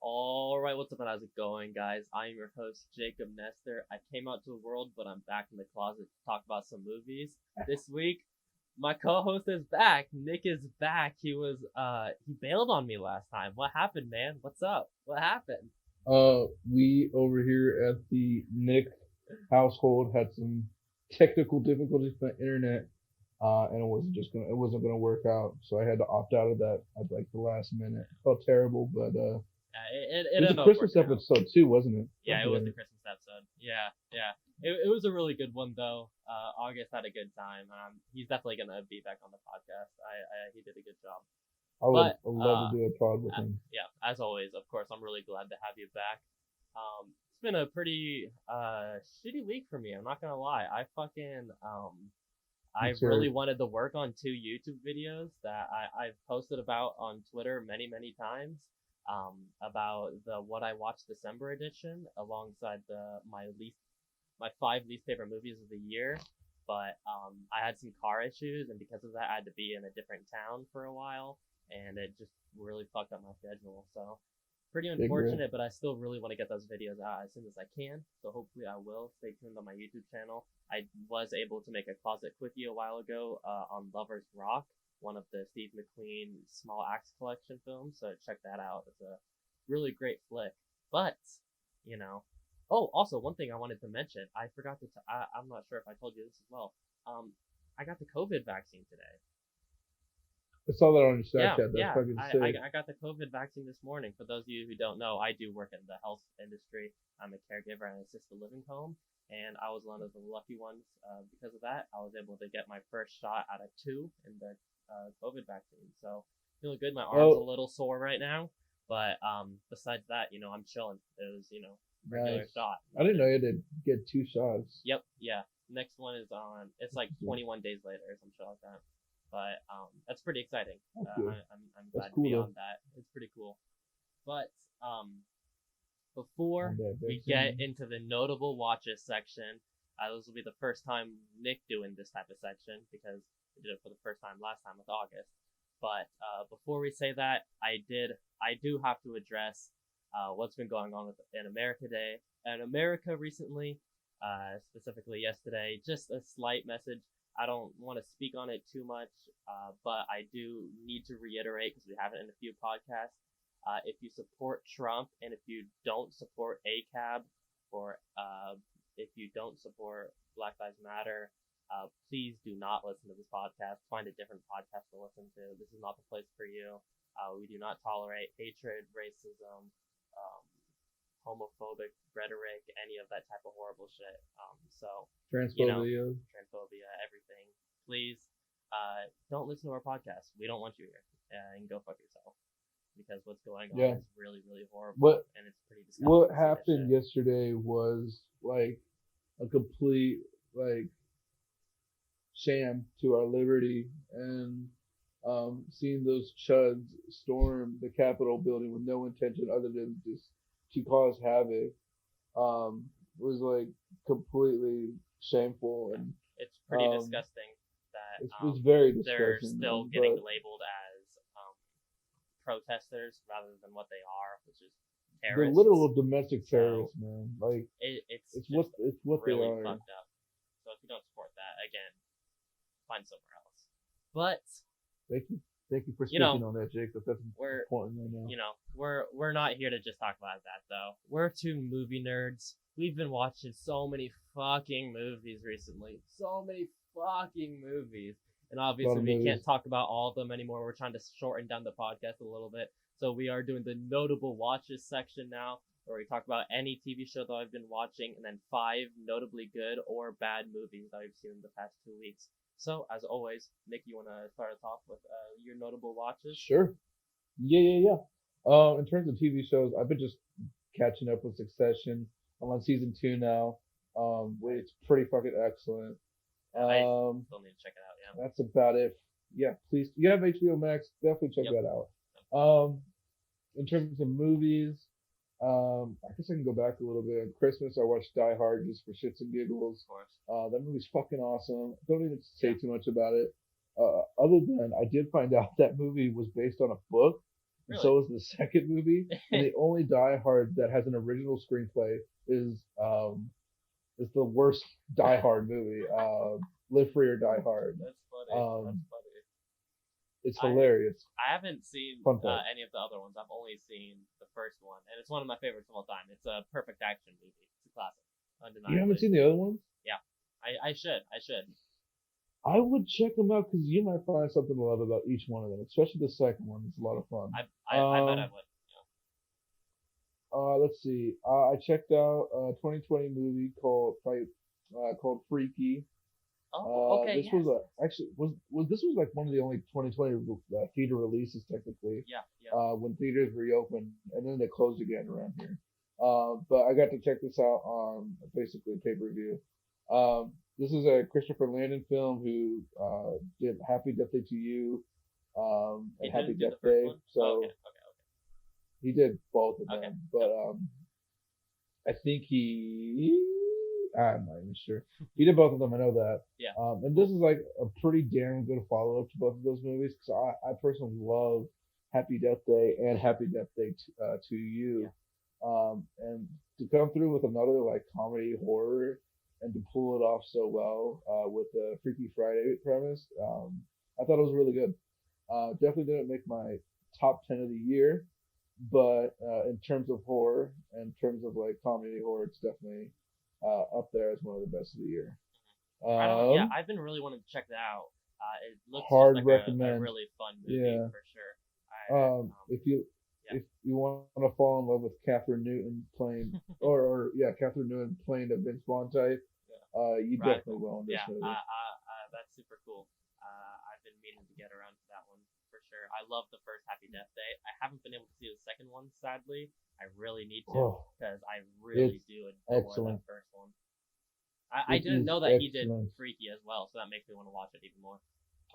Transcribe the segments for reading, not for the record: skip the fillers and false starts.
All right, what's up and how's it going, guys? I am your host, Jacob Nestor. I came out to the world, but I'm back in the closet to talk about some movies. This week, my co-host is back. Nick is back. He bailed on me last time. What happened, man? What's up? What happened? We over here at the Nick household had some technical difficulties with the internet, and it wasn't gonna work out. So I had to opt out of that at like the last minute. Felt terrible, but It it was a ended up Christmas working out. episode too, wasn't it? Yeah, it was Yeah. the Christmas episode. Yeah. It was a really good one though. August had a good time. He's definitely gonna be back on the podcast. He did a good job. But I would love to do a pod with Uh, him. yeah, as always, of course, I'm really glad to have you back. It's been a pretty shitty week for me. I'm not gonna lie. I Let's hear really it. wanted to work on two YouTube videos that I've posted about on Twitter many times. About the What I Watched December edition, alongside my five least favorite movies of the year. But I had some car issues, and because of that, I had to be in a different town for a while, and it just really fucked up my schedule. So pretty Big rip. unfortunate, but I still really want to get those videos out as soon as I can. So hopefully I will. Stay tuned on my YouTube channel. I was able to make a closet quickie a while ago on Lovers Rock, one of the Steve McQueen Small Axe Collection films. So check that out. It's a really great flick. But you know, oh, also one thing I wanted to mention. I forgot to. I'm not sure if I told you this as well. I got the COVID vaccine today. I saw that on your Yeah, Snapchat. That's yeah. fucking I, I sick. I got the COVID vaccine this morning. For those of you who don't know, I do work in the health industry. I'm a caregiver in an assisted living home, and I was one of the lucky ones. Because of that, I was able to get my first shot out of two in the COVID vaccine. So feeling good. My arm's a Oh, little sore right now, but besides that, I'm chilling. It was regular nice. shot, I didn't know nothing. you had to get two shots. Yep, yeah. Next one is on. It's like 21 days later or some shit like that. But that's pretty exciting. That's good. I'm That's glad to cool be though. on that. It's pretty cool. But before On that we get vaccine. into the notable watches section, this will be the first time Nick doing this type of section because we did it for the first time last time with August. But before we say that, I do have to address what's been going on in America Day and America recently, specifically yesterday. Just a slight message. I don't want to speak on it too much, but I do need to reiterate because we have it in a few podcasts. If you support Trump and if you don't support ACAB or if you don't support Black Lives Matter, please do not listen to this podcast. Find a different podcast to listen to. This is not the place for you. We do not tolerate hatred, racism, um, homophobic rhetoric, any of that type of horrible shit. So, Transphobia. transphobia, everything. Please, don't listen to our podcast. We don't want you here. And go fuck yourself. Because what's going on Yeah. is really horrible, What and it's pretty disgusting what to see that happened shit. yesterday was like a complete like sham to our liberty, and seeing those chuds storm the Capitol building with no intention other than just to cause havoc was like completely shameful, Yeah, and it's pretty um, disgusting that it's very they're disgusting, still man. getting But labeled as protesters rather than what they are, which is the terrorists. literal domestic So terrorists, man, like it's it's just what they really are. fucked up. So if you don't support that, again, find somewhere else. But Thank you, thank you for you speaking know, on that, Jake. That's we're important right now. we're not here to just talk about that though. We're two movie nerds. We've been watching so many fucking movies recently. So many fucking movies. And A lot obviously of we can't movies. talk about all of them anymore. We're trying to shorten down the podcast a little bit. So we are doing the notable watches section now, where we talk about any TV show that I've been watching and then five notably good or bad movies that I've seen in the past 2 weeks. So as always, Nick, you want to start us off with your notable watches? Sure. Yeah. In terms of TV shows, I've been just catching up with Succession. I'm on season two now. Right. It's pretty fucking excellent. I Um, still need to check it out. Yeah. that's about it. Yeah, please. You have HBO Max. Definitely check Yep. that out. In terms of movies, I guess I can go back a little bit. On Christmas, I watched Die Hard just for shits and giggles. Of course. That movie's fucking awesome. Don't even say Yeah. too much about it. Other than I did find out that movie was based on a book, and Really? so is the second movie. And the only Die Hard that has an original screenplay is the worst Die Hard movie. Live Free or Die Hard. That's funny. That's Um, funny. it's I hilarious. I haven't seen Fun fact. any of the other ones. I've only seen the first one, and it's one of my favorites of all time. It's a perfect action movie. It's a classic, You haven't undeniably. seen the other ones? Yeah, I should. I should. I would check them out because you might find something to love about each one of them, especially the second one. It's a lot of fun. I bet I would. Let's see. I checked out a 2020 movie called Freaky. Oh, okay. This Yes. was actually was this was like one of the only 2020 theater releases technically. Yeah. Yeah. When theaters reopened and then they closed again around here. But I got to check this out on basically pay-per-view. This is a Christopher Landon film who did Happy Death Day to You, He and Happy didn't do Death the first Day. one. So Oh, okay. he did both of Okay. them. But I think I'm not even sure. He did both of them. I know that. Yeah. And this is like a pretty damn good follow up to both of those movies because I personally love Happy Death Day and Happy Death Day to You. Yeah. And to come through with another like comedy horror and to pull it off so well with the Freaky Friday premise, I thought it was really good. Definitely didn't make my top 10 of the year, but in terms of horror, in terms of like comedy horror, it's definitely up there as one of the best of the year. I don't. Yeah, I've been really wanting to check that out. It looks Hard just like recommend. a really fun movie Yeah. for sure. I, If you want to fall in love with Catherine Newton playing, or Catherine Newton playing the Vince Vaughn type, you Radical. definitely will in this Yeah, movie. that's super cool. I've been meaning to get around to that one for sure. I love the first Happy Death Day. I haven't been able to see the second one, sadly. I really need to Oh, because I really it's do adore excellent. that first one. I It didn't is know that he did excellent. Freaky as well, so that makes me want to watch it even more.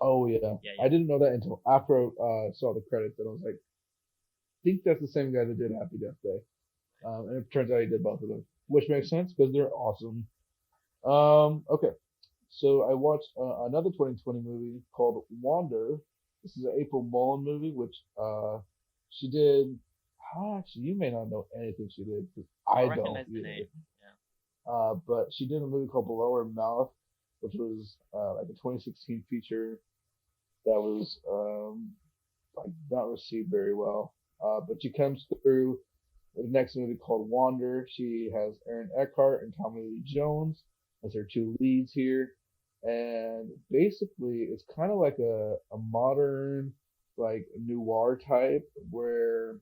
Oh yeah. Yeah, I yeah. didn't know that until after I saw the credits, and I was like, I think that's the same guy that did Happy Death Day. And it turns out he did both of them, which makes sense because they're awesome. Okay, so I watched another 2020 movie called Wander. This is an April Mullen movie, which she did. Actually, you may not know anything she did because I I'll don't recognize the either. name. Yeah. But she did a movie called Below Her Mouth, which was like a 2016 feature that was like not received very well. But she comes through with the next movie called Wander. She has Aaron Eckhart and Tommy Lee Jones as her two leads here. And basically, it's kind of like a modern, like noir type where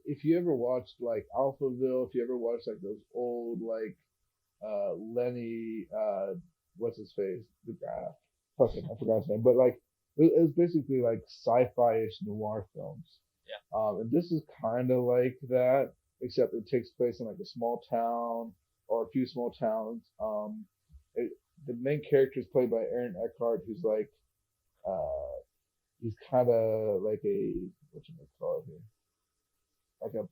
if you ever watched like Alphaville, if you ever watched like those old like Lenny, what's his face, the guy, fucking I forgot his name, but like it was basically like sci-fi-ish noir films. Yeah. And this is kind of like that, except it takes place in like a small town or a few small towns. The main character is played by Aaron Eckhart, who's like, he's kind of like a what you might call it here, like a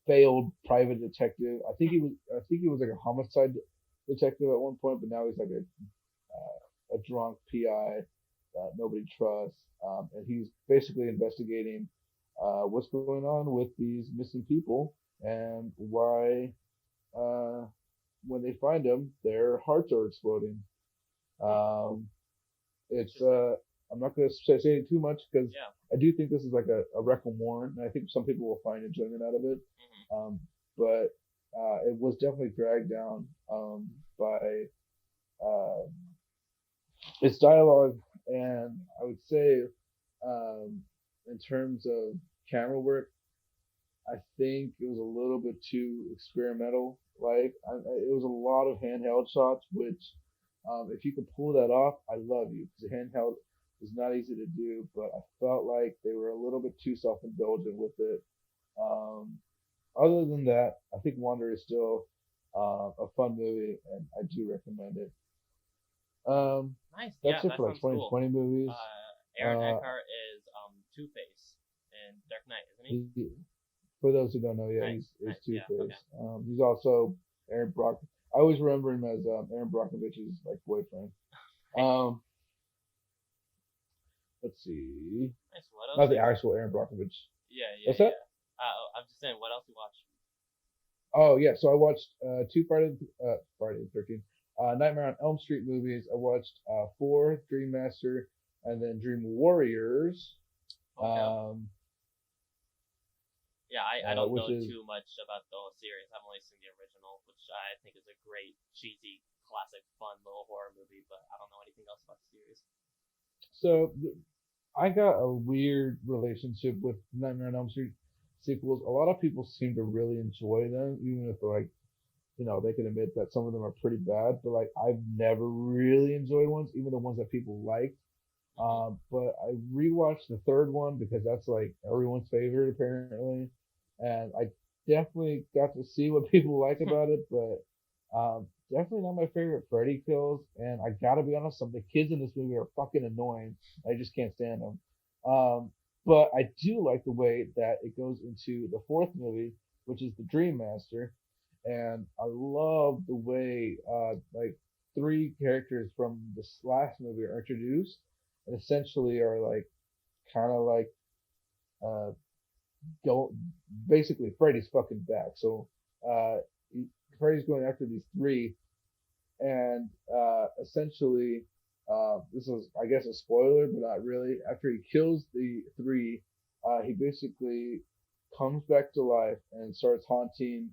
failed private detective. I think he was like a homicide detective at one point, but now he's like a drunk PI that nobody trusts, and he's basically investigating what's going on with these missing people and why when they find them, their hearts are exploding. It's I'm not going to say too much because Yeah. I do think this is like a Requiem Warren, and I think some people will find enjoyment out of it. Mm-hmm. But it was definitely dragged down by its dialogue, and I would say in terms of camera work, I think it was a little bit too experimental. Like it was a lot of handheld shots, which if you can pull that off, I love you because handheld is not easy to do. But I felt like they were a little bit too self-indulgent with it. Um, Other than that, I think Wander is still a fun movie, and I do recommend it. Nice. Yeah, That's it that for like sounds cool. 2020 movies. Aaron Uh, Eckhart is Two Face in Dark Knight, isn't he? for those who don't know, yeah, Nice. he's Nice. Two Yeah. Face. Okay. He's also Aaron Brock. I always remember him as Aaron Brockovich's like boyfriend. Um, let's see, Nice. What else? not the actual Aaron Brockovich. Yeah, yeah, What's that? yeah. I'm just saying, what else you watch? Oh yeah, so I watched two Friday the 13th, Nightmare on Elm Street movies. I watched four Dream Master and then Dream Warriors, Okay. um, Yeah, I don't which know is too much about the whole series. I've only seen the original, which I think is a great, cheesy, classic, fun little horror movie, but I don't know anything else about the series. so I got a weird relationship with Nightmare on Elm Street sequels. A lot of people seem to really enjoy them, even if like they can admit that some of them are pretty bad. But like I've never really enjoyed ones, even the ones that people like. Hmm. But I rewatched the third one because that's like everyone's favorite apparently, and I definitely got to see what people like about it. But definitely not my favorite Freddy kills. And I gotta be honest, some of the kids in this movie are fucking annoying. I just can't stand them. Um, but I do like the way that it goes into the fourth movie, which is the Dream Master, and I love the way like three characters from this last movie are introduced and essentially are like kind of like uh go basically Freddy's fucking back. So uh Freddy's going after these three and essentially this is I guess a spoiler but not really. After he kills the three, he basically comes back to life and starts haunting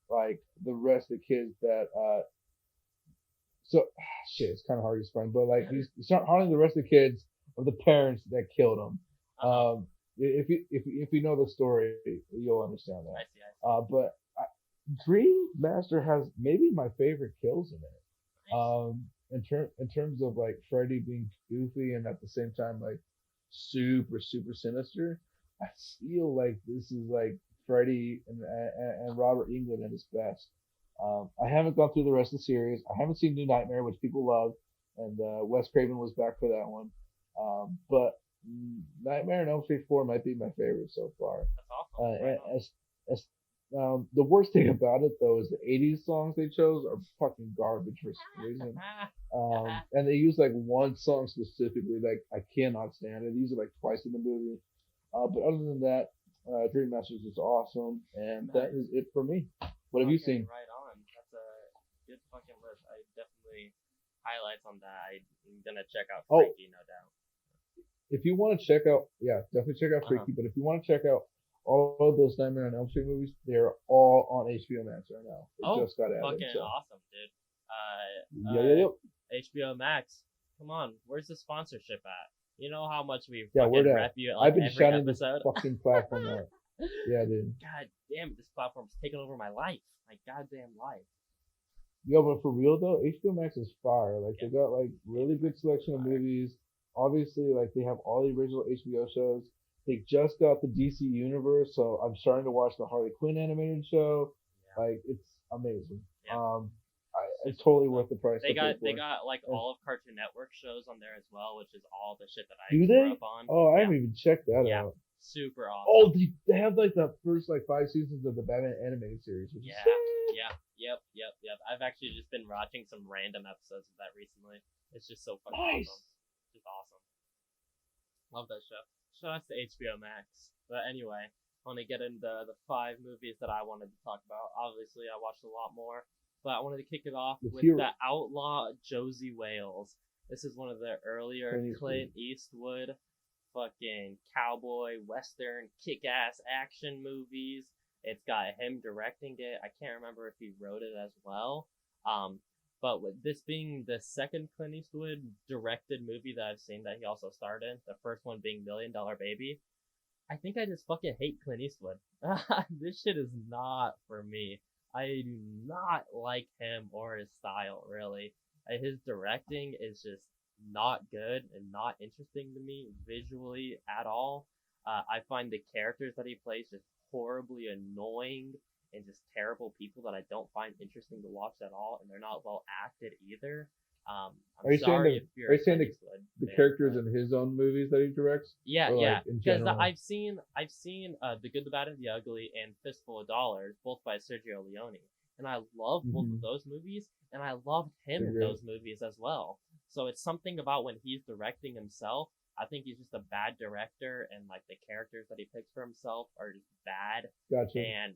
like the rest of the kids that so shit, it's kind of hard to explain, but like he's not haunting the rest of the kids of the parents that killed him. Uh-huh. If you know the story, you'll understand I that. see, I see. But Dream Master has maybe my favorite kills in it. Nice. In terms of like Freddy being goofy and at the same time like super sinister, I feel like this is like Freddy and Robert Englund at his best. I haven't gone through the rest of the series. I haven't seen New Nightmare, which people love, and Wes Craven was back for that one. But Nightmare on Elm Street 4 might be my favorite so far. That's awesome. Right on. As the worst thing about it though is the '80s songs they chose are fucking garbage for some reason. And they use like one song specifically that I cannot stand it. They use it like twice in the movie. But other than that, Dream Masters is awesome, and that Nice. is it for me. What have you Okay, seen? right on. That's a good fucking list. I definitely highlights on that. I'm gonna check out Oh, Freaky, no doubt. if you want to check out, yeah, definitely check out Uh huh. Freaky. But if you want to check out all of those Nightmare on Elm Street movies, they're all on HBO Max right now. They Oh, just got added. fucking So awesome, dude. yeah. HBO Max. Come on, where's the sponsorship at? You know how much we Yeah, word fucking out. rep you at like I've been every shouting this episode. fucking platform out. Yeah, dude. God damn it, this platform's taking over my life. My goddamn life. Yo, but for real though, HBO Max is fire. Like Yeah, they got like really HBO good Max is selection of fire. movies. Obviously, like they have all the original HBO shows. They just got the DC universe, so I'm starting to watch the Harley Quinn animated show. Yeah, Like it's amazing. yeah. It's Super totally awesome. worth the price They to pay got they for. got like And all of Cartoon Network shows on there as well, which is all the shit that I do grew they? up on. Oh, I Yeah, haven't even checked that yeah, out. super Oh, awesome. they have like the first like 5 seasons of the Batman animated series, which is Yeah, sick. yeah, yep. I've actually just been watching some random episodes of that recently. It's just so fucking awesome. Nice. Just awesome. Love that show. Shout out to HBO Max. But anyway, I want to get into the five movies that I wanted to talk about. Obviously, I watched a lot more, but I wanted to kick it off Let's with hear The it. Outlaw Josie Wales. This is one of the earlier Clint Eastwood. Clint Eastwood fucking cowboy western kick-ass action movies. It's got him directing it. I can't remember if he wrote it as well. But with this being the second Clint Eastwood directed movie that I've seen that he also starred in, the first one being Million Dollar Baby, I think I just fucking hate Clint Eastwood. This shit is not for me. I do not like him or his style, really. His directing is just not good and not interesting to me visually at all. I find the characters that he plays just horribly annoying and just terrible people that I don't find interesting to watch at all, and they're not well acted either. I'm Are you saying sorry if are you're you a saying Clint Eastwood the fan, characters but in his own movies that he directs, yeah, or yeah, like in because general? I've seen The Good, the Bad, and the Ugly and Fistful of Dollars, both by Sergio Leone, and I love both of Mm-hmm. those movies, and I loved him They're in great. those movies as well. So it's something about when he's directing himself I think he's just a bad director, and like the characters that he picks for himself are just bad. Gotcha. And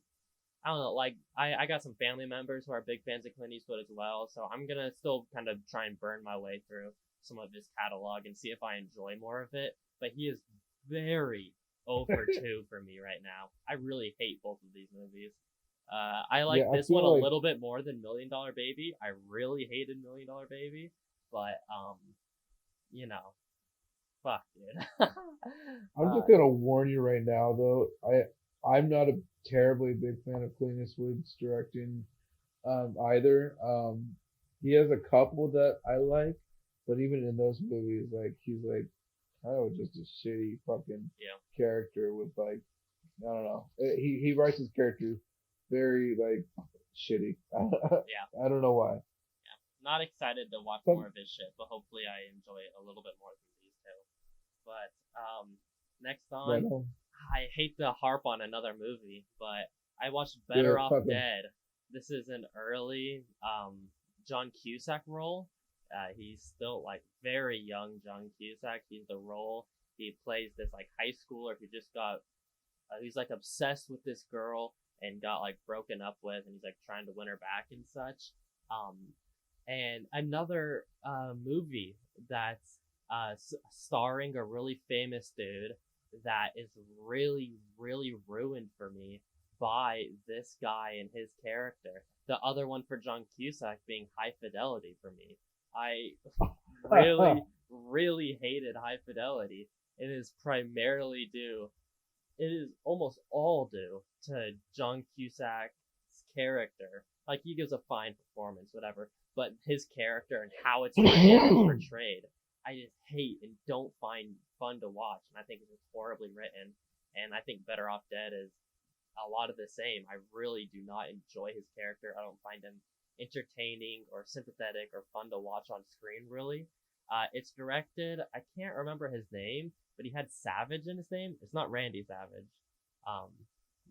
I don't know, like I got some family members who are big fans of Clint Eastwood as well, so I'm gonna still kind of try and burn my way through some of his catalog and see if I enjoy more of it. But he is very over two for me right now. I really hate both of these movies. I like Yeah, I this one a feel like little bit more than $1 Million Baby. I really hated $1 Million Baby, but you know, fuck, dude. I'm just gonna warn you right now, though. I'm not a terribly big fan of Clint Eastwood's directing either. He has a couple that I like, but even in those movies, like he's like just a shitty fucking Yeah, character with like I don't know. He writes his characters very like shitty. yeah, I don't know why. yeah. Not excited to watch Some more of his shit, but hopefully I enjoy it a little bit more than these two. But next right on, on. I hate to harp on another movie, but I watched Yeah, Better Off fucking Dead. This is an early John Cusack role. He's still like very young John Cusack. He's the role. He plays this like high schooler who just got. He's like obsessed with this girl and got like broken up with, and he's like trying to win her back and such. Um, and another movie that's starring a really famous dude that is really, really ruined for me by this guy and his character. The other one for John Cusack being High Fidelity for me. I really, really hated High Fidelity. It is primarily due, it is almost all due to John Cusack's character. Like, he gives a fine performance, whatever, but his character and how it's written and portrayed, I just hate and don't find fun to watch. And I think it's just horribly written. And I think Better Off Dead is a lot of the same. I really do not enjoy his character. I don't find him entertaining or sympathetic or fun to watch on screen, really. It's directed, I can't remember his name, but he had Savage in his name. It's not Randy Savage. Um,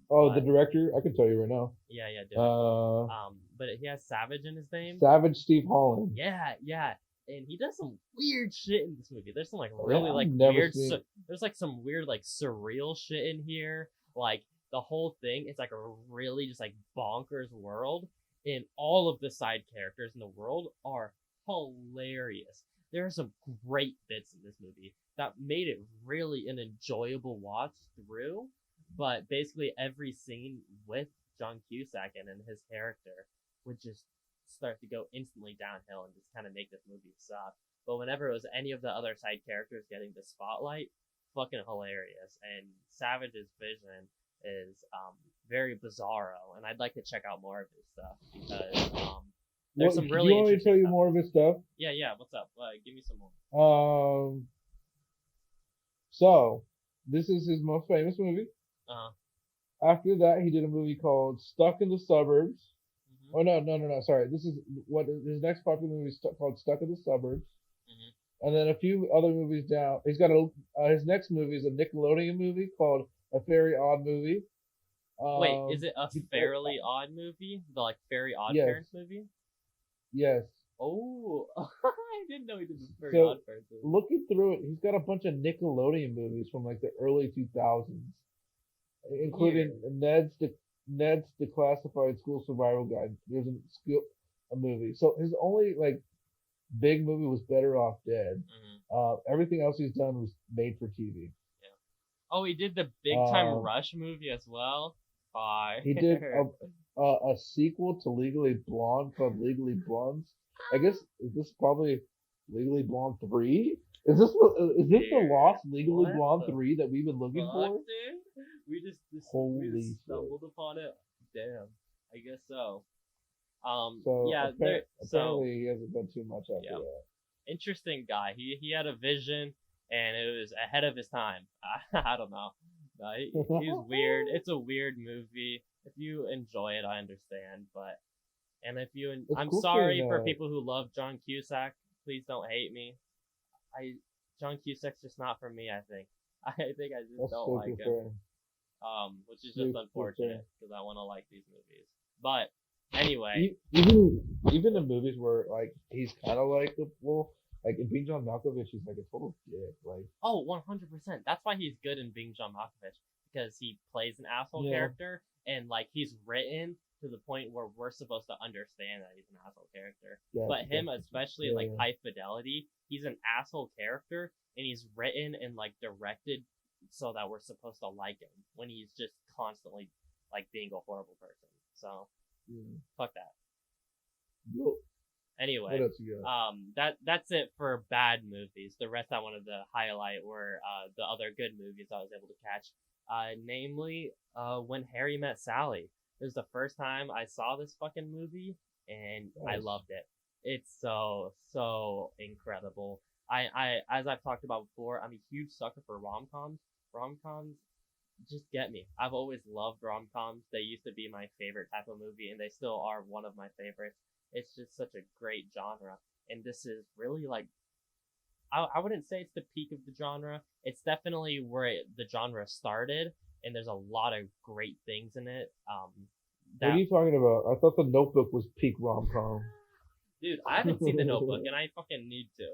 Oh, the but director? I can tell you right now. yeah, yeah, do it. Uh, But he has Savage in his name. Savage Steve Holland. Yeah, yeah. And he does some weird shit in this movie. There's some like Yeah, really I've like never weird. seen. There's like some weird like surreal shit in here. Like the whole thing, it's like a really just like bonkers world. And all of the side characters in the world are hilarious. There are some great bits in this movie that made it really an enjoyable watch through. But basically, every scene with John Cusack and his character would just start to go instantly downhill and just kind of make this movie suck. But whenever it was any of the other side characters getting the spotlight, fucking hilarious. And Savage's vision is very bizarro, and I'd like to check out more of his stuff because there's some really. Do you want me to tell you stuff. more of his stuff? Yeah, yeah. What's up? Give me some more. So this is his most famous movie. Uh-huh. After that, he did a movie called Stuck in the Suburbs. Mm-hmm. Oh no! Sorry, this is what his next popular movie is called Stuck in the Suburbs. Mm-hmm. And then a few other movies down. He's got his next movie is a Nickelodeon movie called A Very Odd Movie. Wait, is it a Fairly Odd movie? The like Very Odd Yes. Parents movie? Yes. Oh, I didn't know he did the Very So, Odd Parents movie. Looking through it, he's got a bunch of Nickelodeon movies from like the early 2000s, including Ned's Declassified School Survival Guide. There's a movie. So his only like big movie was Better Off Dead. Mm-hmm. Everything else he's done was made for TV. Oh, he did the Big Time Rush movie as well. Fire. He did a sequel to Legally Blonde called Legally Blondes. I guess is this probably Legally Blonde 3? Is this the lost Legally Blonde 3 that we've been looking for? Dude? We just stumbled upon it. Damn. I guess so. So yeah, apparently he hasn't done too much after that. Interesting guy. He had a vision, and it was ahead of his time. I don't know. He's weird. It's a weird movie. If you enjoy it, I understand. But I'm cool sorry seeing, for people who love John Cusack. Please don't hate me. John Cusack's just not for me. I think I just don't like him. Fair. Which is just unfortunate because I want to like these movies. But anyway, even in movies where like he's kind of likable, Like in being John Malkovich, he's like a total dick. Like, Oh, 100%. That's why he's good in being John Malkovich, because he plays an asshole yeah, character, and like he's written to the point where we're supposed to understand that he's an asshole character. yeah, But him, especially yeah, like yeah. High Fidelity, he's an asshole character, and he's written and like directed so that we're supposed to like him when he's just constantly like being a horrible person. So Yeah. fuck that. Yo, what Anyway, else you got? that's it for bad movies. The rest I wanted to highlight were the other good movies I was able to catch. Namely, When Harry Met Sally. It was the first time I saw this fucking movie, and I Nice. loved it. It's so incredible. As I've talked about before, I'm a huge sucker for rom-coms. Rom-coms just get me. I've always loved rom-coms. They used to be my favorite type of movie, and they still are one of my favorites. It's just such a great genre, and this is really like I wouldn't say it's the peak of the genre. It's definitely where the genre started, and there's a lot of great things in it. What are That you talking about? I thought The Notebook was peak rom com. dude, I haven't seen The Notebook, and I fucking need to.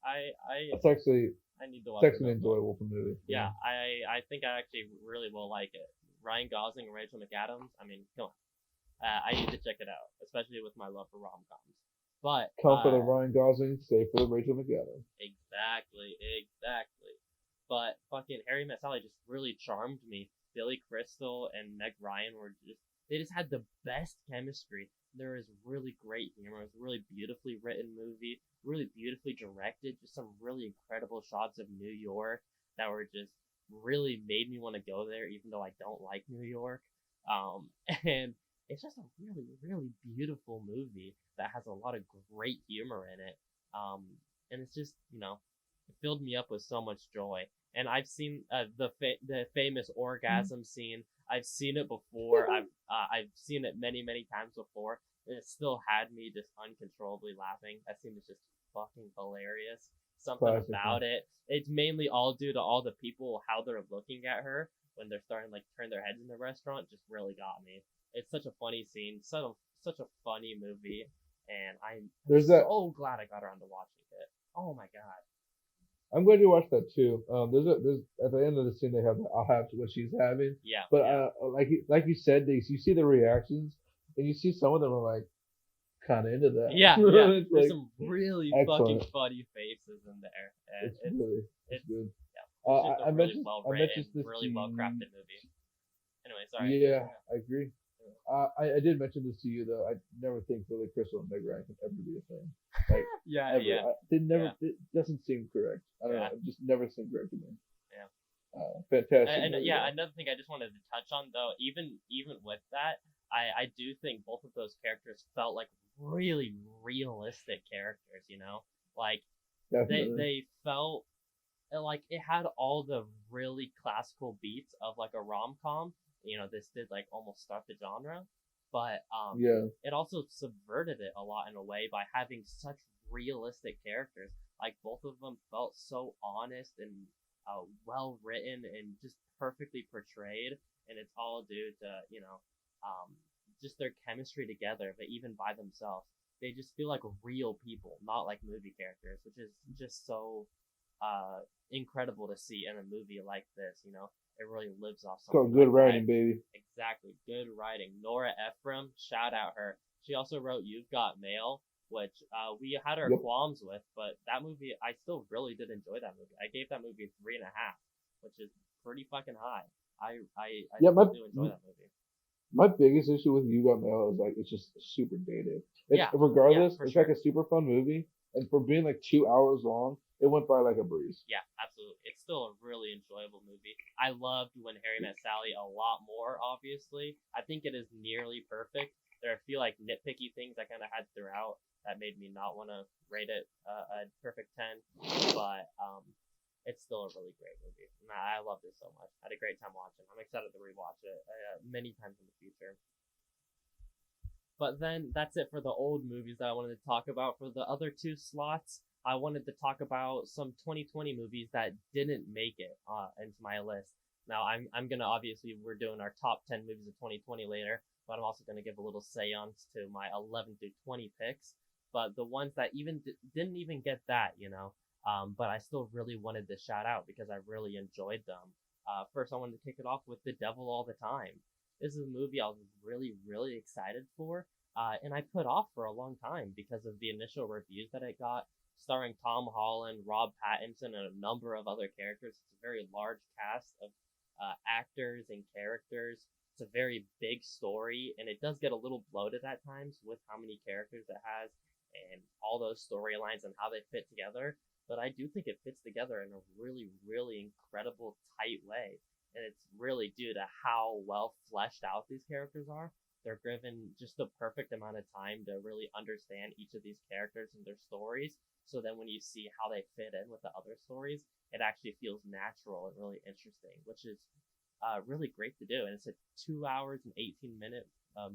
I I It's actually I need to it's watch The actually an Notebook. enjoyable movie. Yeah. Yeah, I think I actually really will like it. Ryan Gosling and Rachel McAdams. I mean, come on. I need to check it out, especially with my love for rom coms. But Come for the Ryan Gosling, stay for the Rachel McAdams. exactly. But fucking Harry Met Sally just really charmed me. Billy Crystal and Meg Ryan were just they just had the best chemistry. There is really great humor. It was a really beautifully written movie, really beautifully directed. Just some really incredible shots of New York that were just really made me want to go there, even though I don't like New York. Um, and it's just a really beautiful movie that has a lot of great humor in it. Um, and it's just it filled me up with so much joy. And I've seen the famous orgasm scene. I've seen it before. I've seen it many times before, and it still had me just uncontrollably laughing. That scene is just fucking hilarious. Something Classic, man. about it. It's mainly all due to all the people how they're looking at her when they're starting to, like turn their heads in the restaurant. Just really got me. It's such a funny scene, such a funny movie, and I'm There's that. so glad I got around to watching it. Oh my god. I'm glad you watched that too. There's at the end of the scene they have the I'll have what she's having, Yeah, but yeah, like you said, you see the reactions and you see some of them are like kind of into that. yeah. It's There's like some really fucking excellent. funny faces in there, and It's it's good. yeah, it's just a really I mentioned well written, this to really well you. crafted movie. Anyway, sorry. Yeah, I agree. I did mention this to you though. I never think Billy Crystal and Meg Ryan can ever be a thing. Like Yeah, ever. yeah, They never. yeah, It doesn't seem correct. I don't yeah, know. It just never seemed correct to me. yeah. Fantastic movie Yeah, though. another thing I just wanted to touch on though, even with that, I do think both of those characters felt like really realistic characters. Like Definitely. they felt like it had all the really classical beats of like a rom com. This did like almost start the genre, but Yeah. it also subverted it a lot in a way by having such realistic characters. Like both of them felt so honest and well written and just perfectly portrayed, and it's all due to just their chemistry together. But even by themselves, they just feel like real people, not like movie characters, which is just so incredible to see in a movie like this. It really lives off It's something called good like that. writing, baby. Exactly, good writing. Nora Ephron, shout out her. She also wrote You've Got Mail, which we had our Yep. qualms with, but that movie I still really did enjoy that movie. I gave that movie 3.5, which is pretty fucking high. I Yeah. still do enjoy that movie. My biggest issue with You Got Mail is like it's just super dated. It's Yeah, yeah, regardless, for it's sure. like a super fun movie, and for being like 2 hours long, it went by like a breeze. Yeah, absolutely. It's still a really enjoyable movie. I loved When Harry Met Sally a lot more, obviously. I think it is nearly perfect. There are a few like nitpicky things I kind of had throughout that made me not want to rate it a perfect 10, but it's still a really great movie. And I loved it so much. I had a great time watching. I'm excited to rewatch it many times in the future. But then that's it for the old movies that I wanted to talk about. For the other two slots, I wanted to talk about some 2020 movies that didn't make it into my list. Now, I'm gonna obviously we're doing our top 10 movies of 2020 later, but I'm also gonna give a little seance to my 11 through 20 picks. but the ones that didn't even get that, but I still really wanted to shout out because I really enjoyed them. First, I wanted to kick it off with The Devil All the Time. This is a movie I was really, really excited for, and I put off for a long time because of the initial reviews that it got, starring Tom Holland, Rob Pattinson, and a number of other characters. It's a very large cast of actors and characters. It's a very big story, and it does get a little bloated at times with how many characters it has and all those storylines and how they fit together. But I do think it fits together in a really, really incredible, tight way. And it's really due to how well fleshed out these characters are. They're given just the perfect amount of time to really understand each of these characters and their stories. So then when you see how they fit in with the other stories, it actually feels natural and really interesting, which is really great to do. And it's a 2 hours and 18-minute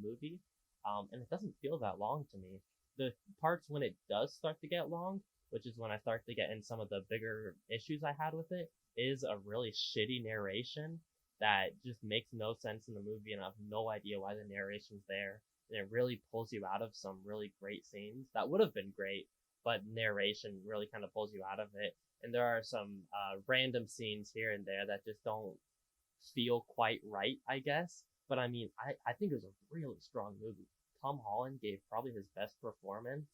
movie, and it doesn't feel that long to me. The parts when it does start to get long, which is when I start to get in some of the bigger issues I had with it, is a really shitty narration that just makes no sense in the movie, and I have no idea why the narration's there. And it really pulls you out of some really great scenes that would have been great, but narration really kind of pulls you out of it. And there are some random scenes here and there that just don't feel quite right, I guess. But I mean, I think it was a really strong movie. Tom Holland gave probably his best performance,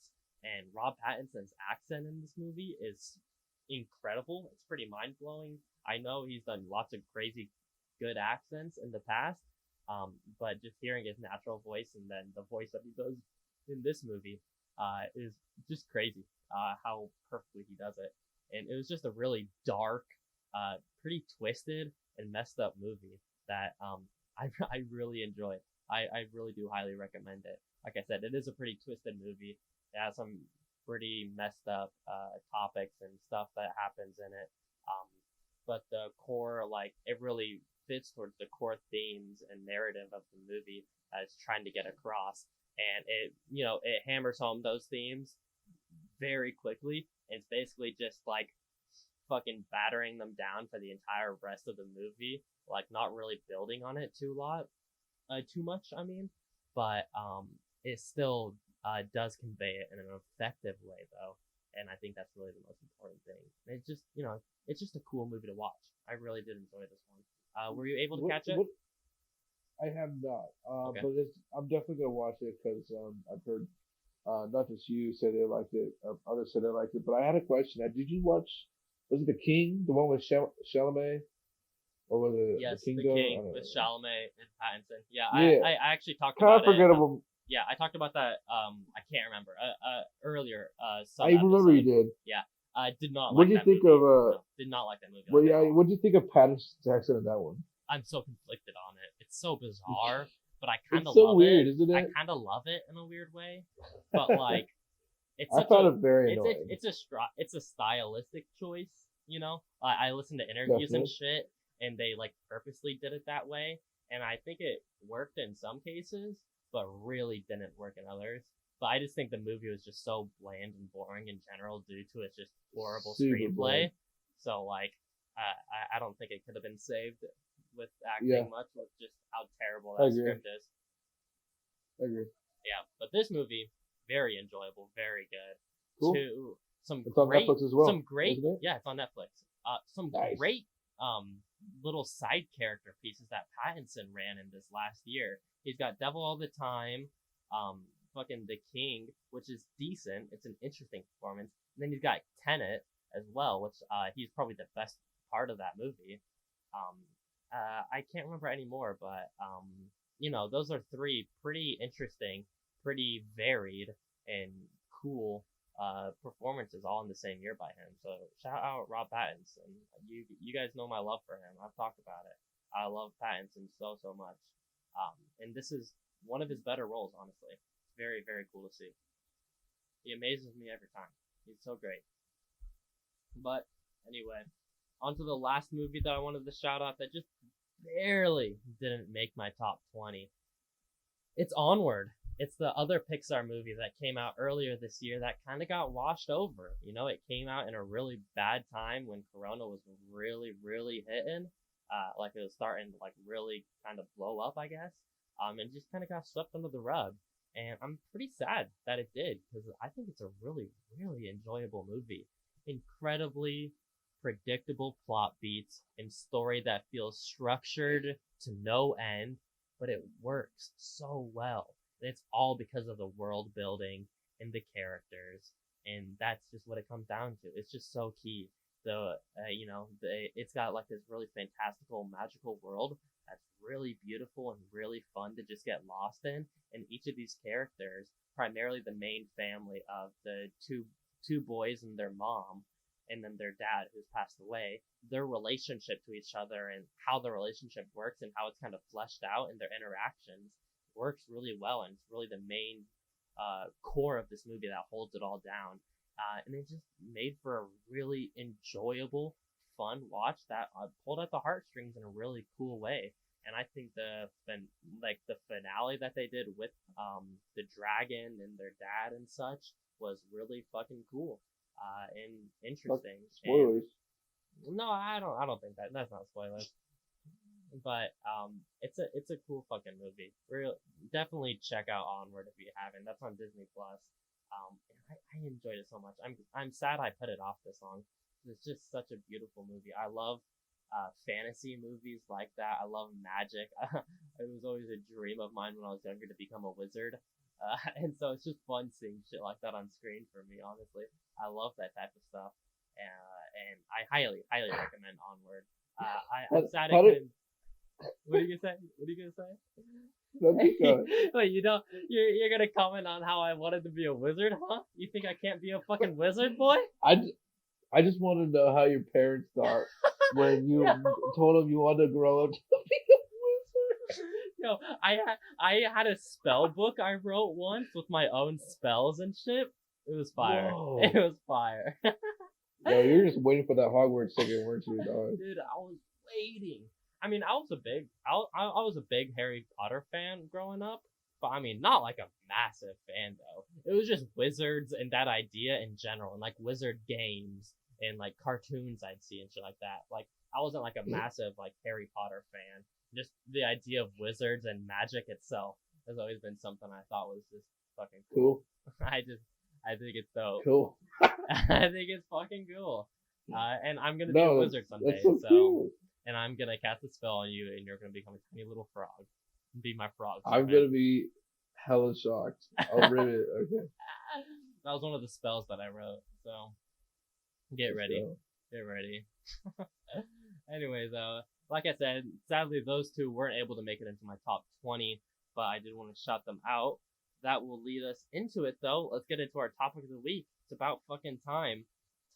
and Rob Pattinson's accent in this movie is incredible. It's pretty mind blowing. I know he's done lots of crazy good accents in the past, but just hearing his natural voice and then the voice that he does in this movie is just crazy how perfectly he does it. And it was just a really dark, pretty twisted and messed up movie that I really enjoyed. I really do highly recommend it. Like I said, it is a pretty twisted movie. It has some pretty messed up topics and stuff that happens in it. But the core, like, it really fits towards the core themes and narrative of the movie that it's trying to get across. And it hammers home those themes very quickly. It's basically just like fucking battering them down for the entire rest of the movie, like not really building on it too much. I mean, but it still does convey it in an effective way, though, and I think that's really the most important thing. And it's just a cool movie to watch. I really did enjoy this one. Were you able to catch it? I have not, Okay. but I'm definitely gonna watch it because I've heard not just you say they liked it, others said they liked it. But I had a question. Did you watch? Was it The King, the one with Chalamet, or was it Yes, The The Kingdom? King with Chalamet and Pattinson. Yeah, Yeah, I actually talked kind of about it. forgettable. Yeah, I talked about that. I can't remember. Earlier. Some I remember episode. you did. Yeah. I did not What like do you that think movie. of No, did not like that movie. Well, Like yeah, at all. what do you think of Pattinson Jackson in that one? I'm so conflicted on it. It's so bizarre, but I kind It's of so love weird, it. isn't it? I kind of love it in a weird way, but like, it's I such found a it very annoying. it's a stylistic choice. I listened to interviews and Definitely. shit, and they like purposely did it that way, and I think it worked in some cases, but really didn't work in others. But I just think the movie was just so bland and boring in general due to its just horrible Super screenplay. bland. So like, I don't think it could have been saved with acting Yeah. much with just how terrible I that agree. script is. I agree. Yeah, but this movie, very enjoyable, very good. Cool. It's on Netflix as well. Some great, isn't it? yeah, it's on Netflix. Some Nice. great little side character pieces that Pattinson ran in this last year. He's got Devil All the Time, fucking The King, which is decent. It's an interesting performance. And then he's got Tenet as well, which he's probably the best part of that movie. I can't remember anymore, but those are three pretty interesting, pretty varied, and cool performances all in the same year by him. So shout out Rob Pattinson. You guys know my love for him. I've talked about it. I love Pattinson so much. And this is one of his better roles, honestly. It's very, very cool to see. He amazes me every time. He's so great. But anyway, on to the last movie that I wanted to shout out that just barely didn't make my top 20. It's Onward. It's the other Pixar movie that came out earlier this year that kind of got washed over. It came out in a really bad time when Corona was really, really hitting. Like it was starting to like really kind of blow up, I guess. And just kind of got swept under the rug. and I'm pretty sad that it did because I think it's a really, really enjoyable movie. Incredibly predictable plot beats and story that feels structured to no end, but it works so well. And it's all because of the world building and the characters, and that's just what it comes down to. It's just so key. So, it's got like this really fantastical, magical world that's really beautiful and really fun to just get lost in. And each of these characters, primarily the main family of the two boys and their mom, and then their dad who's passed away, their relationship to each other and how the relationship works and how it's kind of fleshed out in their interactions works really well, and it's really the main core of this movie that holds it all down. And it just made for a really enjoyable, fun watch that pulled at the heartstrings in a really cool way. And I think the finale that they did with the dragon and their dad and such was really fucking cool and interesting. Spoilers. And, no, I don't think that's not spoilers. But it's a cool fucking movie. Definitely check out Onward if you haven't. That's on Disney Plus. I enjoyed it so much. I'm sad I put it off this long. It's just such a beautiful movie. I love fantasy movies like that. I love magic. It was always a dream of mine when I was younger to become a wizard. And so it's just fun seeing shit like that on screen for me. Honestly, I love that type of stuff, and I highly, highly recommend Onward. I'm sad it couldn't. What are you gonna say? What are you gonna say? Wait, you're gonna comment on how I wanted to be a wizard, huh? You think I can't be a fucking wizard, boy? I just want to know how your parents thought when you told them you wanted to grow up to be a wizard. Yo, I had a spell book I wrote once with my own spells and shit. It was fire. Whoa. It was fire. Yo, you're just waiting for that Hogwarts ticket, weren't you, dog? Dude, I was waiting. I mean, I was a big Harry Potter fan growing up, but I mean, not like a massive fan though. It was just wizards and that idea in general, and like wizard games and like cartoons I'd see and shit like that. Like, I wasn't like a massive like Harry Potter fan. Just the idea of wizards and magic itself has always been something I thought was just fucking cool. I think it's dope. Cool. I think it's fucking cool. And I'm gonna be a wizard someday, so cool. And I'm gonna cast a spell on you, and you're gonna become a tiny little frog. Be my frog. I'm gonna be hella shocked. I'll read it. Okay. That was one of the spells that I wrote. So get ready. Get ready. Anyway, though, like I said, sadly those two weren't able to make it into my top 20, but I did want to shout them out. That will lead us into it, though. Let's get into our topic of the week. It's about fucking time.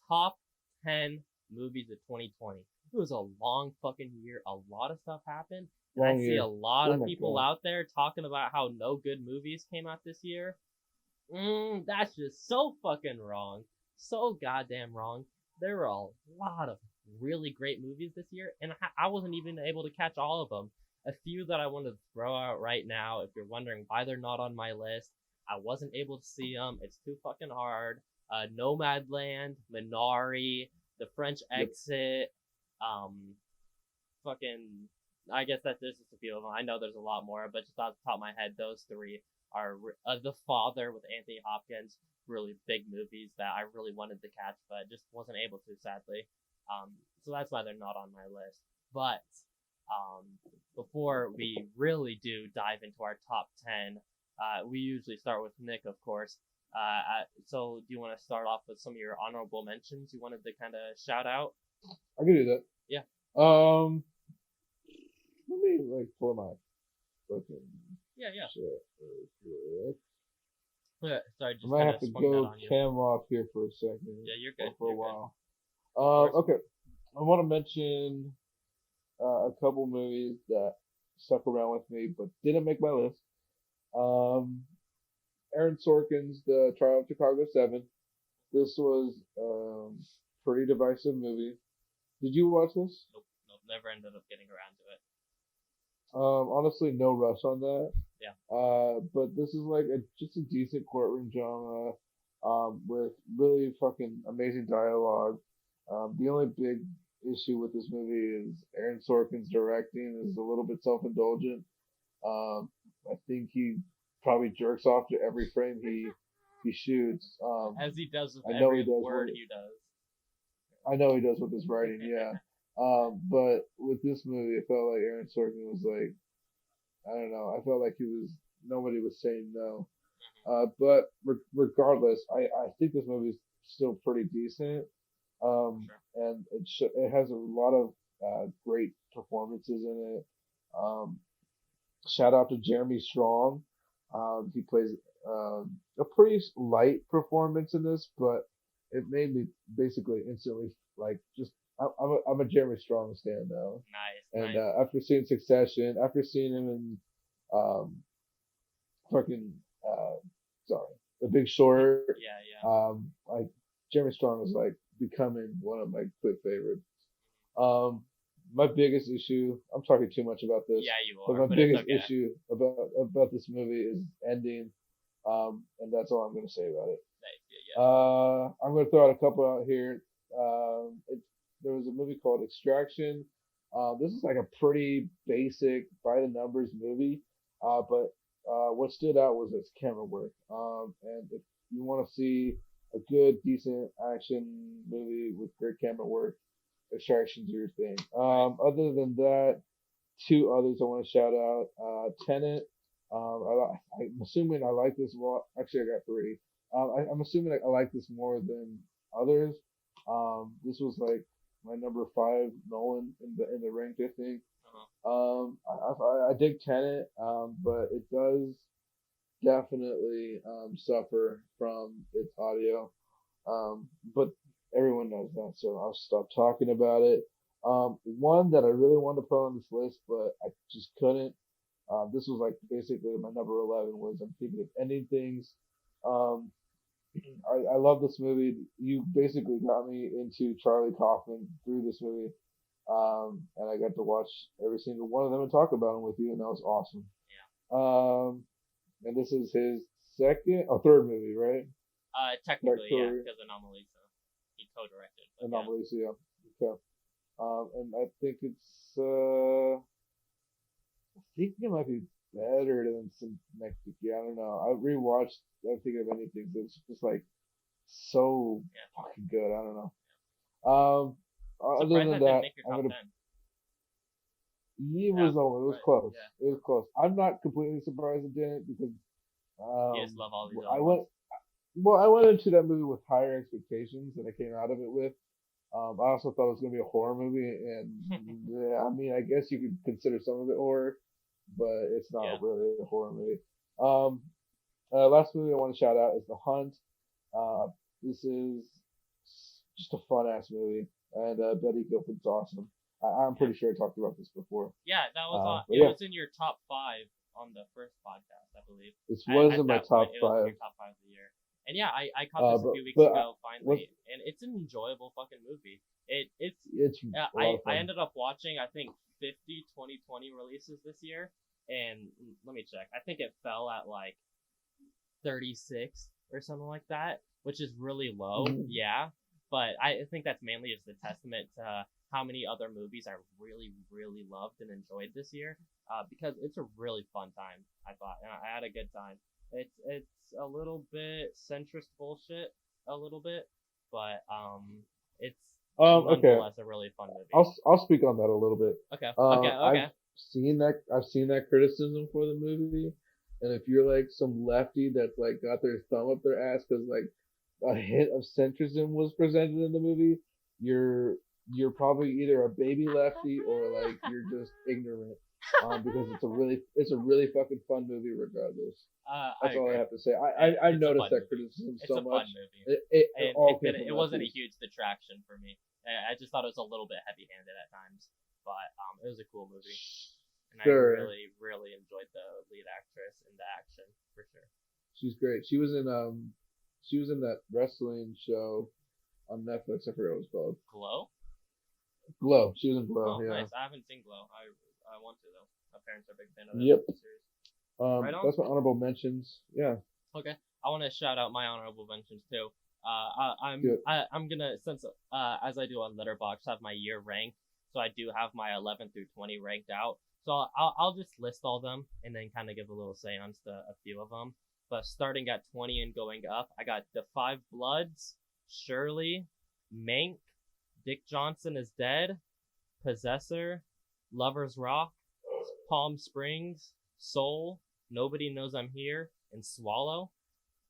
Top 10 movies of 2020. It was a long fucking year. A lot of stuff happened. And I see a lot of people out there talking about how no good movies came out this year. That's just so fucking wrong. So goddamn wrong. There were a lot of really great movies this year, and I wasn't even able to catch all of them. A few that I want to throw out right now, if you're wondering why they're not on my list, I wasn't able to see them. It's too fucking hard. Nomadland, Minari, The French Exit, I guess that there's just a few of them. I know there's a lot more, but just off the top of my head, those three are The Father with Anthony Hopkins, really big movies that I really wanted to catch, but just wasn't able to, sadly. So that's why they're not on my list. But before we really do dive into our top 10, we usually start with Nick, of course. So do you want to start off with some of your honorable mentions you wanted to kind of shout out? I can do that. Yeah. Let me pull my fucking shit. Sorry, just I might have to go cam off here for a second. Yeah, you're good. For a while. Okay. I want to mention a couple movies that stuck around with me but didn't make my list. Aaron Sorkin's The Trial of Chicago 7. This was pretty divisive movie. Did you watch this? Nope. Never ended up getting around to it. Honestly, no rush on that. Yeah. But this is just a decent courtroom drama, with really fucking amazing dialogue. The only big issue with this movie is Aaron Sorkin's directing is a little bit self-indulgent. I think he probably jerks off to every frame he shoots. As he does with I know he every does word he does. I know he does with his writing, yeah. But with this movie, it felt like Aaron Sorkin was like, I don't know, I felt like nobody was saying no. But regardless, I think this movie is still pretty decent. Sure. And it has a lot of great performances in it. Shout out to Jeremy Strong. He plays a pretty light performance in this, but it made me basically instantly like just I'm a Jeremy Strong stan now. Nice, And nice. after seeing Succession, after seeing him in um, fucking sorry, The Big Short, Yeah, yeah. like Jeremy Strong is like becoming one of my quick favorites. Um, my biggest issue, I'm talking too much about this, Yeah, you but are, my but it's biggest okay. issue about this movie is ending. And that's all I'm gonna say about it. Nice, yeah, I'm gonna throw out a couple out here. There was a movie called Extraction. This is like a pretty basic, by the numbers movie. But what stood out was its camera work. And if you want to see a good, decent action movie with great camera work, Extraction's your thing. yeah. Right. Other than that, two others I want to shout out. Tenet. I'm assuming I like this more. Actually, I got three. I'm assuming I like this more than others. This was like my number five Nolan in the rank, I think. Uh-huh. I dig Tenet, but it does definitely suffer from its audio. But everyone knows that, so I'll stop talking about it. One that I really wanted to put on this list, but I just couldn't. This was like basically my number 11 was I'm thinking of ending things. Um, I love this movie. You basically got me into Charlie Kaufman through this movie. And I got to watch every single one of them and talk about them with you, and that was awesome. Yeah. And this is his second or third movie, right? Technically, yeah, because Anomalisa, he co-directed. But yeah. Anomalisa, yeah. Okay. And I think I think it might be better than some next week. Yeah, I don't know. I rewatched I think of anything. It's just like so Yeah. fucking good. I don't know. Um, other Surprised than that didn't that, make your I'm top gonna. 10. It Yeah, was over. It was right. close. Yeah. It was close. I'm not completely surprised it didn't because You just love all these I other went ones. well. I went into that movie with higher expectations than I came out of it with. I also thought it was gonna be a horror movie, and yeah, I mean, I guess you could consider some of it horror, but it's Yeah. not really a horror movie. Um, last movie I want to shout out is The Hunt. Uh, this is just a fun ass movie, and Betty Gilpin's awesome. I'm Yeah. pretty sure I talked about this before. Yeah, that was But it yeah, was in your top 5 on the first podcast, I believe. this was At in my that point, top it was in five. your top 5 of the year. And yeah, I caught this a few weeks But ago what finally, and it's an enjoyable fucking movie. It's it's a lot of I fun. ended up watching I think 50 2020 releases this year, and let me check. I think it fell at like 36 or something like that, which is really low. Mhm. Yeah, but I think that's mainly just a testament to how many other movies I really, really loved and enjoyed this year. Because it's a really fun time. I thought, and I had a good time. It's a little bit centrist bullshit, a little bit, but it's Okay, nonetheless a really fun movie. I'll speak on that a little bit. Okay, okay, I've okay. I've seen that criticism for the movie, and if you're like some lefty that's like got their thumb up their ass because like a hint of centrism was presented in the movie, you're you're probably either a baby lefty or like you're just ignorant. Because it's a really fucking fun movie regardless. I That's all I agree. have to say. I It's a noticed fun that movie. criticism It's so a much. fun movie, It and all came from it wasn't a lefties. huge detraction for me. I just thought it was a little bit heavy-handed at times, but it was a cool movie, and I Sure, really, really enjoyed the lead actress and the action for sure. she's great. She was in that wrestling show on Netflix. I forgot what it's called. Glow? Glow. She was in Glow. Oh, Yeah. nice. I haven't seen Glow. I want to though. My parents are a big fan of that Yep. series. Right on. That's my honorable mentions. Yeah. Okay, I want to shout out my honorable mentions too. Do it. I'm gonna since as I do on Letterboxd have my year ranked, so I do have my 11 through 20 ranked out. So I'll just list all them and then kind of give a little seance to a few of them. But starting at 20 and going up, I got The Five Bloods, Shirley, Mank, Dick Johnson is Dead, Possessor, Lover's Rock, Palm Springs, Soul, Nobody Knows I'm Here, and Swallow.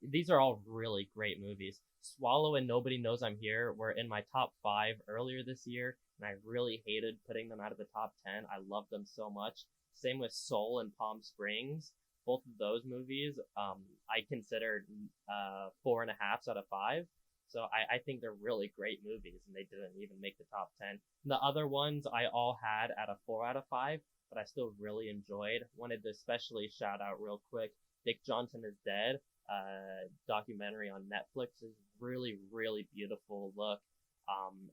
These are all really great movies. Swallow and Nobody Knows I'm Here were in my top 5 earlier this year, and I really hated putting them out of the top 10. I loved them so much. Same with Soul and Palm Springs. Both of those movies, I considered 4.5 out of 5. So I think they're really great movies, and they didn't even make the top 10. The other ones I all had at a 4 out of 5, but I still really enjoyed. Wanted to especially shout out real quick, Dick Johnson is Dead, documentary on Netflix. Is really, really beautiful look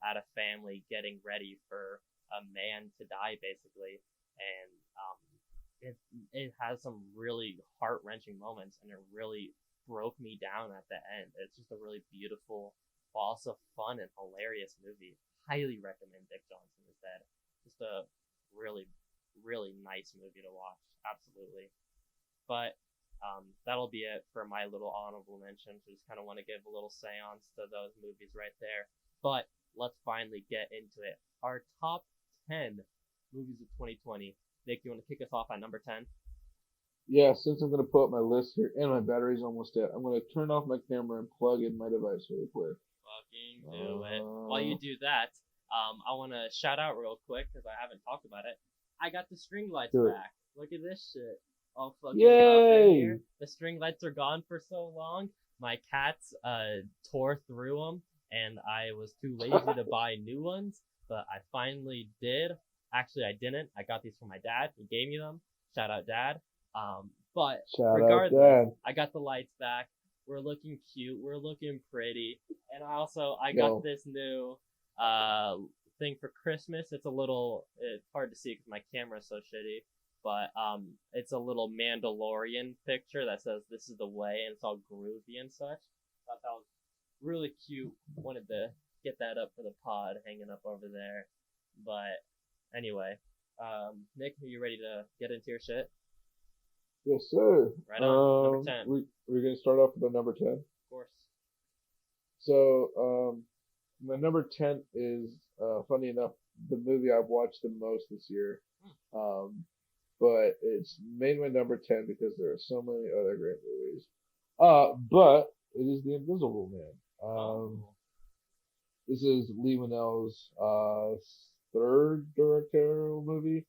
at a family getting ready for a man to die, basically. And it has some really heart-wrenching moments, and it really broke me down at the end. It's just a really beautiful, but also fun and hilarious movie. Highly recommend Dick Johnson is Dead. Just a really, really nice movie to watch. Absolutely. But that'll be it for my little honorable mentions. I just kind of want to give a little seance to those movies right there. But let's finally get into it. Our top 10 movies of 2020. Nick, you want to kick us off at number 10? Yeah, since I'm gonna put up my list here and my battery's almost dead, I'm gonna turn off my camera and plug in my device really quick. Fucking do it. While you do that, I want to shout out real quick because I haven't talked about it. I got the string lights back. Look at this shit. All fucking up in here. The string lights are gone for so long. My cats tore through them, and I was too lazy to buy new ones, but I finally did. Actually, I didn't. I got these from my dad. He gave me them. Shout out, Dad. But regardless, I got the lights back. We're looking cute. We're looking pretty. And I got this new thing for Christmas. It's hard to see because my camera's so shitty. But it's a little Mandalorian picture that says "This is the way," and it's all groovy and such. Thought that was really cute. Wanted to get that up for the pod, hanging up over there. But anyway, Nick, are you ready to get into your shit? Yes, sir. Right on. Number 10. We're going to start off with the number 10. Of course. So, my number 10 is, funny enough, the movie I've watched the most this year. But it's made my number 10 because there are so many other great movies. But it is The Invisible Man. This is Lee Winnell's third directorial movie.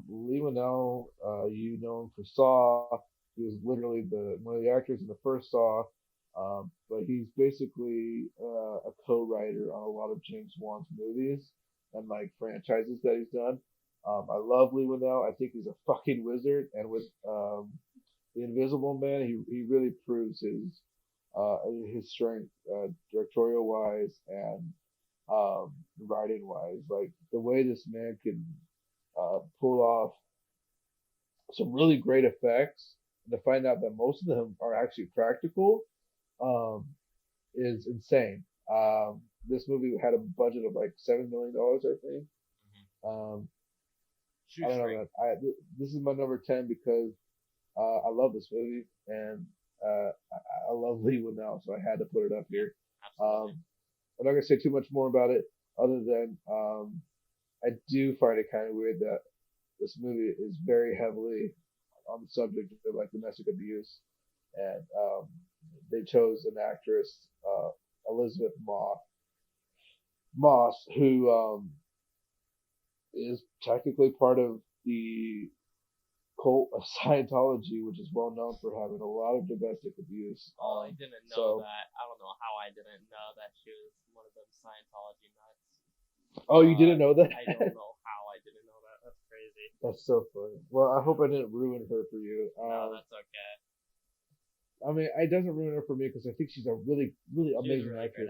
Lee Winnell, you know him for Saw. He was literally one of the actors in the first Saw. But he's basically a co-writer on a lot of James Wan's movies and like franchises that he's done. I love Lee Winnell. I think he's a fucking wizard. And with The Invisible Man, he really proves his strength, directorial wise and writing wise. Like the way this man can pull off some really great effects, and to find out that most of them are actually practical, is insane. This movie had a budget of like $7 million, I think. I don't know, man. This is my number 10 because I love this movie and I love Lee Winnell, so I had to put it up here. I'm not gonna say too much more about it, other than I do find it kind of weird that this movie is very heavily on the subject of like domestic abuse, and they chose an actress, Elizabeth Moss, who is technically part of the cult of Scientology, which is well known for having a lot of domestic abuse. Oh, I didn't know that. I don't know how I didn't know that she was one of those Scientology nuts. Oh, you didn't know that? I don't know how I didn't know that. That's crazy. That's so funny. Well, I hope I didn't ruin her for you. No, that's okay. I mean, it doesn't ruin her for me because I think she's a really, really amazing actress.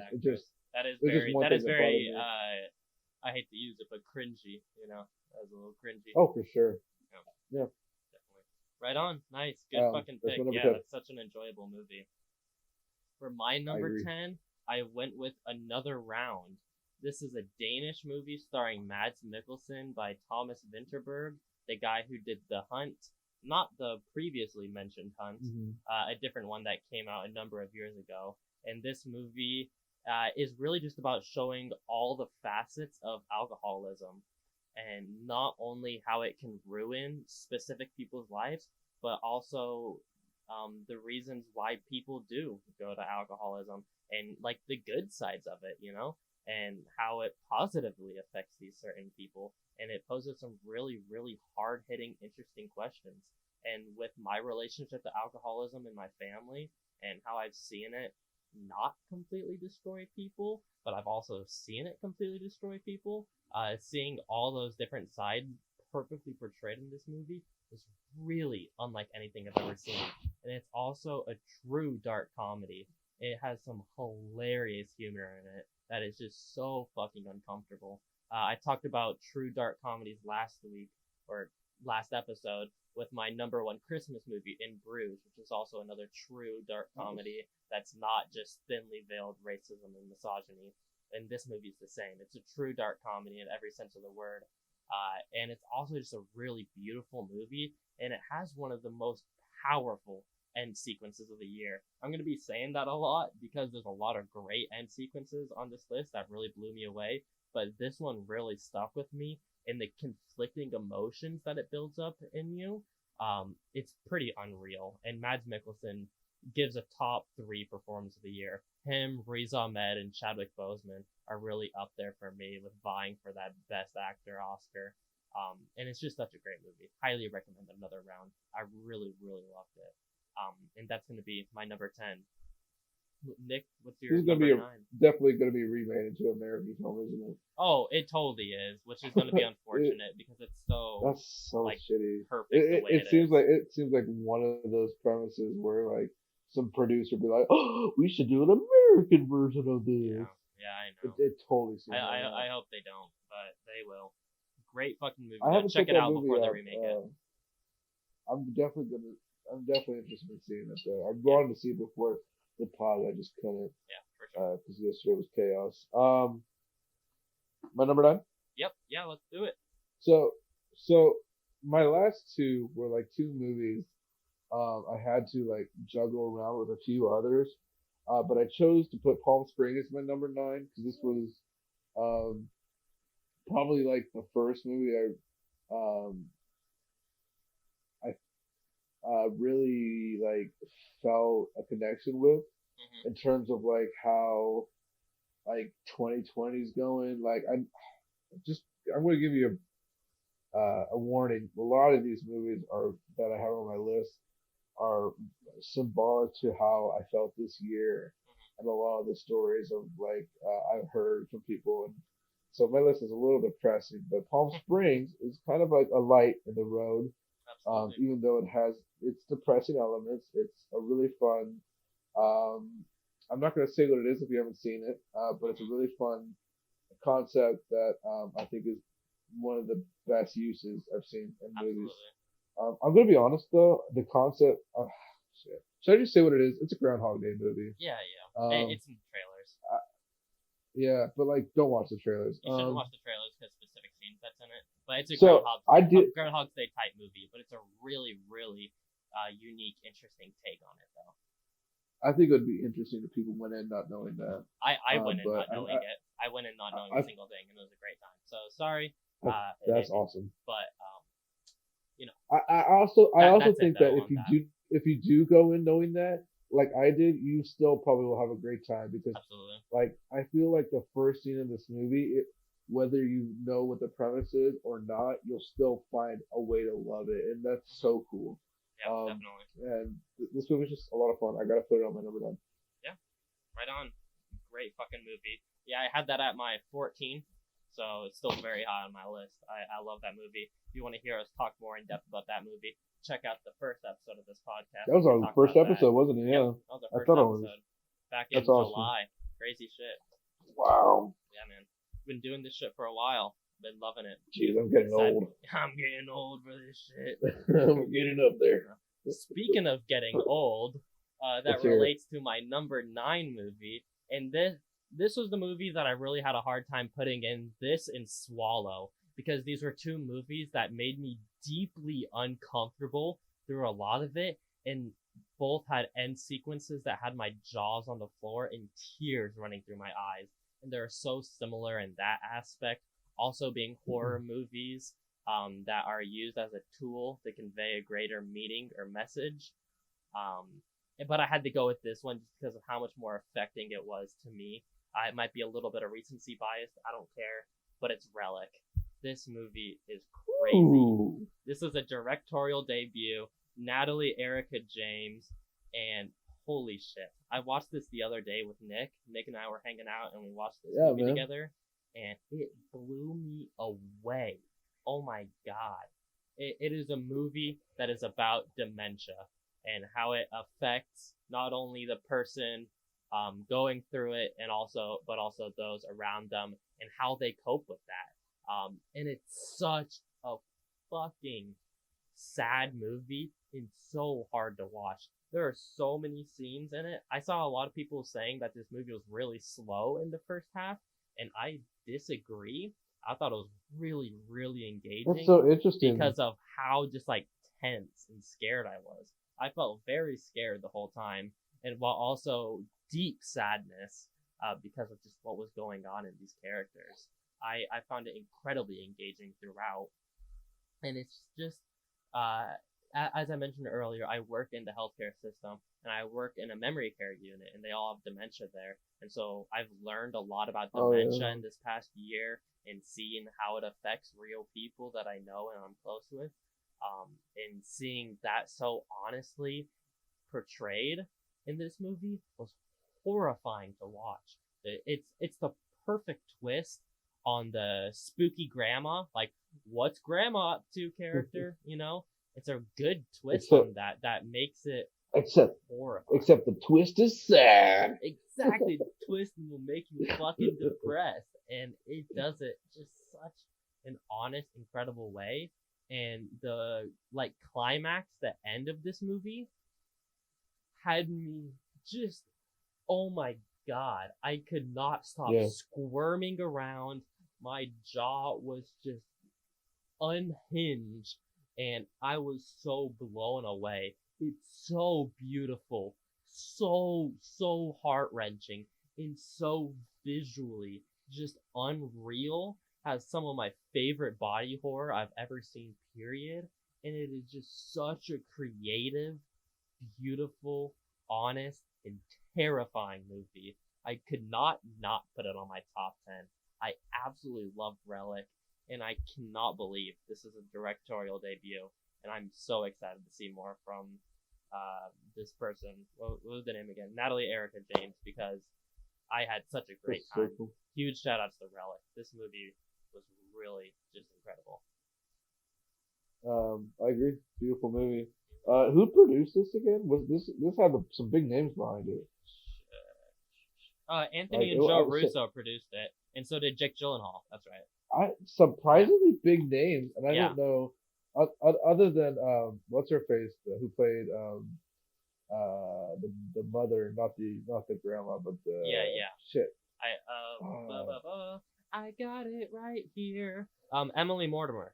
That is very. I hate to use it, but cringy. You know, that was a little cringy. Oh, for sure. Yeah. Definitely. Right on. Nice. Good fucking pick. Yeah, that's such an enjoyable movie. For my number 10, I went with Another Round. This is a Danish movie starring Mads Mikkelsen by Thomas Vinterberg. the guy who did The Hunt, not the previously mentioned Hunt, a different one that came out a number of years ago. And this movie is really just about showing all the facets of alcoholism, and not only how it can ruin specific people's lives, but also the reasons why people do go to alcoholism, and like the good sides of it, and how it positively affects these certain people. And it poses some really, really hard hitting, interesting questions. And with my relationship to alcoholism in my family and how I've seen it not completely destroy people, but I've also seen it completely destroy people, seeing all those different sides perfectly portrayed in this movie is really unlike anything I've ever seen. And it's also a true dark comedy. It has some hilarious humor in it that is just so fucking uncomfortable. I talked about true dark comedies last week, or last episode, with my number one Christmas movie, In Bruges, which is also another true dark comedy that's not just thinly veiled racism and misogyny. And this movie's the same. It's a true dark comedy in every sense of the word. And it's also just a really beautiful movie, and it has one of the most powerful end sequences of the year. I'm going to be saying that a lot because there's a lot of great end sequences on this list that really blew me away, but this one really stuck with me in the conflicting emotions that it builds up in you. It's pretty unreal, and Mads Mikkelsen gives a top 3 performance of the year. Him, Riz Ahmed, and Chadwick Boseman are really up there for me with vying for that Best Actor Oscar. And it's just such a great movie. Highly recommend another round. I really, really loved it. And that's going to be my number 10. Nick, what's your number 9? Definitely going to be remade into an American film, isn't it? Oh, it totally is, which is going to be unfortunate because it's that's so shitty. Perfect. It seems like one of those premises where like some producer be like, "Oh, we should do an American version of this." Yeah, I know. It totally seems. I hope they don't, but they will. Great fucking movie. I haven't check it out before they remake it. I'm definitely interested in seeing it though. I wanted to see it before the pod. I just couldn't. Yeah, for sure. Because yesterday was chaos. My number 9. Yep. Yeah, let's do it. So my last 2 were like 2 movies. I had to like juggle around with a few others, but I chose to put Palm Springs as my number 9 because this was probably like the first movie I really like felt a connection with, in terms of like how like 2020 is going. Like I'm going to give you a warning. A lot of these movies that I have on my list are symbolic to how I felt this year, and a lot of the stories of like I've heard from people, and so my list is a little depressing. But Palm Springs is kind of like a light in the road, even though it has its depressing elements. It's a really fun. I'm not going to say what it is if you haven't seen it, but it's a really fun concept that I think is one of the best uses I've seen in movies. I'm going to be honest though, the concept. Shit. Should I just say what it is? It's a Groundhog Day movie. Yeah. It's in the trailers. Yeah, but like, don't watch the trailers. You shouldn't watch the trailers because specific scenes that's in it. But it's a Groundhog Day type movie, but it's a really, really unique, interesting take on it though. I think it would be interesting if people went in not knowing that. I went in not knowing it. I went in not knowing a single thing, and it was a great time. So sorry. That's awesome. But I also think that if you do go in knowing that, like I did, you still probably will have a great time, because absolutely. Like I feel like the first scene in this movie, whether you know what the premise is or not, you'll still find a way to love it, and that's so cool. Yeah, definitely. And this movie's just a lot of fun. I gotta put it on my number 9. Yeah, right on. Great fucking movie. Yeah, I had that at my 14, so it's still very high on my list. I love that movie. If you want to hear us talk more in depth about that movie, check out the first episode of this podcast. That was our first episode, wasn't it? Yeah. That was our first episode. Back in July. Awesome. Crazy shit. Wow. Yeah, man. Been doing this shit for a while. Been loving it. Jeez, I'm getting old. I'm getting old for this shit. I'm getting up there. Speaking of getting old, that relates to my number 9 movie, and this was the movie that I really had a hard time putting in this and Swallow, because these were 2 movies that made me deeply uncomfortable through a lot of it, and both had end sequences that had my jaws on the floor and tears running through my eyes. And they're so similar in that aspect. Also, being horror movies that are used as a tool to convey a greater meaning or message. Um, but I had to go with this one just because of how much more affecting it was to me. It might be a little bit of recency bias. I don't care, but it's Relic. This movie is crazy. Ooh. This is a directorial debut. Natalie Erica James, and holy shit, I watched this the other day with Nick. Nick and I were hanging out, and we watched this movie together, and it blew me away. Oh my god. It is a movie that is about dementia and how it affects not only the person going through it but also those around them and how they cope with that. And it's such a fucking sad movie and so hard to watch. There are so many scenes in it. I saw a lot of people saying that this movie was really slow in the first half, and I disagree. I thought it was really, really engaging. That's so interesting. Because of how just like tense and scared I was. I felt very scared the whole time, and while also deep sadness because of just what was going on in these characters. I found it incredibly engaging throughout, and it's just as I mentioned earlier, I work in the healthcare system and I work in a memory care unit, and they all have dementia there. And so I've learned a lot about dementia in this past year and seeing how it affects real people that I know and I'm close with. And seeing that so honestly portrayed in this movie was horrifying to watch. It's the perfect twist on the spooky grandma, like what's grandma up to character, you know? It's a good twist on that makes it horrifying. Except the twist is sad. Exactly, the twist will make you fucking depressed, and it does it just such an honest, incredible way. And the like climax, the end of this movie, had me just, oh my god, I could not stop squirming around. My jaw was just unhinged, and I was so blown away. It's so beautiful, so heart-wrenching, and so visually just unreal. Has some of my favorite body horror I've ever seen, period. And it is just such a creative, beautiful, honest, and terrifying movie. I could not put it on my top 10. I absolutely loved Relic, and I cannot believe this is a directorial debut, and I'm so excited to see more from this person. What was the name again? Natalie Erica James, because I had such a great time. So cool. Huge shout outs to Relic. This movie was really just incredible. I agree. Beautiful movie. Who produced this again? Was this had some big names behind it? Anthony and Joe Russo produced it, and so did Jake Gyllenhaal. That's right. Surprisingly big names, and I don't know other than what's her face who played the mother, not the grandma, but the shit. I got it right here. Emily Mortimer.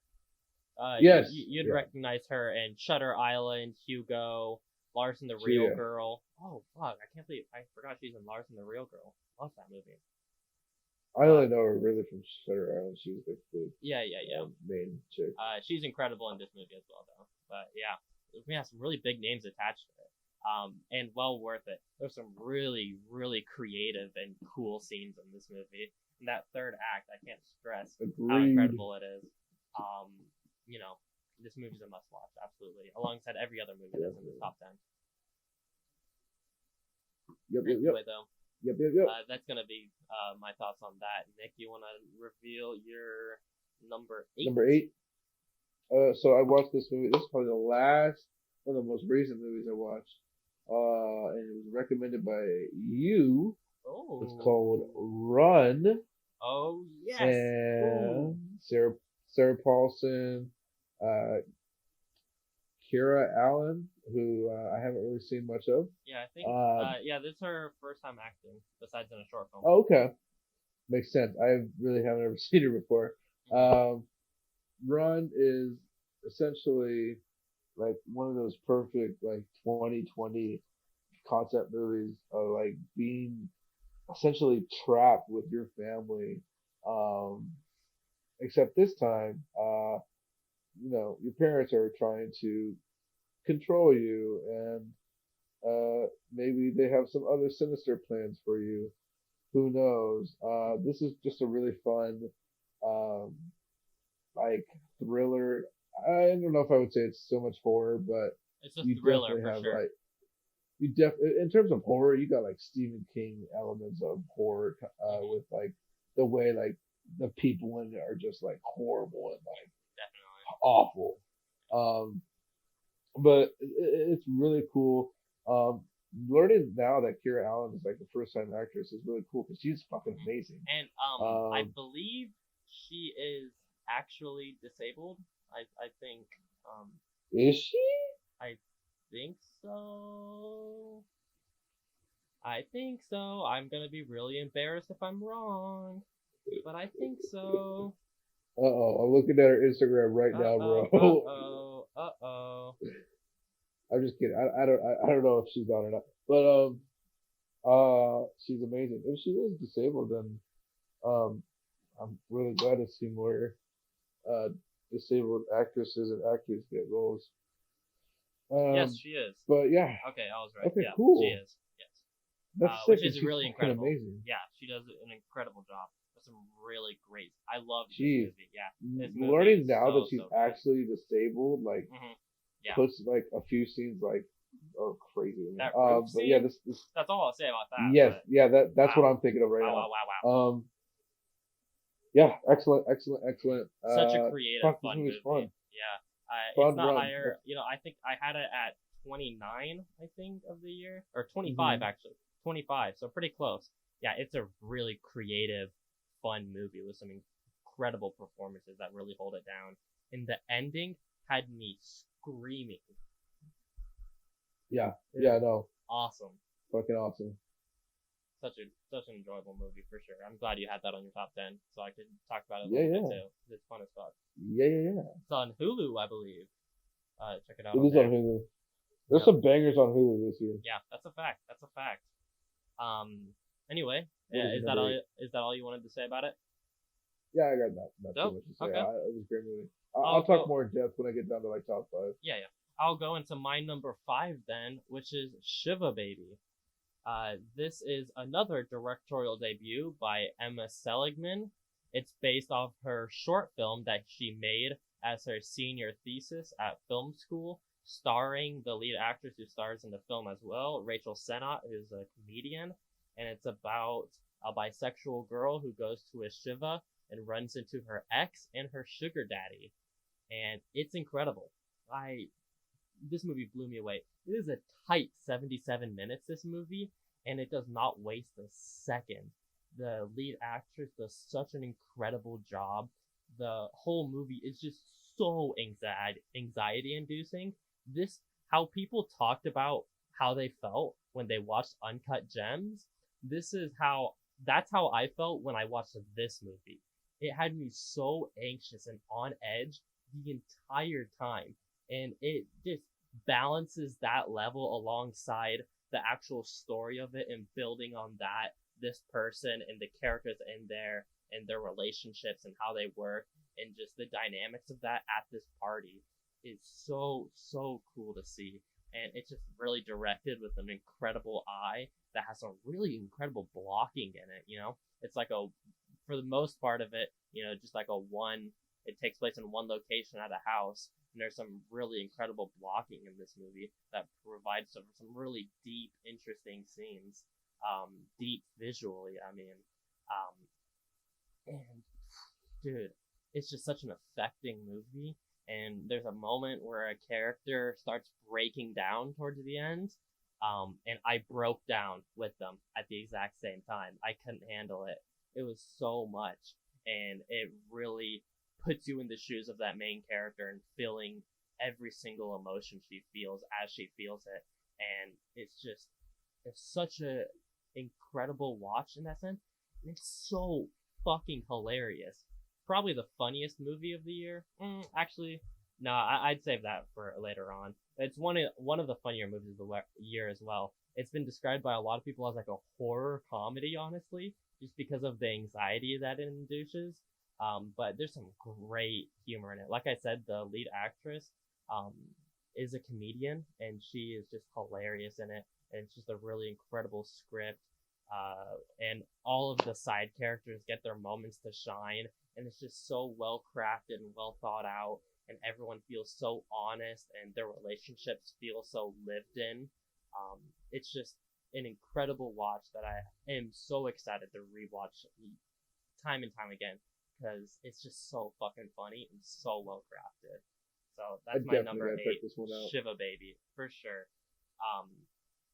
Yes, you'd recognize her in Shutter Island, Hugo, Lars and the Real Girl. Oh fuck! I can't believe I forgot she's in Lars and the Real Girl. Love that movie. I only know her really from Shutter Island. She was like the main chick. She's incredible in this movie as well, though. But yeah, we have some really big names attached to it. And well worth it. There's some really, really creative and cool scenes in this movie. And that third act, I can't stress how incredible it is. You know, this movie's a must watch, absolutely. Alongside every other movie that's in the top 10. Anyway, though. Yep. That's gonna be my thoughts on that. Nick, you wanna reveal your number 8? Number 8. So I watched this movie. This is probably one of the most recent movies I watched. And it was recommended by you. Oh. It's called Run. Oh yes. And Sarah Paulson, Kira Allen, who I haven't really seen much of. Yeah, I think. This is her first time acting, besides in a short film. Oh, okay, makes sense. I really haven't ever seen her before. Run is essentially like one of those perfect like 2020 concept movies of like being essentially trapped with your family. Um, except this time, your parents are trying to control you, and maybe they have some other sinister plans for you. Who knows? This is just a really fun, um, like thriller. I don't know if I would say it's so much horror, but It's a you thriller definitely for have sure. like you def in terms of horror, you got like Stephen King elements of horror Hmm. with like the way like the people in it are just like horrible and like Definitely. awful. Um, but it's really cool. Um, learning now that Kira Allen is like the first time actress is really cool because she's fucking Hmm. amazing. And I Um, believe she is actually disabled. I think is she? I think so. I think so. I'm gonna be really embarrassed if I'm wrong, but I think so. Uh-oh, I'm looking at her Instagram right Uh now, oh. Uh bro. oh. Uh oh. I'm just kidding. I don't know if she's on or not, but she's amazing. If she is disabled, then um, I'm really glad to see more uh disabled actresses and actors get roles. Yes, Um, she is. but yeah, Okay, I was right. okay, Yeah, she cool. is. Yes. That's sick, Which and is she's really fucking incredible. amazing. Yeah, she does an incredible job. With some really great. I loved this Jeez, movie. Yeah, this movie learning is now that so she's so good. actually disabled, like Yeah, puts like a few scenes like are crazy to me. that roof But yeah, scene. this That's all I'll say about that. yes, But yeah, that's what wow, I'm thinking of right wow, now. wow, wow, wow. Yeah, excellent, excellent, excellent. Such a creative, Fuck, this fun movie's movie. fun, Yeah, it's fun not run. higher. I think I had it at 29. I think of the year or 25 Mm-hmm. actually. 25, so pretty close. Yeah, it's a really creative, fun movie with some incredible performances that really hold it down. And the ending had me screaming. Yeah, It yeah, was no, awesome. fucking awesome. Such an enjoyable movie for sure. I'm glad you had that on your top 10, so I could talk about it a Yeah, little bit yeah, too. It's fun as fuck. yeah, yeah, yeah. It's on Hulu, I believe. Check it out It on is on there. Hulu. There's Yep. some bangers on Hulu this year. Yeah, that's a fact. That's a fact. Anyway, What is your is that number all? 8? Is that all you wanted to say about it? Yeah, I got not too Dope. much to say. Okay. It was a great movie. I'll I'll talk go. more in depth when I get down to like top 5. Yeah, yeah. I'll go into my number 5 then, which is Shiva Baby. This is another directorial debut by Emma Seligman. It's based off her short film that she made as her senior thesis at film school, starring the lead actress who stars in the film as well, Rachel Sennott, who's a comedian. And it's about a bisexual girl who goes to a Shiva and runs into her ex and her sugar daddy. And it's incredible. I This movie blew me away. It is a tight 77 minutes, this movie, and it does not waste a second. The lead actress does such an incredible job. The whole movie is just so anxiety inducing. This how people talked about how they felt when they watched Uncut Gems. This is how That's how I felt when I watched this movie. It had me so anxious and on edge the entire time, and it just balances that level alongside the actual story of it and building on that, this person and the characters in there and their relationships and how they work and just the dynamics of that at this party is so cool to see. And it's just really directed with an incredible eye that has some really incredible blocking in it. It's like a for the most part of it, just like a one it takes place in one location at a house, and there's some really incredible blocking in this movie that provides some really deep, interesting scenes, deep visually. I mean, and dude, it's just such an affecting movie. And there's a moment where a character starts breaking down towards the end, and I broke down with them at the exact same time. I couldn't handle it. It was so much, and it really puts you in the shoes of that main character and feeling every single emotion she feels as she feels it. And it's such a incredible watch in that sense. And it's so fucking hilarious. Probably the funniest movie of the year. Actually, No, I'd save that for later on. It's one of the funnier movies of the year as well. It's been described by a lot of people as like a horror comedy, honestly, just because of the anxiety that it induces. But there's some great humor in it. Like I said, the lead actress um, is a comedian, and she is just hilarious in it. And it's just a really incredible script. And all of the side characters get their moments to shine, and it's just so well crafted and well thought out, and everyone feels so honest, and their relationships feel so lived in. It's just an incredible watch that I am so excited to rewatch time and time again because it's just so fucking funny and so well crafted. So I that's my definitely number gotta check eight, this one out. Shiva Baby, for sure. Um,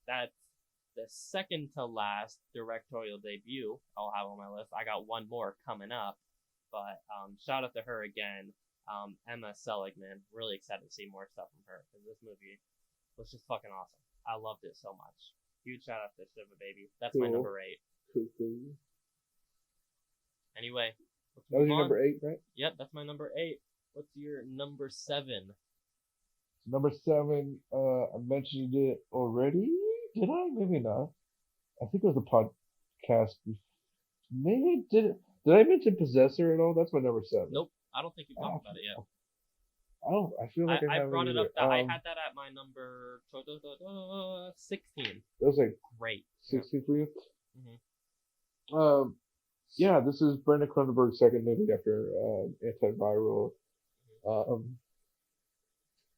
that's the second to last directorial debut I'll have on my list. I got one more coming up, but shout out to her again, Emma Seligman. Really excited to see more stuff from her because this movie was just fucking awesome. I loved it so much. Huge shout out to Shiva Baby. That's my Cool. number eight. Cool. Anyway, let's That was move your on. number 8, right? Yep, that's my number eight. What's your number seven? Number 7, I mentioned it already. Did I? Maybe not. I think it was a podcast. Maybe I did. Did I mention Possessor at all? That's my number 7. Nope, I don't think you've talked Oh, about it yet. I feel like I I haven't brought it either. up that I had that at my number 16. That was like Great. 16 for you. Hmm. Yeah, this is Brandon Cronenberg's second movie after Antiviral. Um,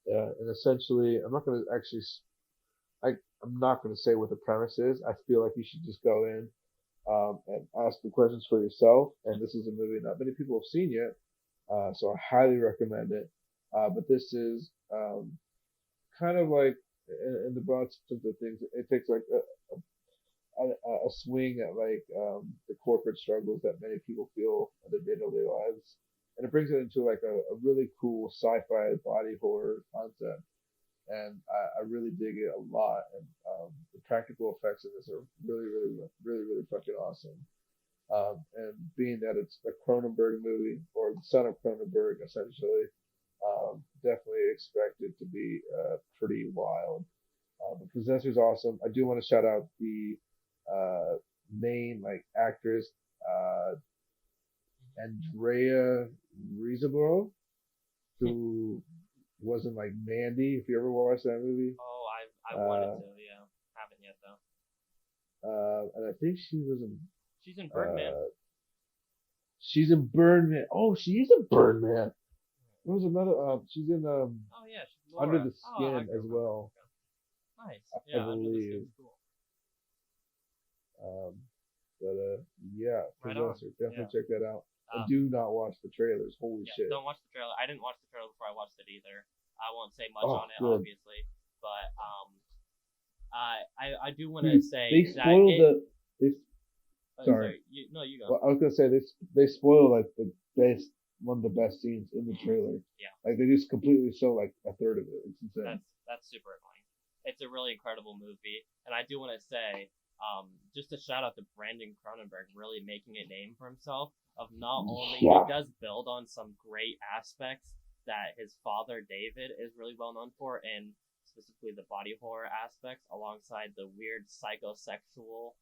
and essentially, I'm not going to actually, I'm not going to say what the premise is. I feel like you should just go in and ask the questions for yourself. And this is a movie not many people have seen yet, so I highly recommend it. But this is kind of like, in the broad sense of things, it takes like a swing at like the corporate struggles that many people feel in their day-to-day lives, and it brings it into like a really cool sci-fi body horror concept, and I really dig it a lot. And the practical effects of this are really fucking awesome. And being that it's a Cronenberg movie or the son of Cronenberg, essentially, definitely expect it to be pretty wild. The Possessor's awesome. I do want to shout out the main like actress, Andrea Riseborough, who wasn't like Mandy. If you ever watched that movie, Oh, I wanted to, yeah. Haven't yet though. and I think she was in. She's in Birdman. She's in Birdman. Oh, she is in Birdman. There was another. She's in Oh yeah, she's Laura. Under the Oh, I Skin can as remember. well. Nice. I Yeah, Under the believe. Skin's cool. But yeah, Right on. Possessor. Definitely Yeah. check that out. And Um, do not watch the trailers. Holy yeah, shit. don't watch the trailer. I didn't watch the trailer before I watched it either. I won't say much Oh, on it, good. obviously, but I do want to Dude, say they that spoiled it. the. Sorry. You go. Well, I was gonna say they spoil like the best one of the best scenes in the trailer. Yeah. Like they just completely show like a third of it. It's insane. That's super annoying. It's a really incredible movie, and I do want to say, just a shout out to Brandon Cronenberg really making a name for himself. Of not only Yeah. he does build on some great aspects that his father David is really well known for, and specifically the body horror aspects, alongside the weird psychosexual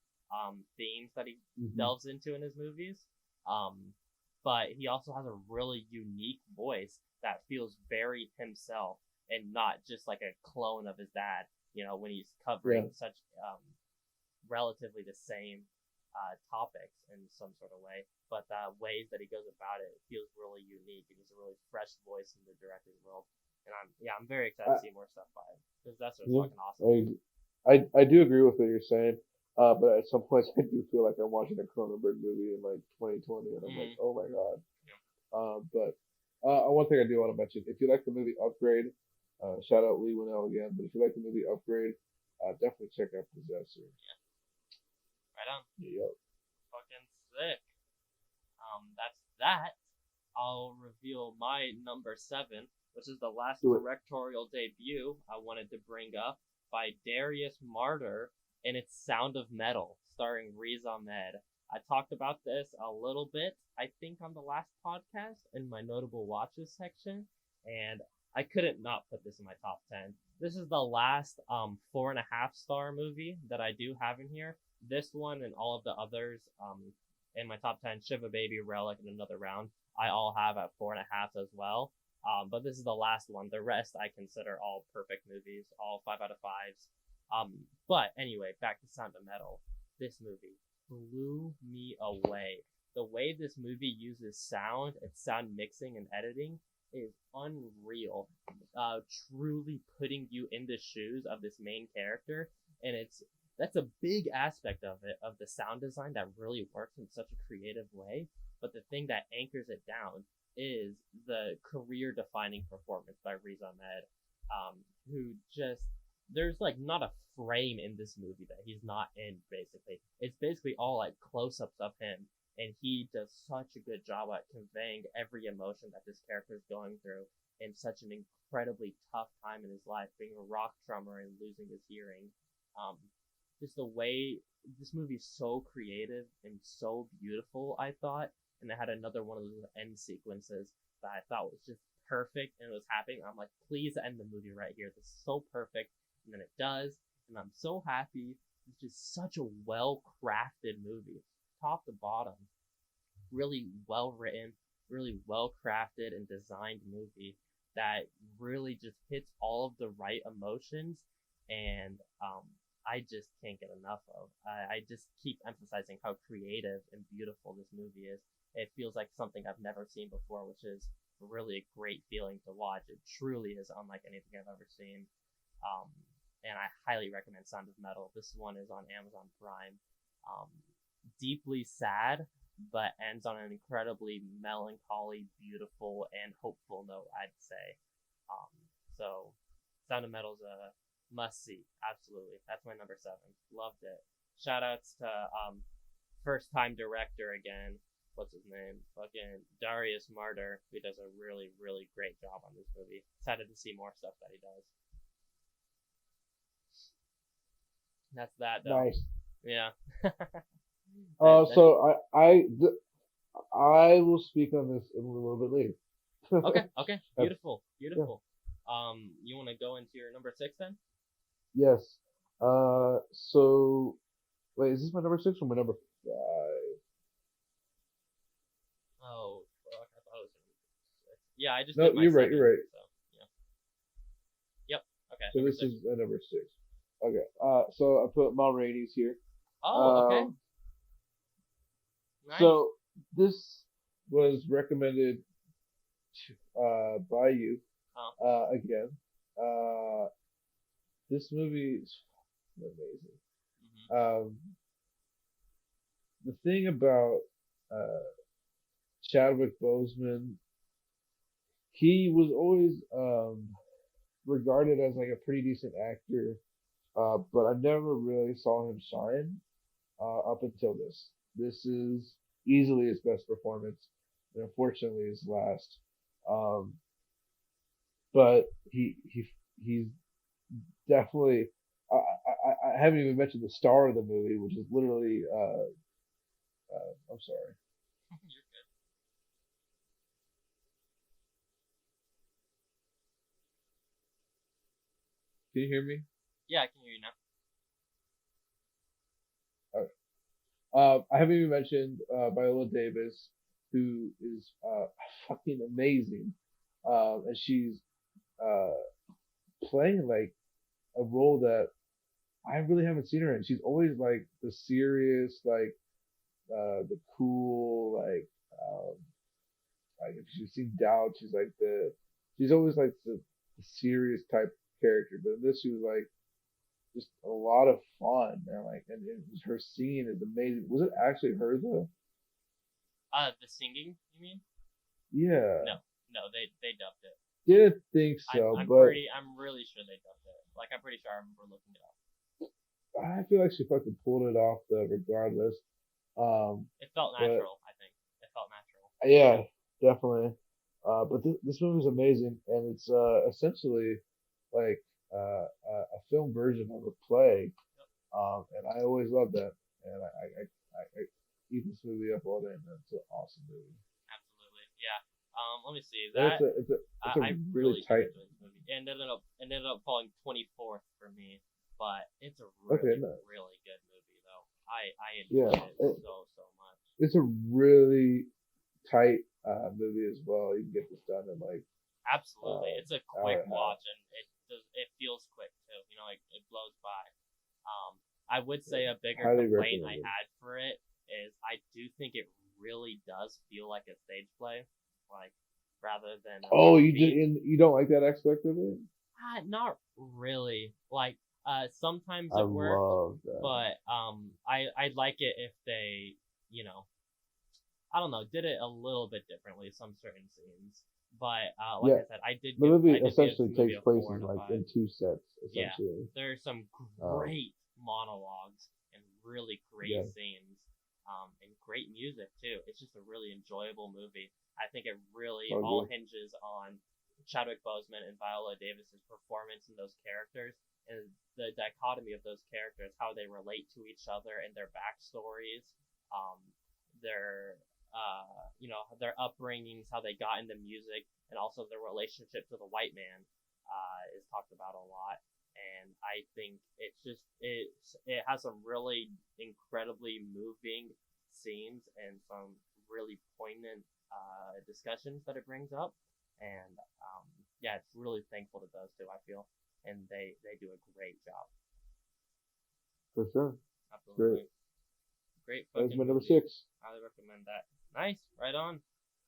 themes that he Mhm. delves into in his movies. But he also has a really unique voice that feels very himself and not just like a clone of his dad. You know, when he's covering Yeah. such relatively the same topics in some sort of way, but the ways that he goes about it feels really unique, and he's a really fresh voice in the director's world. And I'm very excited to see more stuff by him because that's what's Yeah. fucking awesome. I do agree with what you're saying. But at some points I do feel like I'm watching a Cronenberg movie in like 2020, and I'm like, oh my god. But one thing I do want to mention: if you like the movie Upgrade, shout out Lee Winnell again. But if you like the movie Upgrade, definitely check out Possessor. Right on. Yep. Fucking sick. That's that. I'll reveal my number 7, which is the last Do it. directorial debut I wanted to bring up by Darius Martyr, and it's Sound of Metal, starring Riz Ahmed. I talked about this a little bit, I think, on the last podcast in my notable watches section, and I couldn't not put this in my top 10. This is the last 4.5 star movie that I do have in here. This one and all of the others in my top 10, Shiva Baby, Relic, and Another Round, I all have at 4.5 as well. But this is the last one. The rest I consider all perfect movies, all 5 out of 5s. But anyway, back to Sound of Metal. This movie blew me away. The way this movie uses sound and sound mixing and editing is unreal. Truly putting you in the shoes of this main character, and that's a big aspect of it, of the sound design that really works in such a creative way. But the thing that anchors it down is the career-defining performance by Riz Ahmed, who just there's like not a frame in this movie that he's not in. Basically, it's basically all like close-ups of him, and he does such a good job at conveying every emotion that this character is going through in such an incredibly tough time in his life, being a rock drummer and losing his hearing. Just the way this movie's so creative and so beautiful, I thought, and it had another one of those end sequences that I thought was just perfect, and it was happening. I'm like, please end the movie right here. This is so perfect, and then it does, and I'm so happy. It's just such a well-crafted movie, top to bottom. Really well written, really well crafted and designed movie that really just hits all of the right emotions, and I just can't get enough of. I just keep emphasizing how creative and beautiful this movie is. It feels like something I've never seen before, which is really a great feeling to watch. It truly is unlike anything I've ever seen. And I highly recommend Sound of Metal. This one is on Amazon Prime. Deeply sad, but ends on an incredibly melancholy, beautiful, and hopeful note, I'd say. So, Sound of Metal's a must see. Absolutely. That's my number 7. Loved it. Shout outs to first time director again. What's his name? Fucking Darius Martyr, who does a really, really great job on this movie. Excited to see more stuff that he does. That's that, though. Nice. Yeah. So I will speak on this a little bit later. Okay. Beautiful. Yeah. You want to go into your number 6 then? Yes. So wait, is this my number 6 or my number 5? Oh, fuck. I thought it was number 6. Yeah, I just No, did my you're right. 7, You're right. So, yeah. Yep. Okay. So Number this 6. is my number 6. Okay. So I put Ma Rainey's here. Oh, okay. Nice. So this was recommended by you again. This movie is amazing. Mm-hmm. The thing about Chadwick Boseman, he was always regarded as like a pretty decent actor, but I never really saw him shine up until this. This is easily his best performance, and unfortunately his last. But he's definitely. I haven't even mentioned the star of the movie, which is literally. I'm sorry. You're good. Can you hear me? Yeah, I can hear you now. I haven't even mentioned Viola Davis, who is fucking amazing, and she's playing like a role that I really haven't seen her in. She's always like the serious, like the cool, like if you've seen Doubt, she's always like the serious type character. But in this, she was like just a lot of fun, man. Like, and her singing is amazing. Was it actually her though? The singing, you mean? Yeah. No, they dubbed it. Didn't think so, I'm but really sure they dubbed it. Like, I'm pretty sure I remember looking it up. I feel like she fucking pulled it off though, regardless. It felt natural. I think it felt natural. Yeah, definitely. But this movie is amazing, and it's essentially like a film version of a play. Yep. And I always love that, and I eat this movie up all day, man. It's an awesome movie. Absolutely, yeah. Let me see And that. That's a I really really did tight. enjoy this movie. It ended up falling 24th for me, but it's a Okay, really no. really good movie though. I Yeah, enjoyed it so much. it's a really tight movie as well. You can get this done in like Absolutely, it's a hour quick and a half. watch and it feels quick too. It blows by. I would say Yeah. a bigger Highly complaint I recommended. had for it is I do think it really does feel like a stage play, like rather than a Oh, movie. you don't like that aspect of it? Not really. Like, sometimes I it worked, love that. but I'd like it if they, you know, I don't know, did it a little bit differently some certain scenes. But like Yeah, I said, the movie I did give this essentially movie takes a place four in and a like five. in two sets, Yeah, essentially. there's some Um, great monologues and really great yeah, scenes, and great music too. It's just a really enjoyable movie. I think it really I all agree. hinges on Chadwick Boseman and Viola Davis's performance in those characters and the dichotomy of those characters, how they relate to each other and their backstories, um, their their upbringings, how they got into music, and also their relationship to the white man is talked about a lot. And I think it has some really incredibly moving scenes and some really poignant discussions that it brings up. And yeah, it's really thankful to those two. I feel, and they do a great job. for sure. Great. Absolutely, great That's fucking my number movie. 6. Highly recommend that. Nice, right on.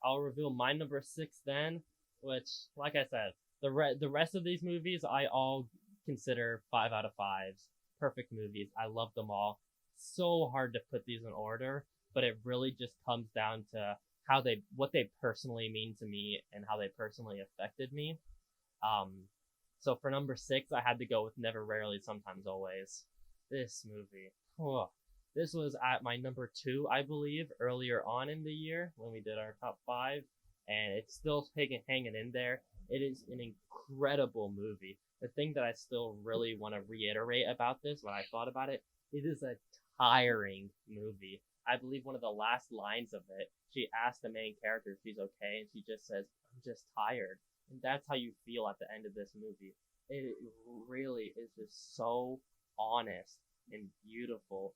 I'll reveal my number six then, which, like I said, the rest of these movies I all consider 5 out of 5s. Perfect movies. I love them all. So hard to put these in order, but it really just comes down to what they personally mean to me and how they personally affected me. Um, so for number six, I had to go with Never, Rarely, Sometimes, Always. This movie. Oh, this was at my number two, I believe, earlier on in the year when we did our top five, and it's still hanging in there. It is an incredible movie. The thing that I still really want to reiterate about this, when I thought about it, it is a tiring movie. I believe one of the last lines of it, she asks the main character if she's okay, and she just says, "I'm just tired." And that's how you feel at the end of this movie. It really is just so honest and beautiful.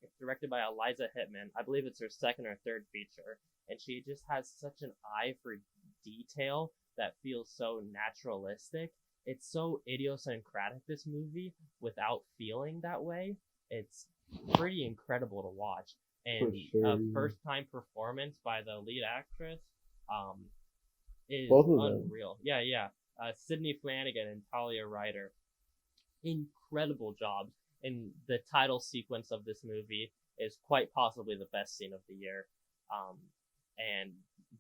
It's directed by Eliza Hittman. I believe it's her second or third feature, and she just has such an eye for detail that feels so naturalistic. It's so idiosyncratic, this movie, without feeling that way. It's pretty incredible to watch. For And a sure. Yeah. first time performance by the lead actress um, is Both of them. unreal. Yeah, yeah. Sydney Flanagan and Talia Ryder, incredible jobs. And the title sequence of this movie is quite possibly the best scene of the year, and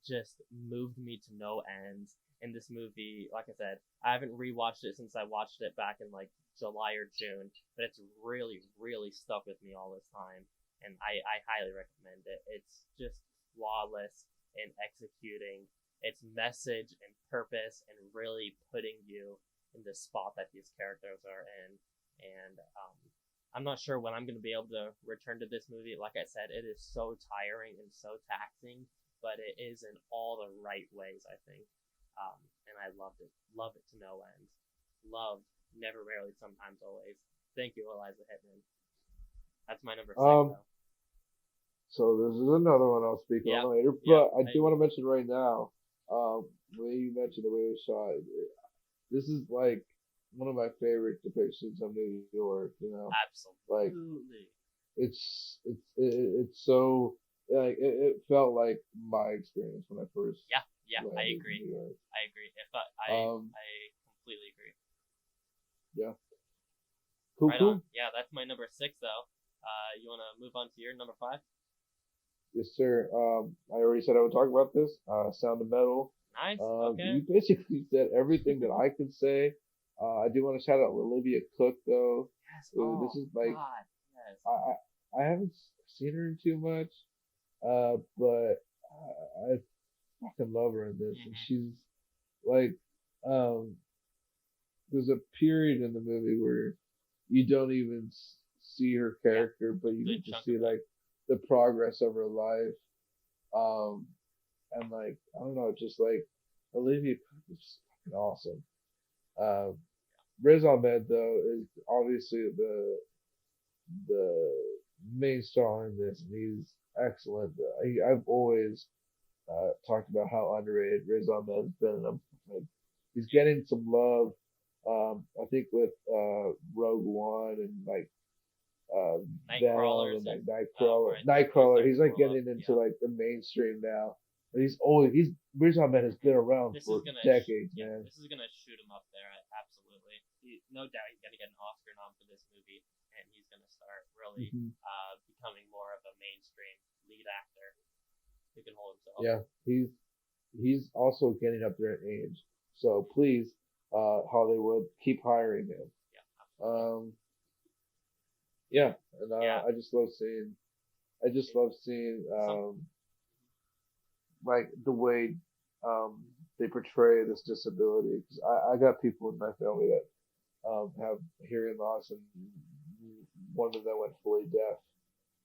just moved me to no end. In this movie, like I said, I haven't rewatched it since I watched it back in like July or June, but it's really, really stuck with me all this time, and I highly recommend it. It's just flawless in executing its message and purpose, and really putting you in the spot that these characters are in. And I'm not sure when I'm going to be able to return to this movie. Like I said, it is so tiring and so taxing, but it is in all the right ways, I think. And I loved it. Love it to no end. Loved Never, Rarely, Sometimes, Always. Thank you, Eliza Hittman. That's my number six, Um, though. so this is another one I'll speak Yep. on later, Yep. but I do want to mention right now, the way you mentioned the way it was shot, this is like one of my favorite depictions of New York. Like Absolutely. it's so like it felt like my experience when I first Yeah, yeah, I landed agree. in New York. I agree. I completely agree. Yeah, cool, Right cool. on. Yeah, that's my number six, though. You want to move on to your number five? Yes, sir. I already said I would talk about this. Sound of Metal. Nice. Okay. You basically said everything that I could say. I do want to shout out Olivia Cook though. Yes. This Oh is like God. Yes. I haven't seen her in too much, but I fucking love her in this, and Mm-hmm. she's like, um, there's a period in the movie where you don't even see her Yeah. character, but you Good get to chunk see of it. like the progress of her life. Um, and like I don't know, just like Olivia Cook is fucking awesome. Uh, Riz Ahmed though is obviously the main star in this, and he's excellent. I've always talked about how underrated Riz Ahmed has been, and like, he's getting some love. I think with Rogue One and like Venom Nightcrawlers and like and Nightcrawler. right, Nightcrawler. He's like blow up. getting into Yeah. like the mainstream now. And he's Riz Ahmed has been around This for is gonna decades, yeah, man. this is gonna shoot him up there. Absolutely, no doubt he's gonna get an Oscar nom for this movie, and he's gonna start really Hmm. becoming more of a mainstream lead actor who can hold himself. Yeah, he's also getting up there in age. So please, Hollywood, keep hiring him. Yeah, absolutely. Um, yeah, and Yeah. I just love seeing like the way they portray this disability. Because I got people in my family that have hearing loss, and one of them went fully deaf,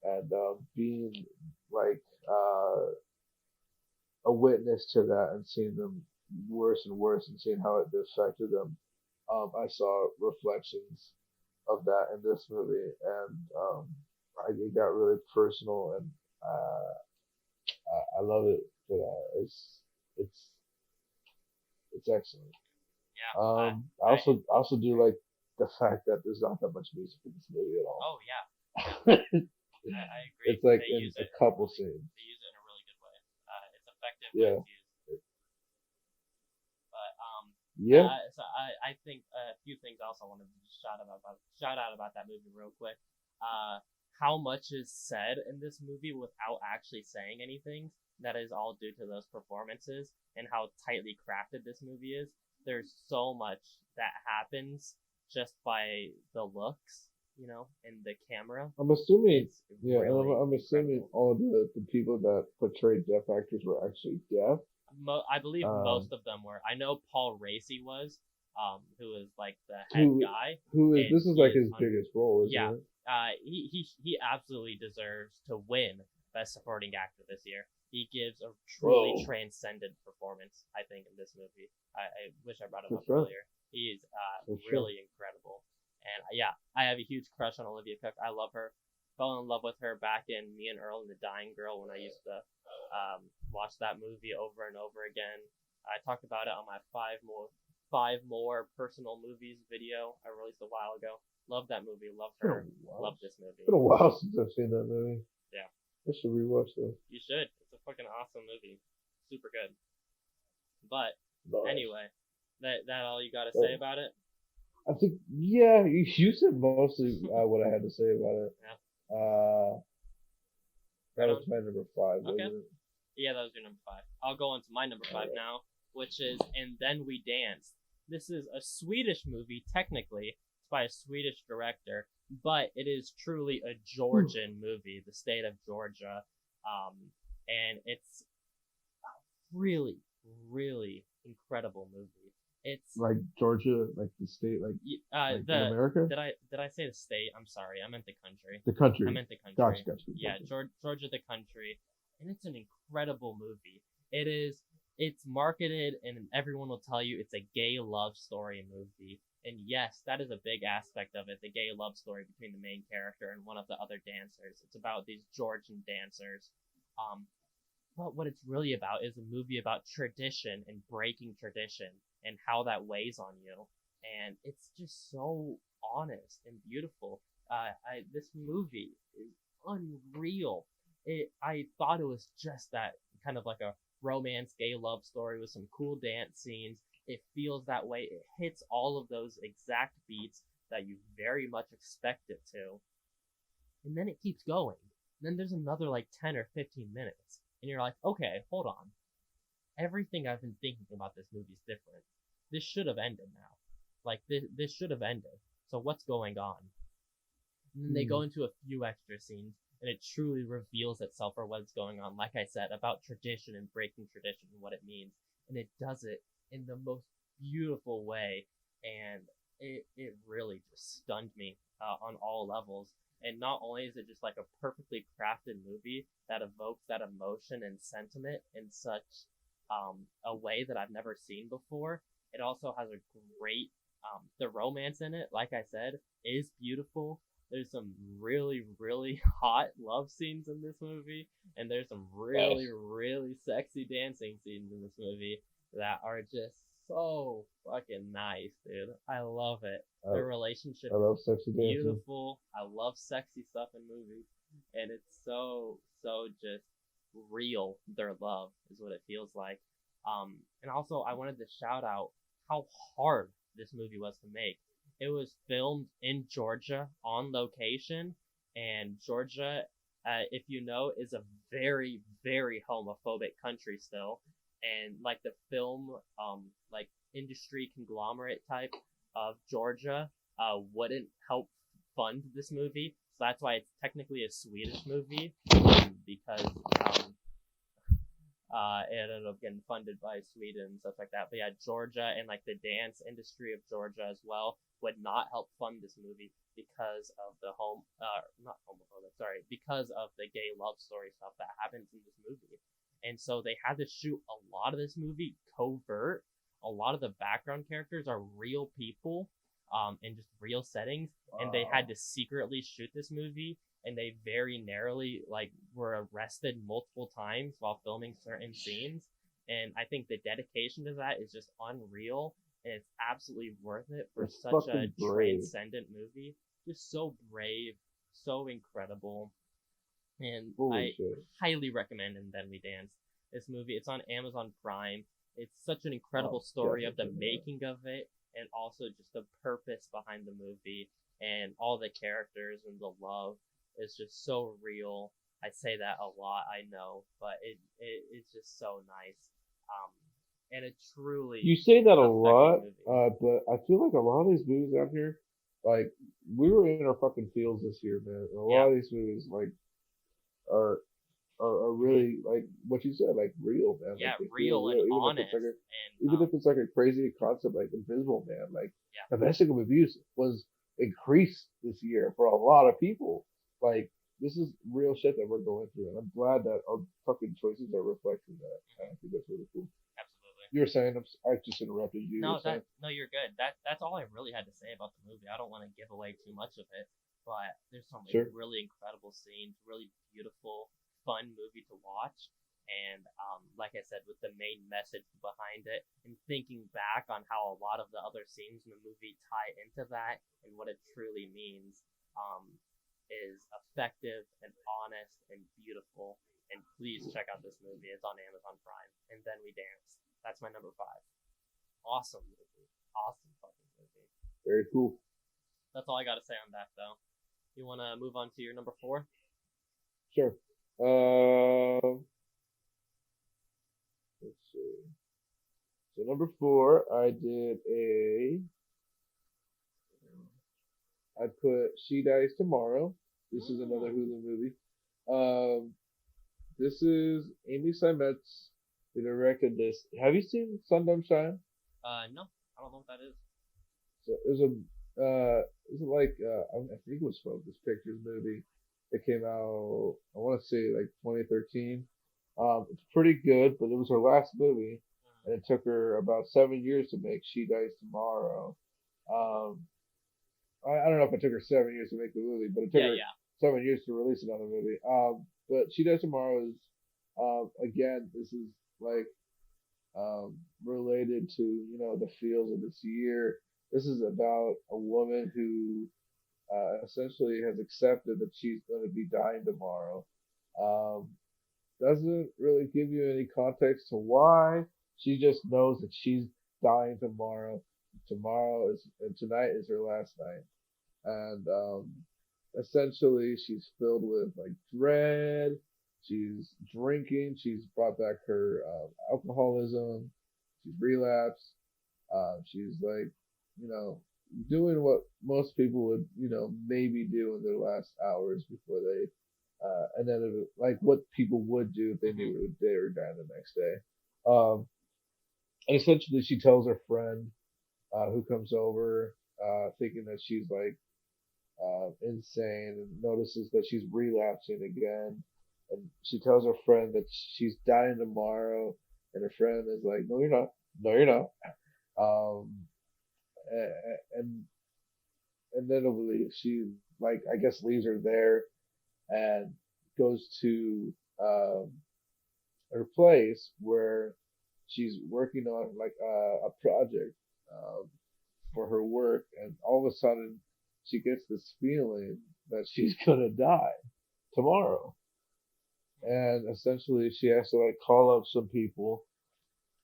and being like a witness to that and seeing them worse and worse and seeing how it affected them. I saw reflections of that in this movie, and it got really personal, and I love it for that. It's it's excellent. Yeah. I also do like the fact that there's not that much music in this movie at all. Oh yeah. I agree. It's like They in use a it couple really, scenes. they use it in a really good way. It's effective when Yeah, it's used. But yeah. so I think a few things else I wanted to just shout out about that movie real quick. How much is said in this movie without actually saying anything. That is all due to those performances and how tightly crafted this movie is. There's so much that happens just by the looks, and the camera. I'm assuming, It's yeah, and really I'm assuming incredible. all the people that portrayed deaf actors were actually deaf. I believe Um, most of them were. I know Paul Raci was, who is like the head who guy, who is and this is he like is his biggest role, isn't yeah. it? He absolutely deserves to win Best Supporting Actor this year. He gives a truly Whoa, transcendent performance, I think, in this movie. I wish I brought him for up sure, earlier. He's for sure. really incredible, and yeah, I have a huge crush on Olivia Cook. I love her. Fell in love with her back in Me and Earl and the Dying Girl when I used to watch that movie over and over again. I talked about it on my five more personal movies video I released a while ago. Love that movie. Love It's been her. a while. Love this movie. It's been a while since I've seen that movie. Yeah, I should rewatch that. you should. It's a fucking awesome movie. Super good. But Nice. anyway, that all you got to say about it? I think yeah, you said mostly what I had to say about it. Yeah. That Right was on. my number 5, Okay. wasn't it? Yeah, that was your number 5. I'll go on to my number 5 now, which is And Then We Danced. This is a Swedish movie, technically. It's by a Swedish director, but it is truly a Georgian movie, the state of Georgia. And it's a really, really incredible movie. It's Like Georgia, like the state, like in America, did I say the state? I'm sorry, I meant the country. the country. I meant the country. Gotcha. Yeah, Georgia the country, and it's an incredible movie. It is. It's marketed, and everyone will tell you it's a gay love story movie. And yes, that is a big aspect of it. The gay love story between the main character and one of the other dancers. It's about these Georgian dancers. But what it's really about is a movie about tradition and breaking tradition and how that weighs on you. And it's just so honest and beautiful. This movie is unreal. I thought it was just that kind of like a romance gay love story with some cool dance scenes. It feels that way. It hits all of those exact beats that you very much expect it to. And then it keeps going. And then there's another like 10 or 15 minutes. And you're like, okay, hold on. Everything I've been thinking about this movie is different. This should have ended now. Like, this should have ended. So what's going on? And then they go into a few extra scenes, and it truly reveals itself for what's going on. Like I said, about tradition and breaking tradition and what it means. And it does it in the most beautiful way. And it really just stunned me on all levels. And not only is it just like a perfectly crafted movie that evokes that emotion and sentiment in such a way that I've never seen before. It also has a great the romance in it, like I said, is beautiful. There's some really, really hot love scenes in this movie, and there's some really, Yes. really sexy dancing scenes in this movie that are just so fucking nice, dude. I love it. I, Their relationship I is love sexy dancing. beautiful. I love sexy stuff in movies, and it's so just real. Their love is what it feels like. And also I wanted to shout out how hard this movie was to make. It was filmed in Georgia on location, and Georgia, if you know, is a very, very homophobic country still. And like the film, like industry conglomerate type of Georgia, wouldn't help fund this movie. So that's why it's technically a Swedish movie, because it ended up getting funded by Sweden and stuff like that. But yeah, Georgia and like the dance industry of Georgia as well would not help fund this movie because of the not homophobic, sorry, because of the gay love story stuff that happens in this movie. And so they had to shoot a lot of this movie covert. A lot of the background characters are real people, in just real settings, and they had Wow. to secretly shoot this movie, and they very narrowly like were arrested multiple times while filming certain scenes. And I think the dedication to that is just unreal, and it's absolutely worth it for It's such a fucking brave. transcendent movie. Just so brave, so incredible, and Holy I shit. highly recommend And Then We Dance. This movie, it's on Amazon Prime. It's such an incredible Oh, story of definitely the check it out. making of it, and also just the purpose behind the movie, and all the characters and the love is just so real. I say that a lot, I know, but it's just so nice. Um, and a truly You say that a affecting lot, movie. but I feel like a lot of these movies out here, like we were in our fucking fields this year, man. And a Yeah, lot of these movies, like, are are really like what you said, like real, man. Like yeah, they feel real and real, honest, and even if it's like a crazy concept like Invisible Man. Like yeah, domestic abuse was increased this year for a lot of people. Like this is real shit that we're going through, and I'm glad that our fucking choices are reflecting that. And I think that's really cool. absolutely. You were saying, I just interrupted you. You No, were saying, you're good. That's all I really had to say about the movie. I don't want to give away too much of it, but there's some sure. really incredible scenes, really beautiful, fun movie to watch. And like I said, with the main message behind it, and thinking back on how a lot of the other scenes in the movie tie into that and what it truly means, um, is effective and honest and beautiful. And please check out this movie. It's on Amazon Prime. And Then We Dance. That's my number five. Awesome movie. Awesome fucking movie. Very cool. That's all I got to say on that, though. You want to move on to your number four? Sure. Um, let's see. So number four, I put She Dies Tomorrow. This is another Mm. Hulu movie. Um, this is Amy Seimetz who directed this. Have you seen Sun Don't Shine? No, I don't know what that is. So it was like I think it was Focus Pictures movie. It came out I want to say like 2013. It's pretty good, but it was her last movie, Mm. and it took her about 7 years to make She Dies Tomorrow. Um, I don't know if it took her 7 years to make the movie, but it took Yeah, her yeah. 7 years to release another movie. But She Dies Tomorrow is again, this is like related to the feels of this year. This is about a woman who essentially has accepted that she's going to be dying tomorrow. Um, doesn't really give you any context to why. She just knows that she's dying tomorrow. Tomorrow is and tonight is her last night, and essentially she's filled with like dread. She's drinking. She's brought back her alcoholism. She's relapsed. She's like, you know, doing what most people would, maybe do in their last hours before they, and then like what people would do if they Mm-hmm. knew they were dying the next day. Um, and essentially, she tells her friend who comes over, thinking that she's like insane, and notices that she's relapsing again. And she tells her friend that she's dying tomorrow, and her friend is like, no, you're not. No, you're not. Um, and then she like I guess leaves her there and goes to um, her place where she's working on like a project um, for her work, and all of a sudden she gets this feeling that she's gonna die tomorrow, and essentially she has to like call up some people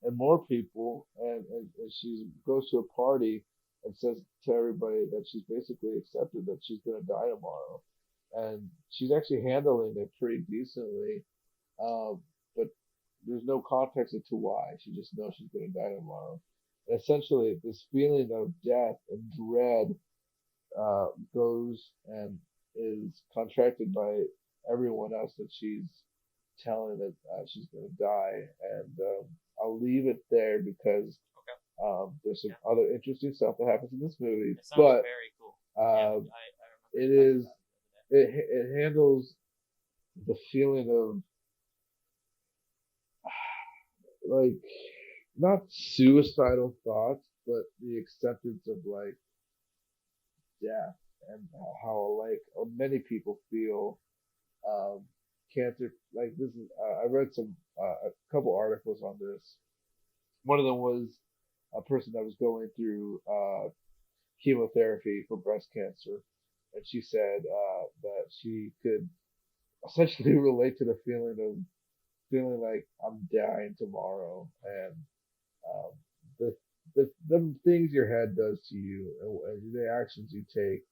and more people, and she goes to a party and says to everybody that she's basically accepted that she's gonna die tomorrow, and she's actually handling it pretty decently, but there's no context as to why. She just knows she's gonna die tomorrow. Essentially, this feeling of death and dread goes and is contracted by everyone else that she's telling that she's going to die. And I'll leave it there because Okay. there's some Yeah. other interesting stuff that happens in this movie. It sounds But very cool. uh, I it remember is it handles the feeling of like not suicidal thoughts, but the acceptance of like death and how like many people feel um, cancer. Like this is I read some a couple articles on this. One of them was a person that was going through chemotherapy for breast cancer, and she said that she could essentially relate to the feeling of feeling like I'm dying tomorrow, and um, the the things your head does to you and the actions you take.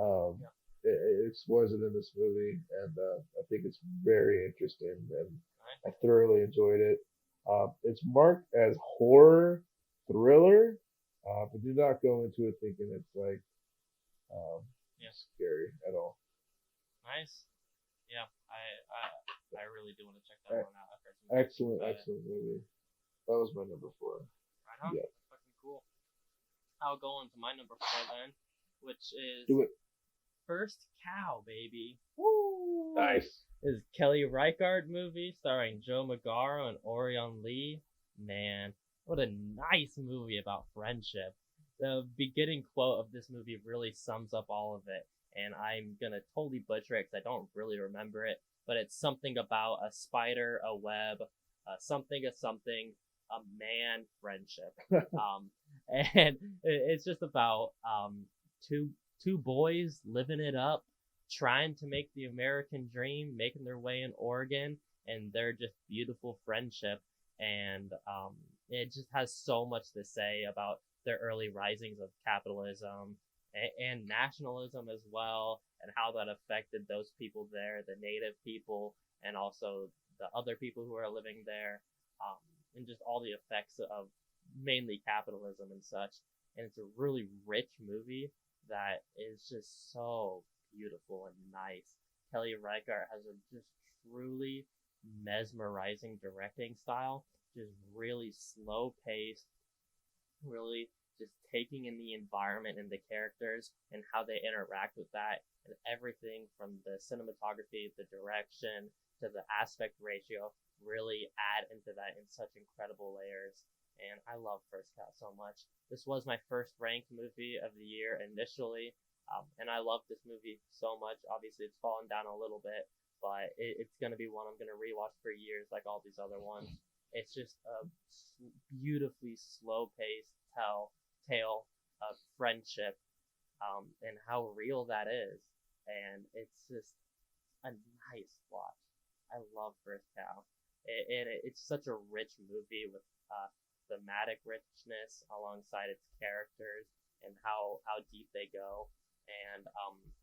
Um, Yeah. it explores it in this movie, and I think it's very interesting, and I Right. thoroughly enjoyed it. It's marked as horror thriller, but do not go into it thinking it's like um, Yeah. scary at all. Nice. Yeah. I really do want to check that E- one out after some talking Excellent, about it. excellent movie. That was my number four. Right on. Yeah, Fucking cool. I'll go on to my number 4 then, which is do it. First Cow, baby. Woo! Nice. Is Kelly Reichardt movie starring Joe Magaro and Orion Lee. Man, what a nice movie about friendship. The beginning quote of this movie really sums up all of it, and I'm gonna totally butcher it because I don't really remember it, but it's something about a spider, a web, something, a man friendship. And it's just about two boys living it up, trying to make the American dream, making their way in Oregon, and their just beautiful friendship. And it just has so much to say about the early risings of capitalism and nationalism as well, and how that affected those people there, the native people, and also the other people who are living there, and just all the effects of mainly capitalism and such. And it's a really rich movie that is just so beautiful and nice. Kelly Reichardt has a just truly mesmerizing directing style, just really slow paced, really just taking in the environment and the characters and how they interact with that, and everything from the cinematography, the direction, to the aspect ratio really add into that in such incredible layers. And I love First Cow so much. This was my first ranked movie of the year initially, and I love this movie so much. Obviously, it's fallen down a little bit, but it's going to be one I'm going to rewatch for years, like all these other ones. It's just a beautifully slow-paced tale of friendship, and how real that is. And it's just a nice watch. I love First Cow. It's such a rich movie with thematic richness alongside its characters and how deep they go. And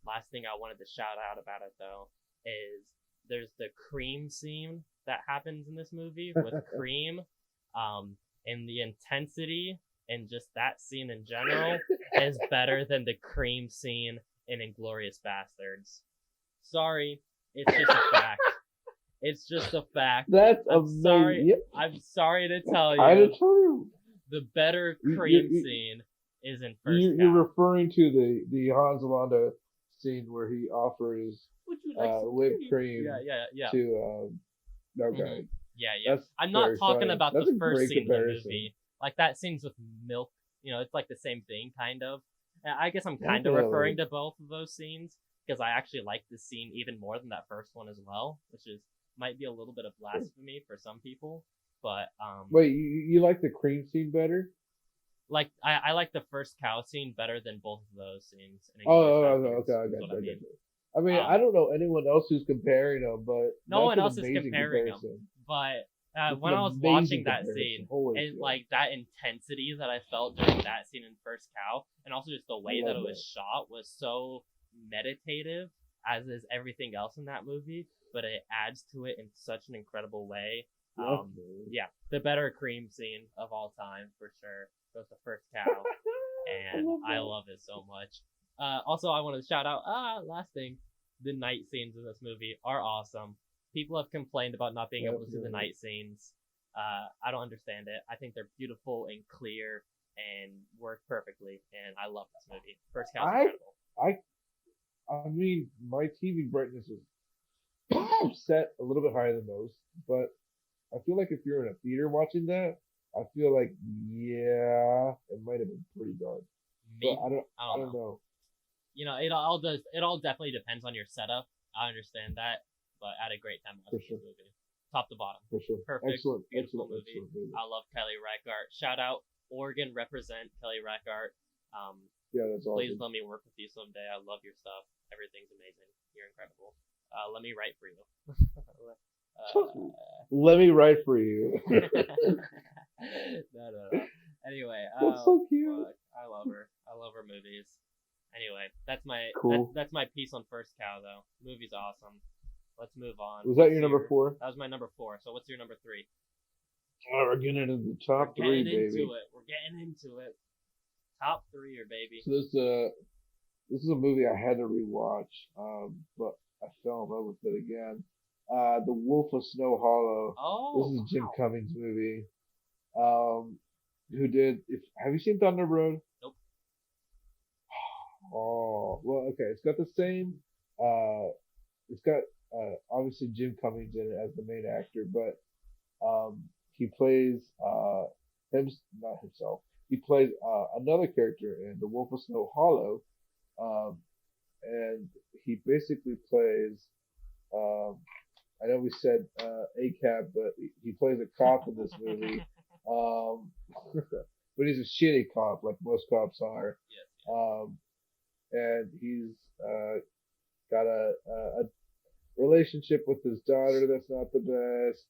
last thing I wanted to shout out about it though is there's the cream scene that happens in this movie with Cream, and the intensity and just that scene in general is better than the Cream scene in Inglourious Bastards. Sorry, it's just a fact. It's just a fact. That's I'm amazing. sorry. Yep. I'm sorry to tell I you, did too. the better You- Cream you- scene is in First You're Cow. referring to the Hans Landa scene where he offers Would you like some whipped cream Yeah. to okay. Yeah. That's I'm not very talking funny. about That's the a first great scene in the comparison. movie. Like that scenes with milk, it's like the same thing, kind of. And I guess I'm kind of Definitely. referring to both of those scenes because I actually like this scene even more than that first one as well, which is might be a little bit of blasphemy for some people, but Wait, you like the cream scene better? like I like the first cow scene better than both of those scenes. In Oh, Inglourious okay, Basterds, I is got what you, I I mean. got you. I mean, I don't know anyone else who's comparing them, but No that's one an else is amazing comparing them, comparison. but That's when an I was amazing watching that comparison. scene Holy and shit. like that intensity that I felt during that scene in First Cow, and also just the way that love it was shot was so meditative, as is everything else in that movie. But it adds to it in such an incredible way. Definitely. Yeah, the better cream scene of all time for sure was the First Cow, and I love it so much. Also, I want to shout out. Last thing, the night scenes in this movie are awesome. People have complained about not being able to see the night scenes. I don't understand it. I think they're beautiful and clear and work perfectly, and I love this movie. First Cow's incredible. I mean, my TV brightness is set a little bit higher than most, but I feel like if you're in a theater watching that, I feel like it might have been pretty dark. Maybe, But I don't know. It all definitely depends on your setup. I understand that, but I had a great time watching this movie, top to bottom. For sure, Perfect, beautiful excellent movie. I love Kelly Reichardt. Shout out Oregon, represent Kelly Reichardt. Yeah, that's awesome. Please let me work with you someday. I love your stuff. Everything's amazing. You're incredible. Let me write for you. Let me write for you. No. Anyway, that's so cute. I love her. I love her movies. Anyway, that's my cool. That's my piece on First Cow though. Movie's awesome. Let's move on. Was that your number 4? That was my number 4. So what's your number 3? Oh, we're getting into the top 3, baby. We're getting into it. Top 3, baby. So this is a movie I had to rewatch, but I fell in love with it again. The Wolf of Snow Hollow. Oh, this is Jim Cummings' movie. Who did? Have you seen Thunder Road? Nope. Oh, well, okay. It's got the same. It's got obviously Jim Cummings in it as the main actor, but he plays not himself. He plays another character in The Wolf of Snow Hollow, and he basically plays. I know we said ACAB, but he plays a cop in this movie. But he's a shitty cop, like most cops are. Yes. And he's got a relationship with his daughter that's not the best.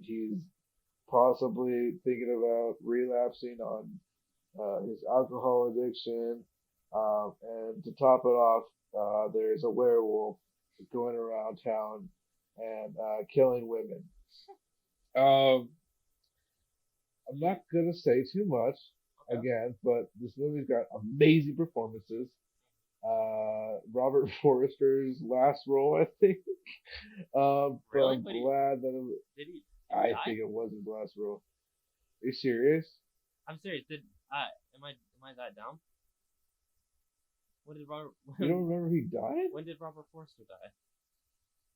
He's possibly thinking about relapsing on his alcohol addiction. And to top it off, there's a werewolf going around town and killing women. I'm not gonna say too much again, but this movie's got amazing performances. Robert Forster's last role, I think. Really? I'm glad that I think it was his last role. Are you serious? I'm serious. Am I that dumb? When did Robert? You don't remember he died? When did Robert Forster die?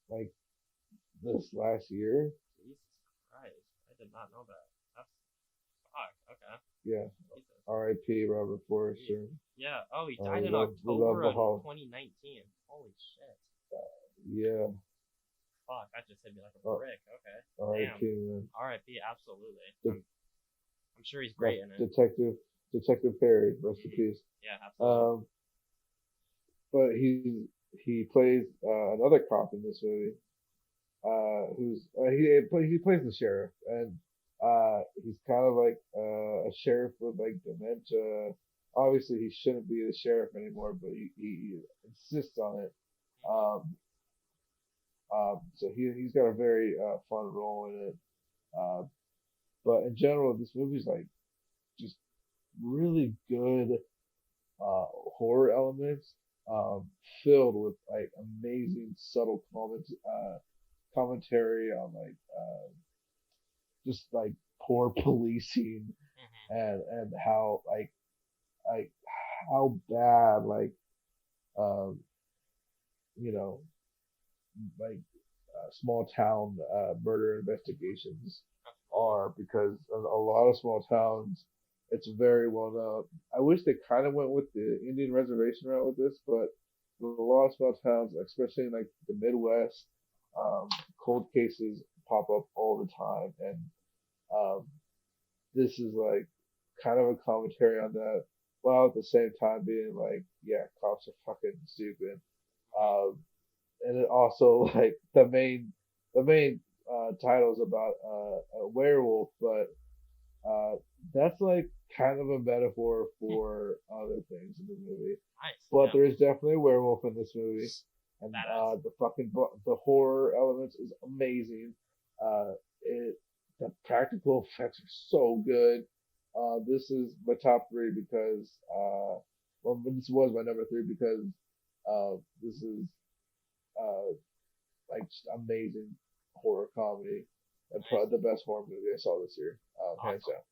Like this last year. Jesus Christ! I did not know that. That's okay. Yeah. R.I.P. Robert Forster. Yeah. Oh, he died in October of 2019. Holy shit. Yeah. Fuck, that just hit me like a brick. Okay. R.I.P. man. R.I.P. Absolutely. I'm sure he's great in it. Detective Perry, rest in peace. Yeah, absolutely. But he plays another cop in this movie. He plays the sheriff, and he's kind of like a sheriff with like dementia. Obviously, he shouldn't be the sheriff anymore, but he insists on it. So he's got a very fun role in it. But in general, this movie's like just really good horror elements, filled with like amazing subtle commentary on like just like poor policing and how like how bad like you know like small town murder investigations are, because a lot of small towns, it's very well known. I wish they kind of went with the Indian reservation route with this, but a lot of small towns, especially in like the Midwest, um, cold cases pop up all the time, and um, this is like kind of a commentary on that, while at the same time being like, yeah, cops are fucking stupid. Um, and it also like the main title is about a werewolf, but uh, that's like kind of a metaphor for other things in the movie. Nice. But Yeah. there is definitely a werewolf in this movie, and Badass. the horror elements is amazing. It The practical effects are so good. This is my top three because well, this was my number three because this is uh, like just amazing horror comedy and Nice. probably the best horror movie I saw this year, hands Awesome. down.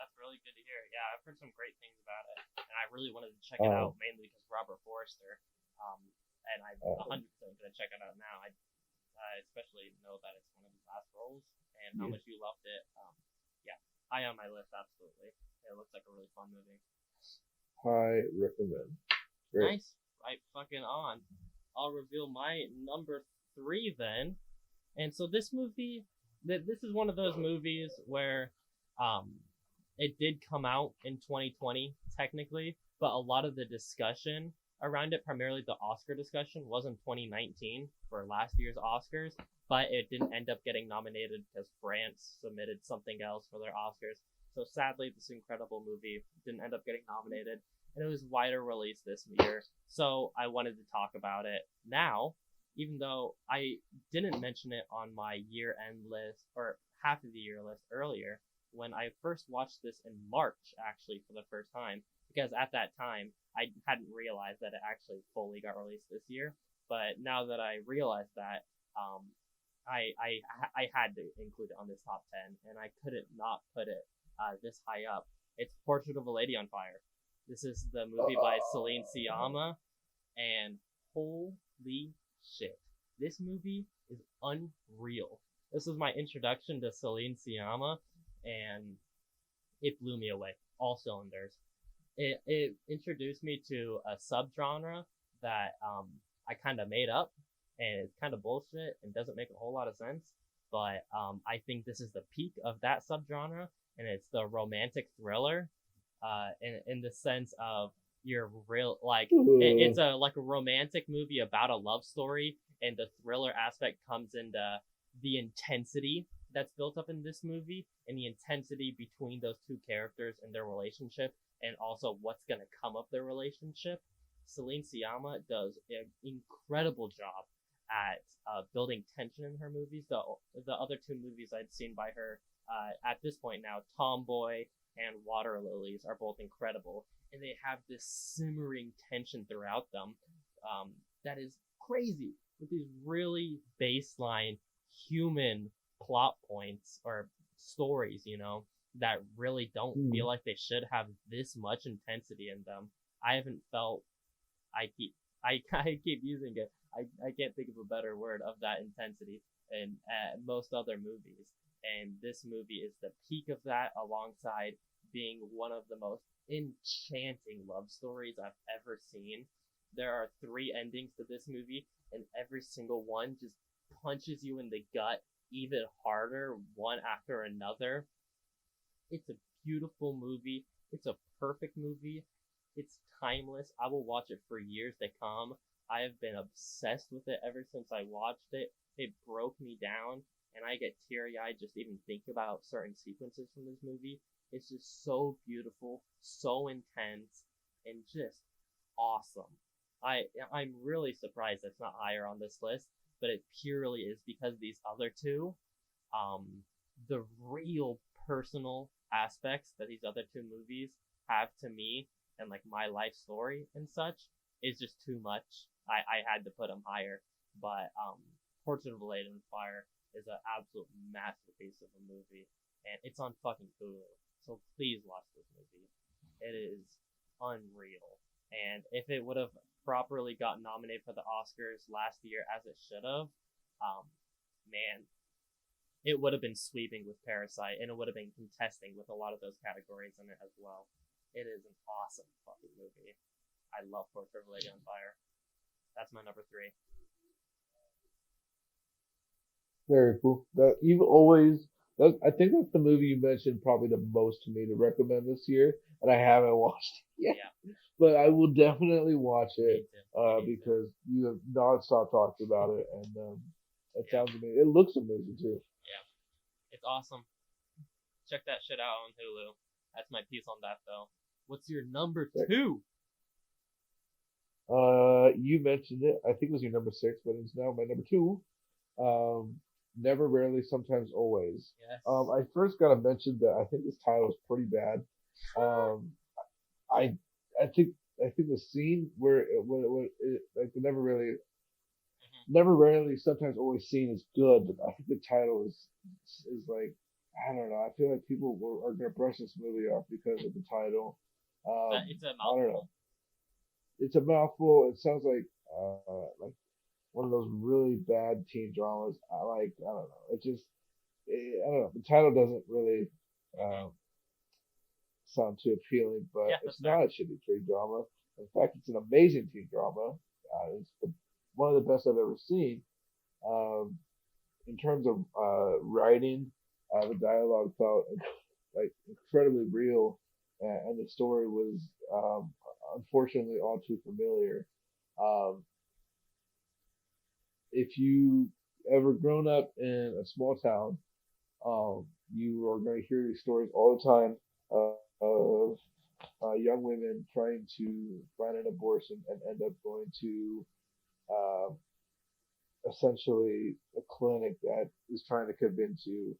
That's really good to hear. Yeah, I've heard some great things about it, and I really wanted to check it Um, out mainly because Robert Forster. Um, and I'm um, 100% gonna check it out now. I especially know that it's one of his last roles, and how yeah, much you loved it. Yeah, high on my list, absolutely. It looks like a really fun movie. high recommend. Great. Nice, right? Fucking on. I'll reveal my number three then. And so this movie, this is one of those movies where, um, it did come out in 2020 technically, but a lot of the discussion around it, primarily the Oscar discussion, was in 2019 for last year's Oscars, but it didn't end up getting nominated because France submitted something else for their Oscars. So sadly, this incredible movie didn't end up getting nominated, and it was wider release this year. So I wanted to talk about it now, even though I didn't mention it on my year end list or half of the year list earlier when I first watched this in March, actually, for the first time, because at that time I hadn't realized that it actually fully got released this year. But now that I realized that, um, I had to include it on this top 10, and I couldn't not put it this high up. It's Portrait of a Lady on Fire. This is the movie by Celine Sciamma, and holy shit, this movie is unreal. This was my introduction to Celine Sciamma, and it blew me away. All cylinders. It introduced me to a subgenre that I kind of made up, and it's kind of bullshit and doesn't make a whole lot of sense. But I think this is the peak of that subgenre, and it's the romantic thriller, in the sense of you're real like it's a like a romantic movie about a love story, and the thriller aspect comes into the intensity that's built up in this movie and the intensity between those two characters and their relationship, and also what's going to come of their relationship. Celine Sciamma does an incredible job at building tension in her movies. The other two movies I'd seen by her at this point now, Tomboy and Water Lilies, are both incredible, and they have this simmering tension throughout them, that is crazy, with these really baseline human plot points or stories, that really don't feel like they should have this much intensity in them. I haven't felt I keep I keep using it. I can't think of a better word of that intensity in most other movies. And this movie is the peak of that, alongside being one of the most enchanting love stories I've ever seen. There are three endings to this movie, and every single one just punches you in the gut even harder, one after another. It's a beautiful movie. It's a perfect movie. It's timeless. I will watch it for years to come. I have been obsessed with it ever since I watched it. It broke me down, and I get teary-eyed just even thinking about certain sequences from this movie. It's just so beautiful, so intense, and just awesome. I'm really surprised it's not higher on this list, but it purely is because these other two, um, the real personal aspects that these other two movies have to me, and like my life story and such, is just too much. I had to put them higher, but Portrait of a Lady on Fire is an absolute masterpiece of a movie, and it's on fucking Hulu. So please watch this movie. It is unreal, and if it would have properly got nominated for the Oscars last year, as it should have, um, man, it would have been sweeping with Parasite, and it would have been contesting with a lot of those categories in it as well. It is an awesome fucking movie. I love Portrait of a Lady on Fire. That's my number 3. Very cool. That you've always. That, I think that's the movie you mentioned probably the most to me to recommend this year, and I haven't watched it yet. Yeah. But I will definitely watch Me it too. because you have nonstop talked about it, and it Yeah. sounds amazing. It looks amazing too. Yeah. It's awesome. Check that shit out on Hulu. That's my piece on that, though. What's your number 2? You mentioned it. I think it was your number 6, but it's now my number 2. Never, rarely, sometimes, always. Yes. I first gotta mention that I think this title is pretty bad. I I think the scene where it like the never, rarely, sometimes, always seen is good, but I think the title is like I don't know. I feel like people are gonna brush this movie off because of the title. It's a I don't know. mouthful. It's a mouthful. It sounds like one of those really bad teen dramas. I don't know. I don't know. The title doesn't really um, sound too appealing, but Yeah, it's that's fair. not a shitty teen drama. In fact, it's an amazing teen drama. One of the best I've ever seen. Um, in terms of writing, the dialogue felt like incredibly real, and the story was unfortunately all too familiar. Um, if you ever grown up in a small town, you are going to hear these stories all the time of young women trying to find an abortion and end up going to uh, essentially a clinic that is trying to convince you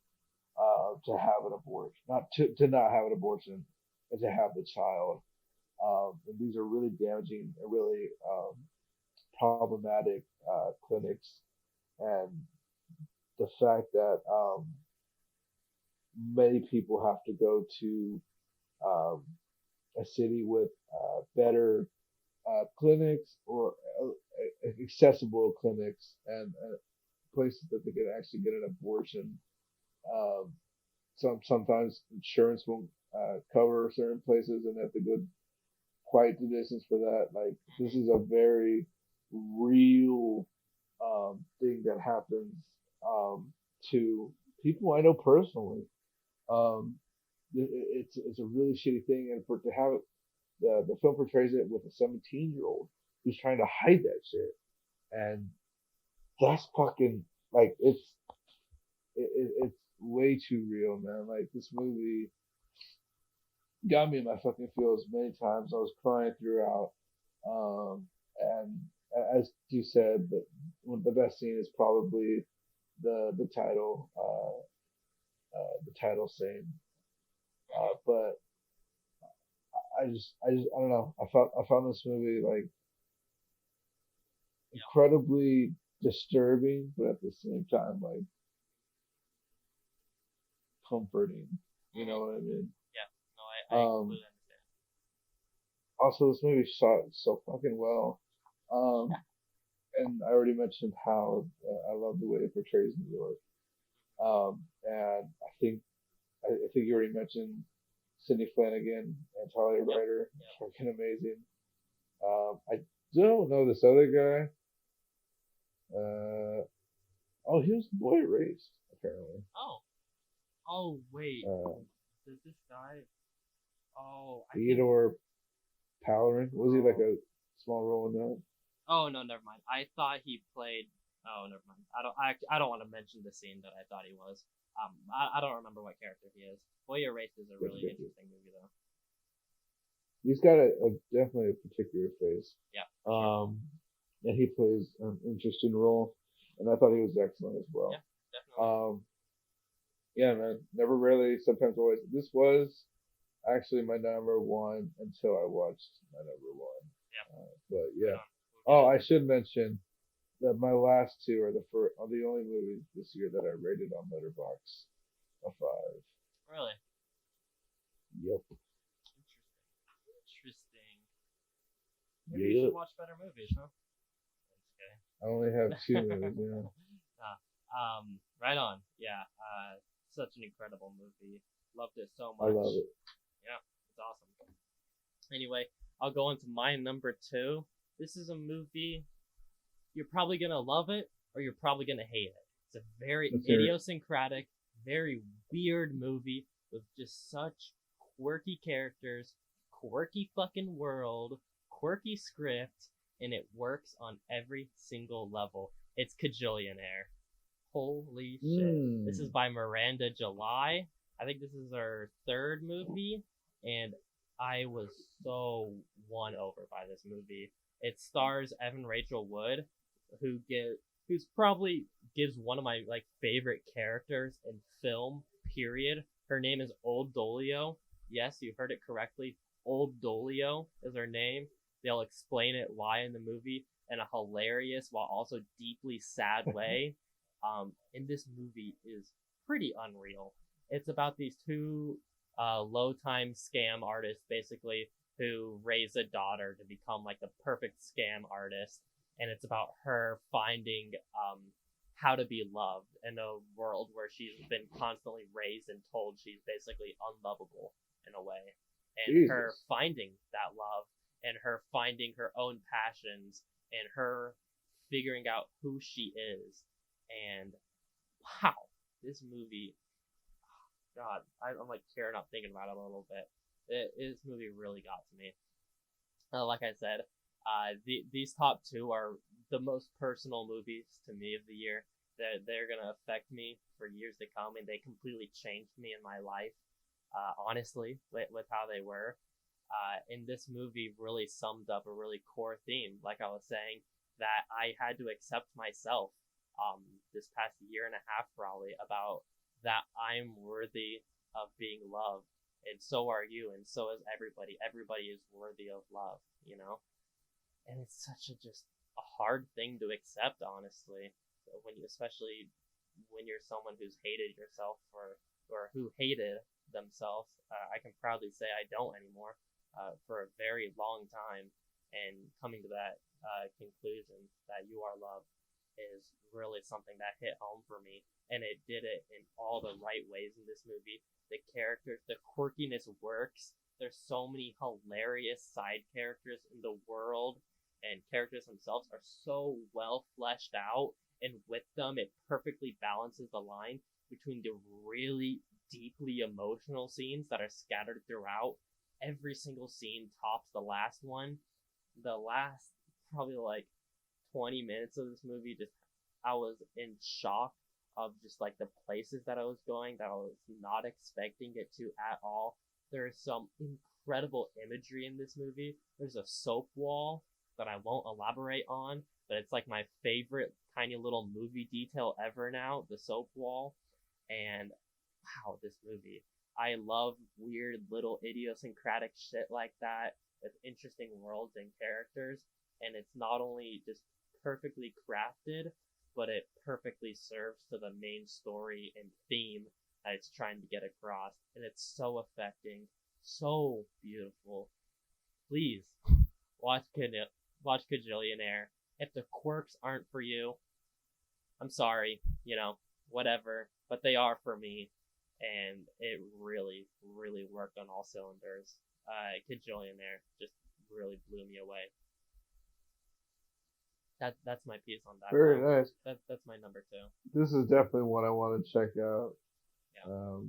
to have an abortion, not to not have an abortion, and to have the child. And these are really damaging and really problematic clinics, and the fact that many people have to go to um, a city with better clinics or accessible clinics and places that they can actually get an abortion. Um, sometimes insurance won't cover certain places, and they have to go quite the distance for that. Like this is a very real thing that happens to people I know personally. Um, it's a really shitty thing, and for to have it, the film portrays it with a 17-year-old who's trying to hide that shit, and that's fucking like it's way too real, man. Like this movie got me in my fucking feels many times. I was crying throughout, and as you said, the best scene is probably the title scene. But I don't know. I found this movie like Yeah. incredibly disturbing, but at the same time like comforting. You know what I mean? Yeah. No, I Um, completely understand. Also, this movie shot so fucking well. Um, and I already mentioned how I love the way it portrays New York. And I think you already mentioned Sidney Flanagan and Talia Yep. Ryder. Yep. Fucking amazing. I don't know this other guy. Oh, he was the boy erased apparently. Oh. Oh wait. Uh, Does this guy? Oh, I think. Theodore Pallerin, was he like a small role in that? Oh no, never mind. I thought he played. Oh, never mind. I don't want to mention the scene that I thought he was. I don't remember what character he is. Boy Erased is a really Good. interesting movie though. He's got definitely a particular face. Yeah. And he plays an interesting role, and I thought he was excellent as well. Yeah, definitely. Yeah, man. Never, rarely, sometimes, always. This was actually my number 1 until I watched my number 1. Yeah. But yeah. We'll Oh, I should mention that my last 2 are the only movies this year that I rated on Letterboxd a 5. Really? Yep. Interesting. Maybe you should watch better movies, huh? Okay. I only have 2 movies. Yeah. Right on. Yeah. Such an incredible movie. Loved it so I much. love it. Yeah, it's awesome. Anyway, I'll go into my number two. This is a movie you're probably gonna love it or you're probably gonna hate it. It's a very Let's hear it. idiosyncratic, very weird movie with just such quirky characters, quirky fucking world, quirky script, and it works on every single level. It's Kajillionaire. Holy shit. This is by Miranda July. I think this is her third movie, and I was so won over by this movie. It stars Evan Rachel Wood, who's probably gives one of my like favorite characters in film. Period. Her name is Old Dolio. Yes, you heard it correctly. Old Dolio is her name. They'll explain it why in the movie in a hilarious while also deeply sad way. And this movie is pretty unreal. It's about these two low-time scam artists, basically, who raise a daughter to become like the perfect scam artist, and it's about her finding how to be loved in a world where she's been constantly raised and told she's basically unlovable in a way, and Jesus. her finding that love, and her finding her own passions, and her figuring out who she is. And wow, this movie, God, I'm like tearing up thinking about it a little bit. This movie really got to me. Like I said, these top two are the most personal movies to me of the year. They're gonna affect me for years to come, and they completely changed me in my life. Honestly, with how they were. And this movie really summed up a really core theme, like I was saying, that I had to accept myself this past year and a half probably, about that I'm worthy of being loved, and so are you, and so is everybody. Everybody is worthy of love, you know? And it's such just a hard thing to accept, honestly, especially when you're someone who's hated yourself or who hated themselves. I can proudly say I don't anymore, for a very long time, and coming to that conclusion that you are loved is really something that hit home for me, and it did it in all the right ways in this movie. The characters, the quirkiness works. There's so many hilarious side characters in the world, and characters themselves are so well fleshed out, and with them it perfectly balances the line between the really deeply emotional scenes that are scattered throughout. Every single scene tops the last one. The last probably like 20 minutes of this movie, just I was in shock of just like the places that I was going that I was not expecting it to at all. There's some incredible imagery in this movie. There's a soap wall that I won't elaborate on, but it's like my favorite tiny little movie detail ever now, the soap wall. And wow, this movie. I love weird little idiosyncratic shit like that with interesting worlds and characters, and it's not only just perfectly crafted, but it perfectly serves to the main story and theme that it's trying to get across, and it's so affecting, so beautiful. Please watch Kajillionaire. If the quirks aren't for you, I'm sorry, whatever, but they are for me, and it really, really worked on all cylinders. Kajillionaire just really blew me away. That's my piece on that. Very nice. That's my number two. This is definitely one I want to check out. Yeah.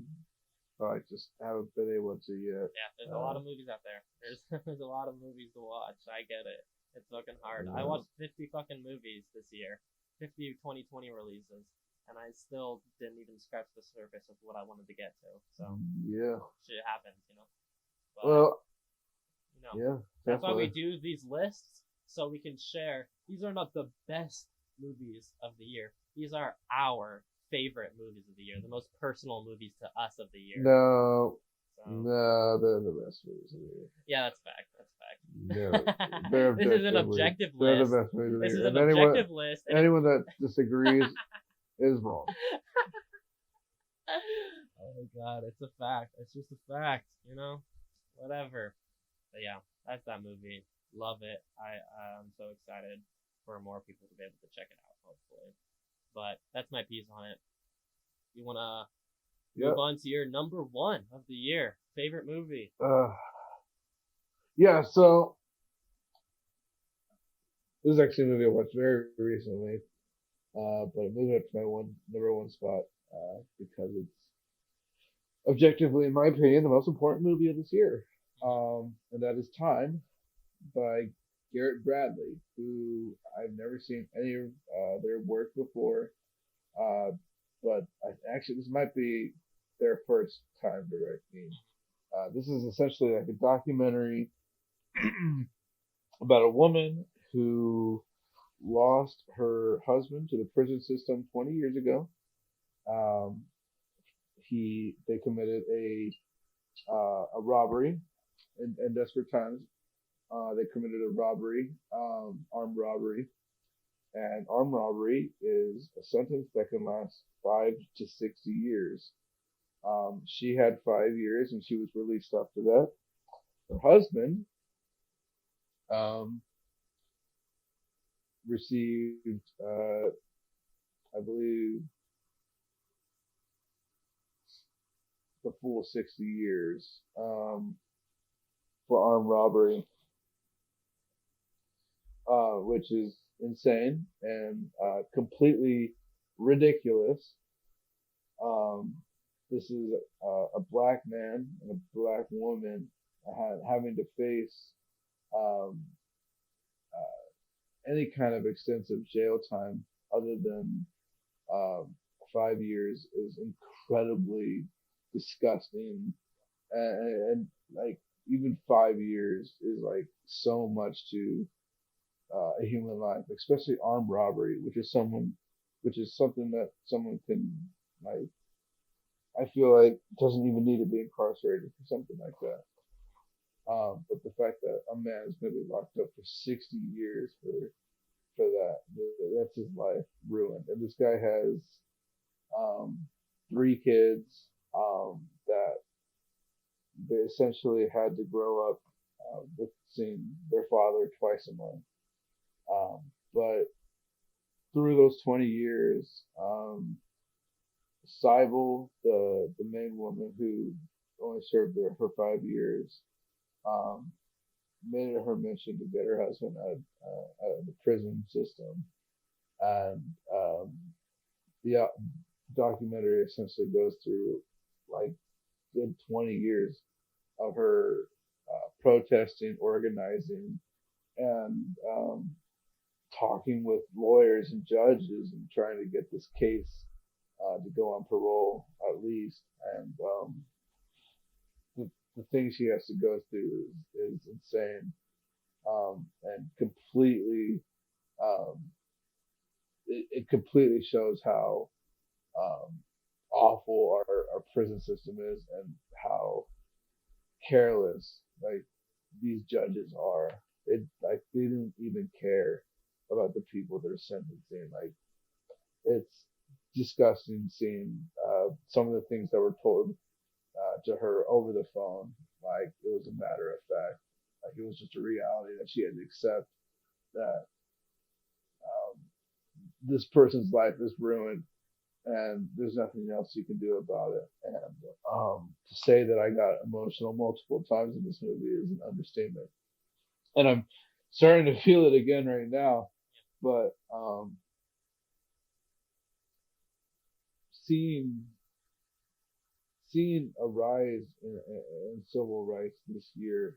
I just haven't been able to yet. Yeah, there's a lot of movies out there. There's a lot of movies to watch. I get it. It's fucking hard. I watched 50 fucking movies this year. 50 2020 releases. And I still didn't even scratch the surface of what I wanted to get to. So yeah, shit happens, But, well, That's yeah, why we definitely. do these lists, so we can share. These are not the best movies of the year. These are our favorite movies of the year, the most personal movies to us of the year. No, So, no, they're the best movies of the year. yeah, that's fact. That's fact. They're This is an objective They're list. the best movies of the This year. is an And objective list. and anyone that disagrees is wrong. Oh my god, it's a fact. It's just a fact, Whatever. But yeah, that's that movie. Love it. I'm so excited for more people to be able to check it out, hopefully. But that's my piece on it. You wanna Yep. move on to your number one of the year favorite movie? Yeah. So this is actually a movie I watched very recently, but it moved up to my number one spot because it's objectively, in my opinion, the most important movie of this year. And that is Time by Garrett Bradley, who I've never seen any of their work before. Uh, but actually, this might be their first time directing. This is essentially like a documentary about a woman who lost her husband to the prison system 20 years ago. Um, they committed a robbery in desperate times. They committed a robbery, armed robbery, and armed robbery is a sentence that can last 5 to 60 years. She had 5 years and she was released after that. Her husband um, received, I believe, the full 60 years for armed robbery, which is insane and completely ridiculous. Um, this is a black man and a black woman having to face um, any kind of extensive jail time other than 5 years is incredibly disgusting, and like even 5 years is like so much to a human life, especially armed robbery, which is something that someone can like. I feel like doesn't even need to be incarcerated for something like that. But the fact that a man is going to be locked up for 60 years for that, that's his life ruined. And this guy has um, 3 kids that they essentially had to grow up with seeing their father twice a month. But through those 20 years, Cybele, the main woman who only served there for 5 years, um, made it her mission to get her husband out of the prison system. And the documentary essentially goes through like good 20 years of her protesting, organizing, and talking with lawyers and judges and trying to get this case to go on parole at least. And the things she has to go through is insane, and completely um, it completely shows how um, awful our prison system is and how careless like these judges are. They didn't even care about the people they're sentencing. Like it's disgusting seeing some of the things that were told to her over the phone. Like it was a matter of fact. Like it was just a reality that she had to accept that um, this person's life is ruined and there's nothing else you can do about it. And to say that I got emotional multiple times in this movie is an understatement. And I'm starting to feel it again right now. But seeing seeing a rise in civil rights this year,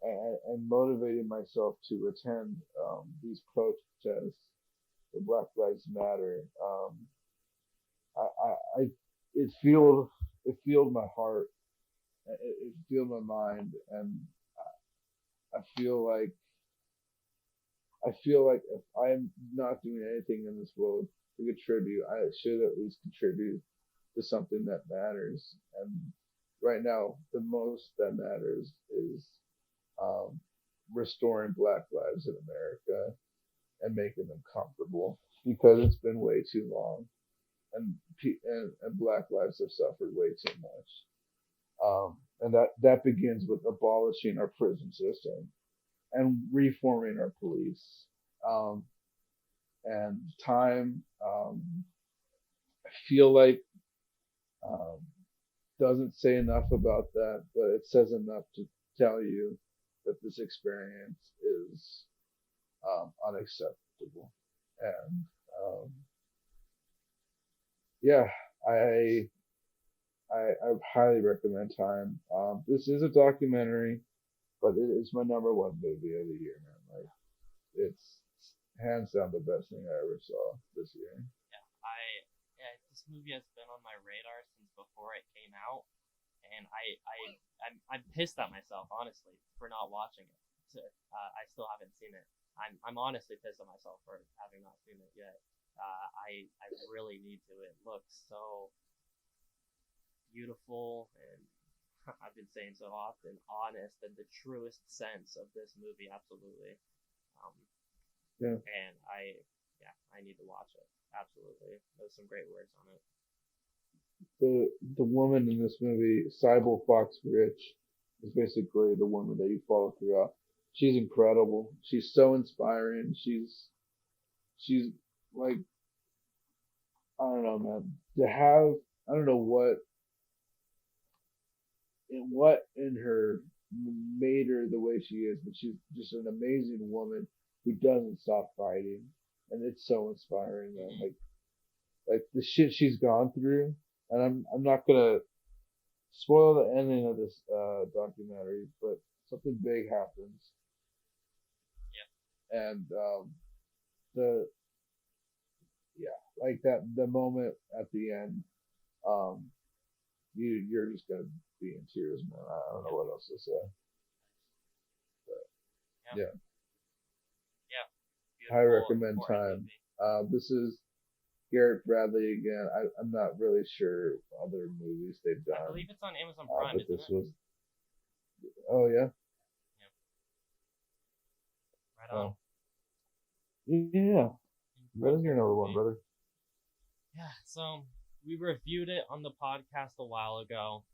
and motivating myself to attend these protests for Black Lives Matter, I it filled my heart, it filled my mind, and I feel like if I'm not doing anything in this world to contribute, I should at least contribute to something that matters. And right now, the most that matters is um, restoring Black lives in America and making them comfortable because it's been way too long, and and Black lives have suffered way too much. And that begins with abolishing our prison system and reforming our police. Um, and time. I feel like um, doesn't say enough about that, but it says enough to tell you that this experience is unacceptable. And yeah, I, I highly recommend Time. This is a documentary, but it is my number one movie of the year, man. Like it's hands down the best thing I ever saw this year. Yeah, this movie has been on my radar since before it came out, and I'm pissed at myself honestly for not watching it. I still haven't seen it. I'm honestly pissed at myself for having not seen it yet. I really need to. It looks so beautiful and I've been saying so often, honest and the truest sense of this movie, absolutely. Um, Yeah. and I need to watch it. Absolutely, there's some great words on it. The woman in this movie, Sybil Fox Rich, is basically the woman that you follow throughout. She's incredible. She's so inspiring. She's like I don't know, man. To have I don't know what in her made her the way she is, but she's just an amazing woman who doesn't stop fighting, and it's so inspiring, man. Like the shit she's gone through, and I'm not gonna spoil the ending of this documentary, but something big happens, and the yeah, like that the moment at the end, um, you're just gonna be in tears, man. I don't know what else to say. But, Yeah, yeah, yeah, I beautiful, recommend important Time. movie. This is Garrett Bradley again. I'm not really sure other movies they've I done, believe it's on Amazon Prime, but isn't this it? was. Oh yeah. Yeah, right on. Oh yeah. That is your Incredible number one, movie. brother. Yeah, so we reviewed it on the podcast a while ago.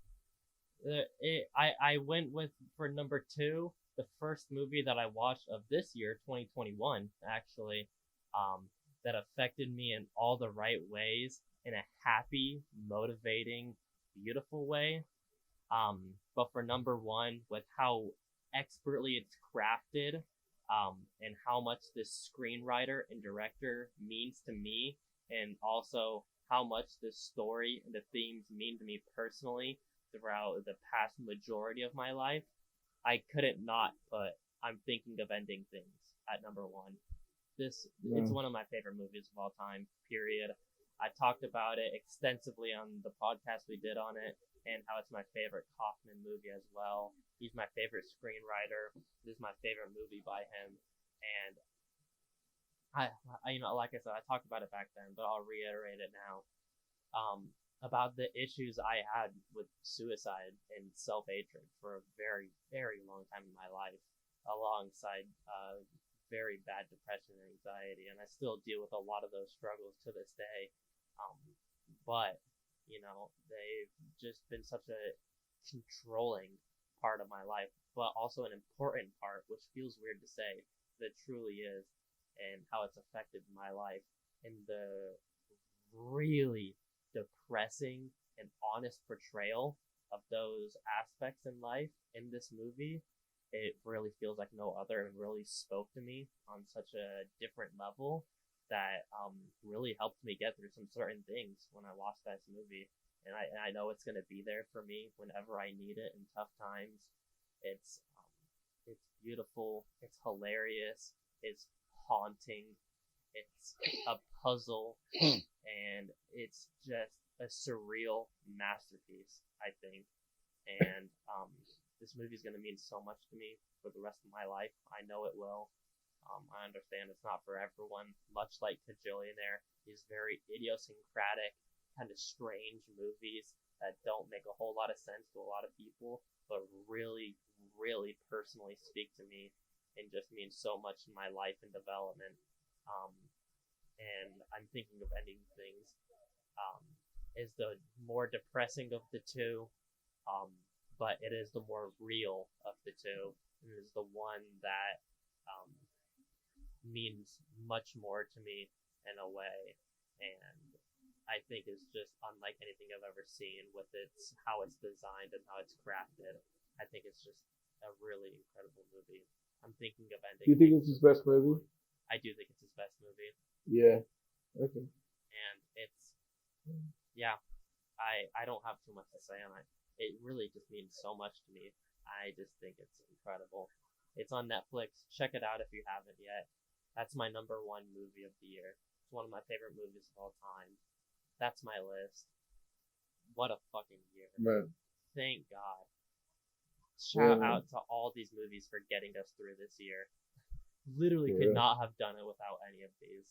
I went with for number two the first movie that I watched of this year, 2021, actually, um, that affected me in all the right ways in a happy, motivating, beautiful way. But for number one, with how expertly it's crafted, and how much this screenwriter and director means to me, and also how much this story and the themes mean to me personally throughout the past majority of my life, I couldn't not put I'm Thinking of Ending Things at number one. It's Yeah. one of my favorite movies of all time, period. I talked about it extensively on the podcast we did on it, and how it's my favorite Kaufman movie as well. He's my favorite screenwriter. This is my favorite movie by him, and like I said, I talked about it back then, but I'll reiterate it now. About the issues I had with suicide and self hatred for a very, very long time in my life, alongside very bad depression and anxiety, and I still deal with a lot of those struggles to this day. Um, but they've just been such a controlling part of my life, but also an important part, which feels weird to say, but it truly is, and how it's affected my life in the really depressing and honest portrayal of those aspects in life in this movie. It really feels like no other, and really spoke to me on such a different level that really helped me get through some certain things when I watched this movie. And I know it's gonna be there for me whenever I need it in tough times. It's beautiful. It's hilarious. It's haunting. It's a puzzle, and it's just a surreal masterpiece, I think. And this movie is going to mean so much to me for the rest of my life. I know it will. I understand it's not for everyone. Much like Kajillionaire, these very idiosyncratic, kind of strange movies that don't make a whole lot of sense to a lot of people, but really, really personally speak to me and just mean so much in my life and development. Um, and I'm Thinking of Ending Things um, is the more depressing of the two, but it is the more real of the two. It is the one that um, means much more to me in a way, and I think is just unlike anything I've ever seen with its how it's designed and how it's crafted. I think it's just a really incredible movie. I'm thinking of Do ending you think things it's his with best movie? one. I do think it's his best movie, Yeah. Okay. and it's yeah. I don't have too much to say on it. It really just means so much to me. I just think it's incredible. It's on Netflix. Check it out if you haven't yet. That's my number one movie of the year. It's one of my favorite movies of all time. That's my list. What a fucking year. Man. Thank God. Shout Yeah. out to all these movies for getting us through this year. Literally For could real. not have done it without any of these.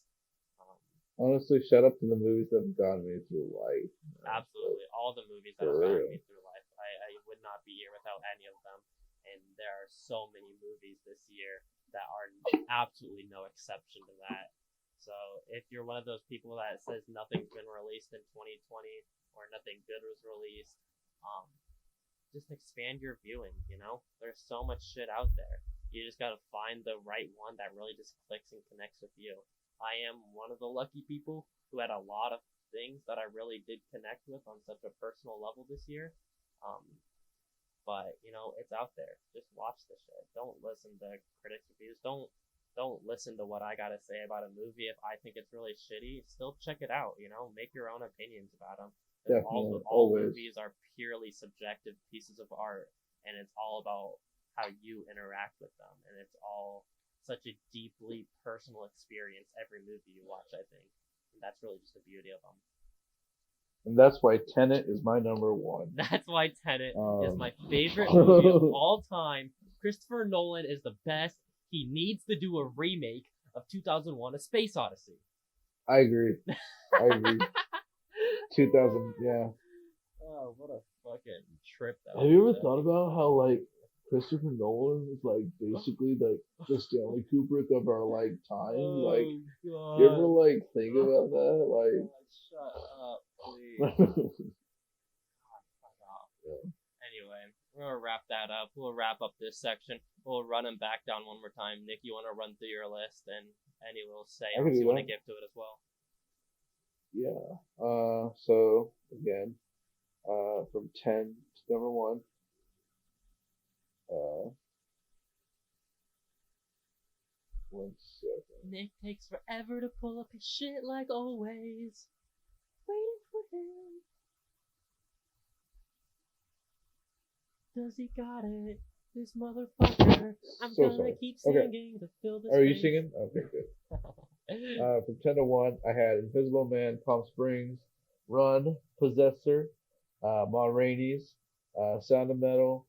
Honestly, shout out to the movies that have gotten me through life. Absolutely. All the movies that For have gotten real. me through life. I would not be here without any of them. And there are so many movies this year that are absolutely no exception to that. So if you're one of those people that says nothing's been released in 2020 or nothing good was released, just expand your viewing, you know? There's so much shit out there. You just gotta find the right one that really just clicks and connects with you. I am one of the lucky people who had a lot of things that I really did connect with on such a personal level this year. Um, but you know, it's out there. Just watch the shit. Don't listen to critics' reviews. Don't listen to what I gotta say about a movie. If I think it's really shitty, still check it out. You know, make your own opinions about them. Definitely. All Always. movies are purely subjective pieces of art, and it's all about how you interact with them, and it's all such a deeply personal experience every movie you watch, I think. And that's really just the beauty of them. And that's why Tenet is my number one. That's why Tenet is my Um, favorite movie of all time. Christopher Nolan is the best. He needs to do a remake of 2001: A Space Odyssey. I agree. 2000, yeah. Oh, what a fucking trip that Have you was. ever thought about how like Christopher Nolan is like basically like the Stanley Kubrick of our like time? Like, God. you ever like think about that? Shut up, please. Like, Fuck off. Anyway, we're gonna wrap that up. We'll wrap up this section. We'll run them back down one more time. Nick, you want to run through your list and any little say I can do you want to that. give to it as well? yeah. So again, from 10 to number one. Uh, 1 second. Nick takes forever to pull up his shit like always. Waiting for him. Does he got it? This motherfucker. I'm So gonna sorry. keep Okay. singing to fill this Are you space. singing? Okay, good. From 10 to 1, I had Invisible Man, Palm Springs, Run, Possessor, Ma Rainey's, Sound of Metal,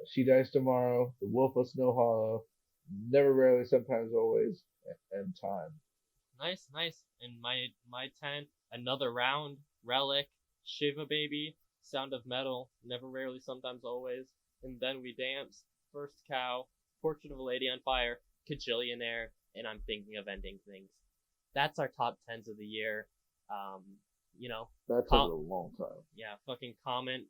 She Dies Tomorrow, The Wolf of Snow Hollow, Never Rarely, Sometimes Always, and Time. Nice. And my 10, Another Round, Relic, Shiva Baby, Sound of Metal, Never Rarely, Sometimes Always, and Then We Dance, First Cow, Portrait of a Lady on Fire, Kajillionaire, and I'm Thinking of Ending Things. That's our top 10s of the year. You know, That took a long time. yeah, fucking comment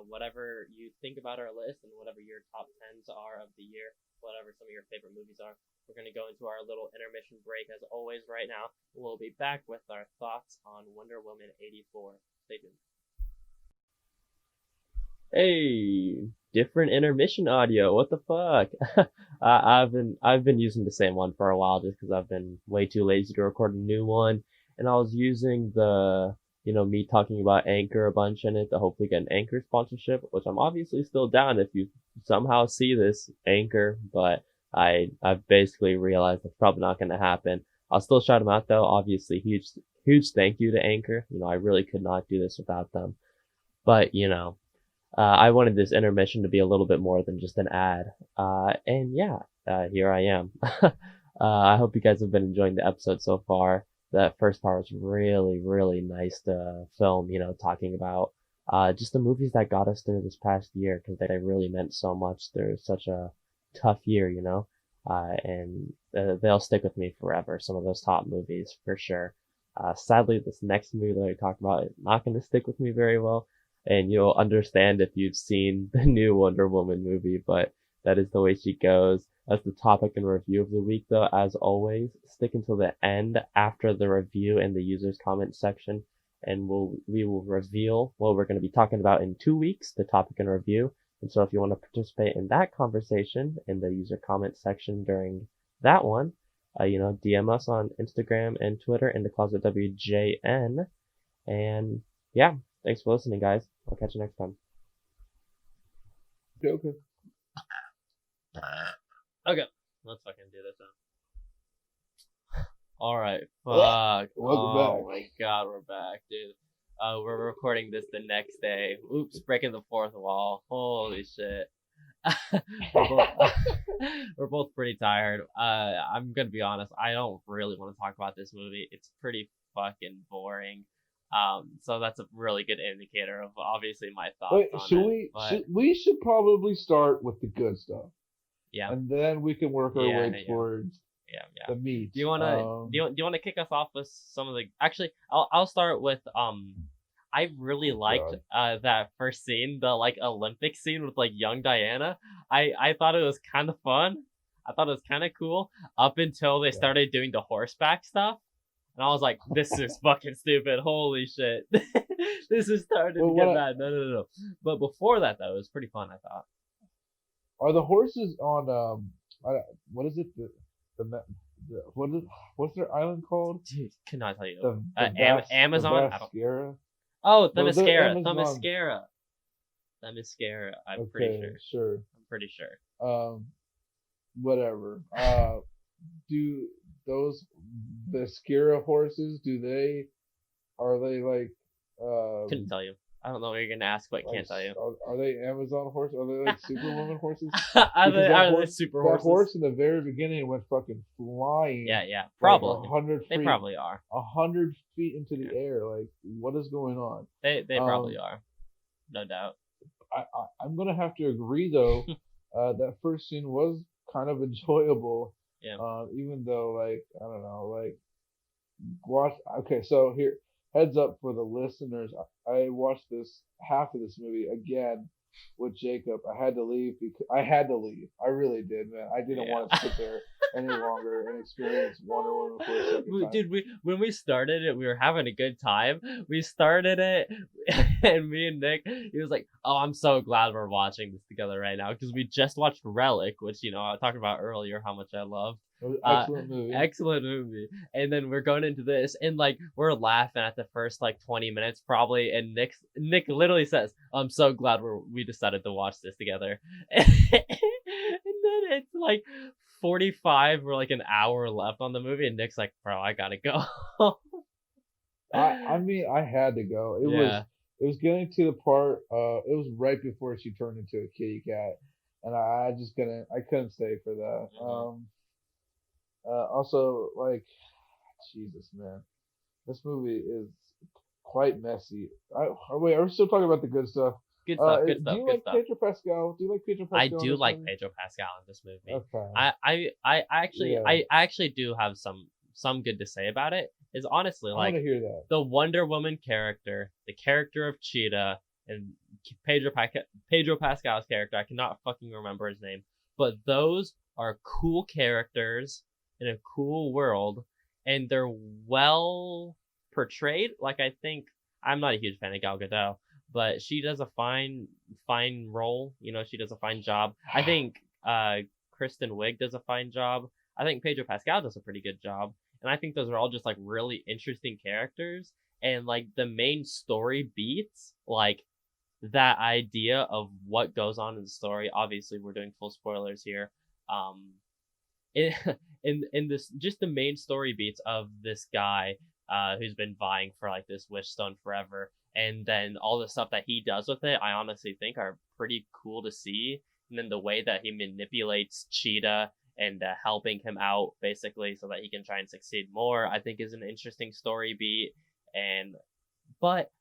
whatever you think about our list and whatever your top 10s are of the year, whatever some of your favorite movies are. We're going to go into our little intermission break as always right now. We'll be back with our thoughts on Wonder Woman 84. Stay tuned. Hey, different intermission audio. What the fuck? I've been using the same one for a while just because I've been way too lazy to record a new one, and I was using the me talking about Anchor a bunch in it to hopefully get an Anchor sponsorship, which I'm obviously still down if you somehow see this Anchor, but I've basically realized that's probably not going to happen. I'll still shout them out though. Obviously, huge thank you to Anchor. I really could not do this without them, but I wanted this intermission to be a little bit more than just an ad. And yeah, here I am. I hope you guys have been enjoying the episode so far. That first part was really, really nice to film, talking about just the movies that got us through this past year, because they really meant so much through such a tough year, and they'll stick with me forever. Some of those top movies, for sure. Sadly, this next movie that I talk about is not going to stick with me very well. And you'll understand if you've seen the new Wonder Woman movie, but that is the way she goes. as the topic and review of the week, though, as always, stick until the end after the review and the users comment section, and we will reveal what we're going to be talking about in 2 weeks, the topic and review. And so if you want to participate in that conversation in the user comment section during that one, DM us on Instagram and Twitter in the closet WJN. And yeah, thanks for listening, guys. I'll catch you next time. Okay. Okay, let's fucking do this then. All right, fuck. Welcome back. My god, we're back, dude. We're recording this the next day. Oops, breaking the fourth wall. Holy shit. we're both pretty tired. I'm gonna be honest, I don't really want to talk about this movie. It's pretty fucking boring. So that's a really good indicator of obviously my thoughts we should probably start with the good stuff. Yeah. And then we can work our way towards the meat. Do you wanna kick us off with some of the? Actually, I'll start with I really liked that first scene, the like Olympic scene with like young Diana. I thought it was kind of fun. I thought it was kind of cool up until they started doing the horseback stuff. And I was like, this is fucking stupid. Holy shit. This is starting to get bad. No. But before that, though, it was pretty fun, I thought. Are the horses on, what is it? What's their island called? Dude, cannot tell you. Amazon? The Themyscira. I'm pretty sure. I'm pretty sure. Whatever. Do those Themyscira horses, are they like couldn't tell you. I don't know what you're gonna ask, but can't tell you. Are they Amazon horses? Are they like Superwoman horses? Are they super horses? That horse in the very beginning went fucking flying. Yeah, probably. Like 100 feet, they probably are. 100 feet into the air. Like, what is going on? They probably are, no doubt. I'm gonna have to agree though. That first scene was kind of enjoyable. Yeah. Even though, like, I don't know, like, watch. Okay, so here, heads up for the listeners. I watched half of this movie again with Jacob. I had to leave because I really did, man. I didn't want to sit there any longer and experience Wonder Woman for a second time. Dude, when we started it, we were having a good time. We started it, and me and Nick, he was like, "Oh, I'm so glad we're watching this together right now," because we just watched Relic, which I talked about earlier how much I loved. Excellent movie. And then we're going into this, and like we're laughing at the first like 20 minutes probably, and Nick literally says, "I'm so glad we decided to watch this together." And then it's like 45 or like an hour left on the movie, and Nick's like, "Bro, I gotta go." I mean, I had to go. It was getting to the part. It was right before she turned into a kitty cat, and I couldn't stay for that. Mm-hmm. Also, like, Jesus, man, this movie is quite messy. Are we still talking about the good stuff? Good stuff. Do you like Pedro Pascal? I do like Pedro Pascal in this movie. Okay. I actually do have some good to say about it. Is honestly I like want to hear that. The Wonder Woman character, the character of Cheetah, and Pedro Pascal's character. I cannot fucking remember his name, but those are cool characters in a cool world, and they're well portrayed. Like, I think I'm not a huge fan of Gal Gadot, but she does a fine role. She does a fine job. I think Kristen Wiig does a fine job. I think Pedro Pascal does a pretty good job. And I think those are all just like really interesting characters. And like the main story beats, like that idea of what goes on in the story. Obviously, we're doing full spoilers here. In this, just the main story beats of this guy who's been vying for like this wish stone forever, and then all the stuff that he does with it, I honestly think are pretty cool to see. And then the way that he manipulates Cheetah and helping him out basically so that he can try and succeed more, I think is an interesting story beat. But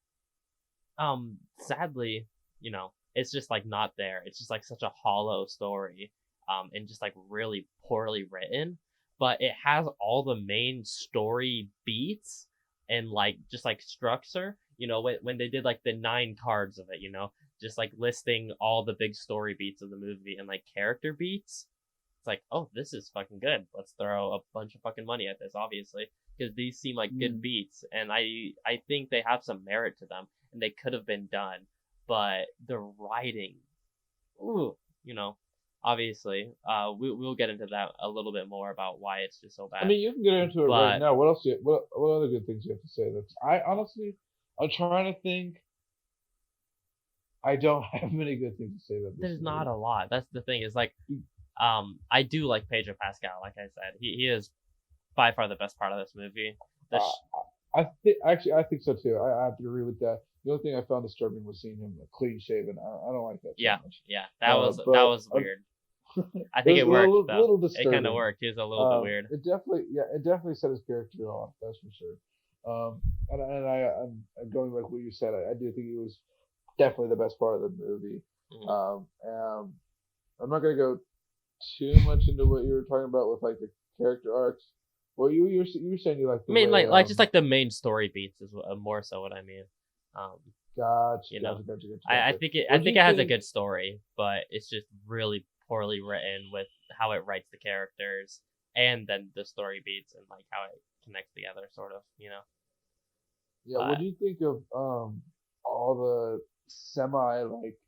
sadly, it's just like not there. It's just like such a hollow story, and just like really poorly written. But it has all the main story beats and like just like structure. When they did like the 9 cards of it, just like listing all the big story beats of the movie and like character beats. it's like, oh, this is fucking good. Let's throw a bunch of fucking money at this, obviously, because these seem like good beats, and I think they have some merit to them, and they could have been done, but the writing, ooh, obviously, we'll get into that a little bit more about why it's just so bad. I mean, you can get into it right now. What else? What other good things you have to say? I'm trying to think. I don't have many good things to say about this. There's not a lot. That's the thing. Is like, I do like Pedro Pascal. Like I said, he is by far the best part of this movie. I think so too. I have to agree with that. The only thing I found disturbing was seeing him clean shaven. I don't like that. Yeah, much. Yeah, that was weird. I think it worked though. Little it kind of worked. He was a little bit weird. It definitely set his character off. That's for sure. And I'm going back what you said. I do think he was definitely the best part of the movie. Mm-hmm. I'm not gonna go too much into what you were talking about with like the character arcs. Well, you were saying you like. Like just like the main story beats is more so what I mean. Gotcha. I think it has a good story, but it's just really poorly written with how it writes the characters and then the story beats and like how it connects together, sort of. Yeah. What do you think of all the semi like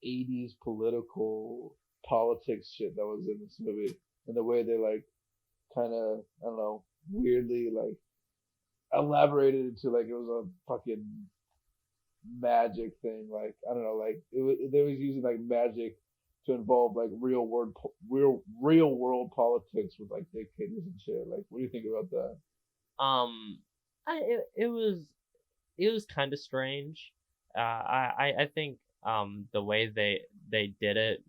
80s political politics shit that was in this movie and the way they like kind of, I don't know, weirdly like elaborated into like it was a fucking magic thing. Like, I don't know, like they was using like magic to involve like real world politics with like dictators and shit. Like, what do you think about that? It was kind of strange. I think the way they did it,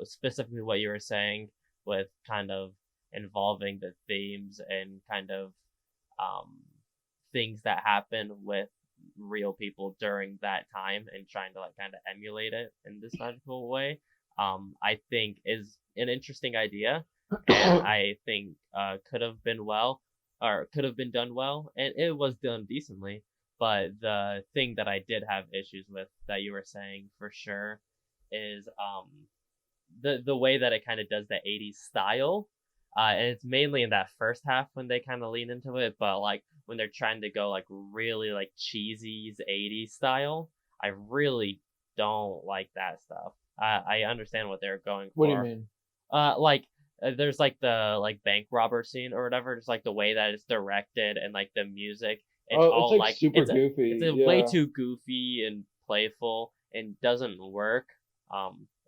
specifically what you were saying with kind of involving the themes and kind of things that happen with real people during that time and trying to like kind of emulate it in this magical way, I think is an interesting idea, and I think could have been done well, and it was done decently. But the thing that I did have issues with that you were saying for sure is the way that it kind of does the 80s style. And it's mainly in that first half when they kind of lean into it, but like when they're trying to go like really like cheesy 80s style, I really don't like that stuff. I understand what they're going for. What do you mean? There's like the like bank robber scene or whatever, just like the way that it's directed and like the music. It's like super goofy. It's way too goofy and playful and doesn't work.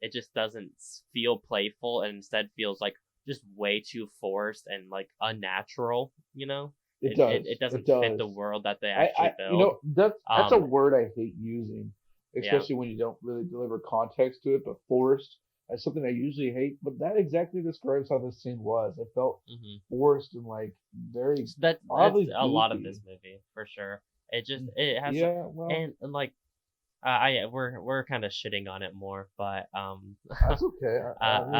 It just doesn't feel playful and instead feels like just way too forced and like unnatural. It doesn't fit the world that they actually build. That's a word I hate using, especially when you don't really deliver context to it. But forced is something I usually hate. But that exactly describes how this scene was. It felt forced and like very. That's a lot of this movie for sure. It has and like. We're kind of shitting on it more, but that's okay.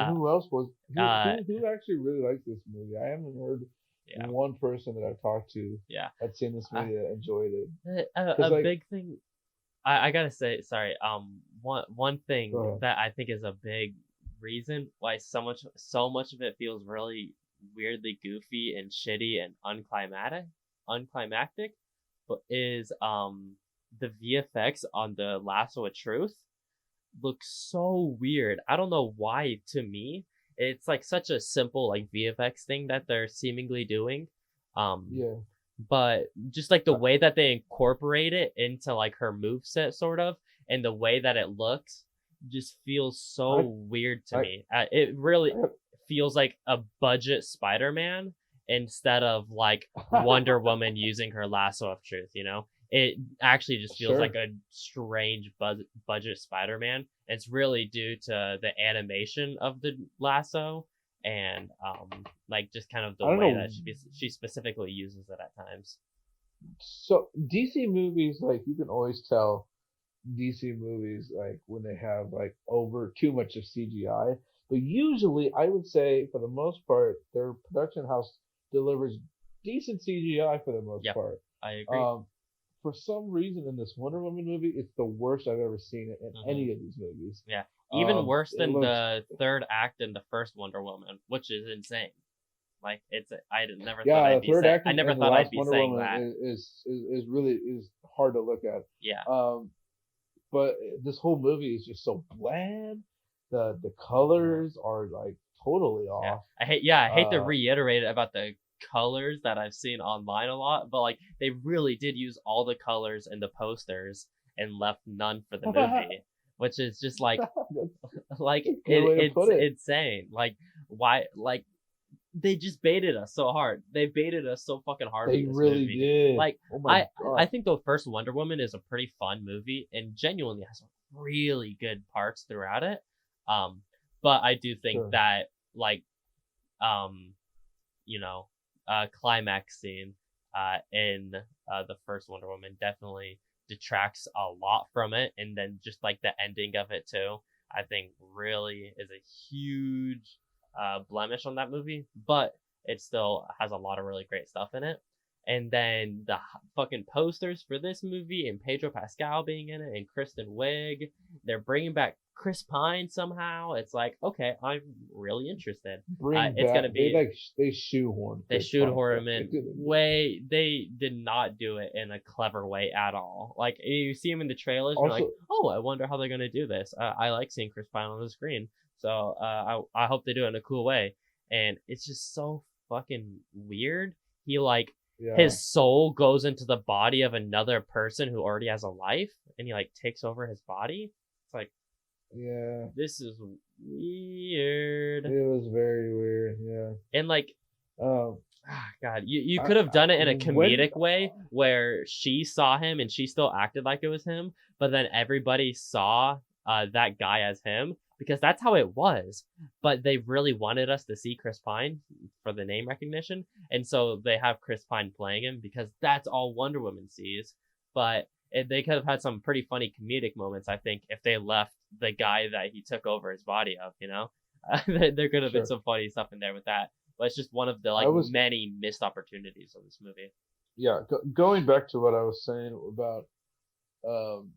Who else was who actually really liked this movie? I haven't heard one person that I've talked to that's seen this movie that enjoyed it. A big thing, I gotta say, sorry. One thing that I think is a big reason why so much of it feels really weirdly goofy and shitty and unclimactic, but is the VFX on the Lasso of Truth looks so weird. I don't know why. To me, it's like such a simple like VFX thing that they're seemingly doing. But just like the way that they incorporate it into like her moveset sort of, and the way that it looks just feels so weird to me. It really feels like a budget Spider-Man instead of like Wonder Woman using her Lasso of Truth, It actually just feels like a strange budget Spider-Man. It's really due to the animation of the lasso and like just kind of the way that she specifically uses it at times. So DC movies, like you can always tell DC movies like when they have like over too much of CGI. But usually, I would say for the most part, their production house delivers decent CGI for the most part. I agree. For some reason in this Wonder Woman movie, it's the worst I've ever seen it in any of these movies. Yeah. Even worse It than looks, the third act in the first Wonder Woman, which is insane. Like I never thought yeah, I'd the be third saying act I never in the thought I'd last be Wonder saying Woman that. is hard to look at. Yeah, But this whole movie is just so bland. The colors are like totally yeah. off. I hate to Uh, reiterate it about the colors that I've seen online a lot, but like they really did use all the colors in the posters and left none for the that's movie, which is just like like a good way to it's put it. insane. Like why like they just baited us so hard. They baited us so fucking hard with They this really movie. did. Like Oh my I god. think the first Wonder Woman is a pretty fun movie and genuinely has some really good parts throughout it. Um, but I do think Sure. that like um, you know, climax scene in the first Wonder Woman definitely detracts a lot from it, and then just like the ending of it too, I think really is a huge blemish on that movie, but it still has a lot of really great stuff in it. And then the fucking posters for this movie and Pedro Pascal being in it and Kristen Wiig, they're bringing back Chris Pine somehow. It's like, okay, I'm really interested. Bring It's back gonna be they shoehorn they Chris Pine shoehorn back him in into the movie. way. They did not do it in a clever way at all. Like you see him in the trailers, and you're like, Also, oh, I wonder how they're gonna do this. I like seeing Chris Pine on the screen, so I hope they do it in a cool way. And it's just so fucking weird. He like yeah, his soul goes into the body of another person who already has a life, and he like takes over his body. It's like yeah. this is weird, It was very weird. Yeah. and like Um, God, you I, could have done it in a when comedic way where she saw him and she still acted like it was him, but then everybody saw that guy as him because that's how it was. But they really wanted us to see Chris Pine for the name recognition, and so they have Chris Pine playing him because that's all Wonder Woman sees. But they could have had some pretty funny comedic moments, I think, if they left the guy that he took over his body of. There could have been sure, some funny stuff in there with that, but it's just one of the I like was many missed opportunities of this movie. yeah going back to what I was saying about um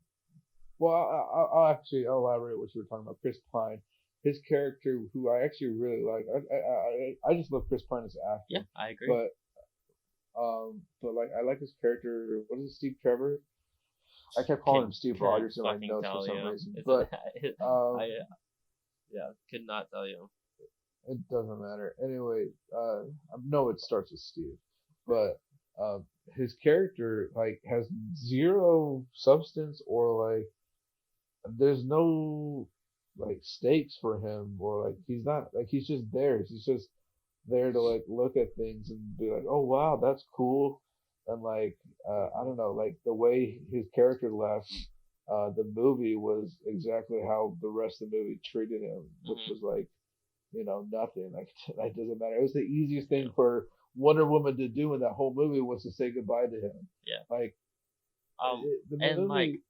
well I'll actually I'll elaborate what you were talking about Chris Pine, his character who I actually really like. I just love Chris Pine as an Yeah, actor, I agree. but like I like his character. What is it, Steve Trevor? I kept calling him Steve Couldn't Rogers in my fucking notes for tell some you. reason, It's but I um yeah, could not tell you. it doesn't matter anyway. I know it starts with Steve, but um his character like has zero substance, or like there's no like stakes for him, or like he's not like he's just there. He's just there to like look at things and be like, oh wow, that's cool, and like I don't know, like the way his character left the movie was exactly how the rest of the movie treated him, which Hmm. was like nothing. Like that doesn't matter. It was the easiest Yeah, thing for Wonder Woman to do in that whole movie was to say goodbye to him. yeah. Like the And like movie.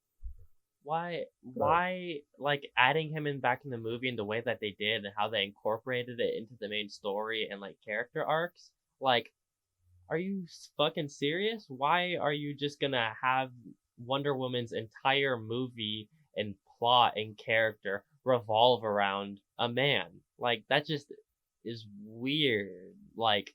why like adding him in back in the movie in the way that they did and how they incorporated it into the main story and like character arcs? Like, are you fucking serious? Why are you just gonna have Wonder Woman's entire movie and plot and character revolve around a man? Like that just is weird. Like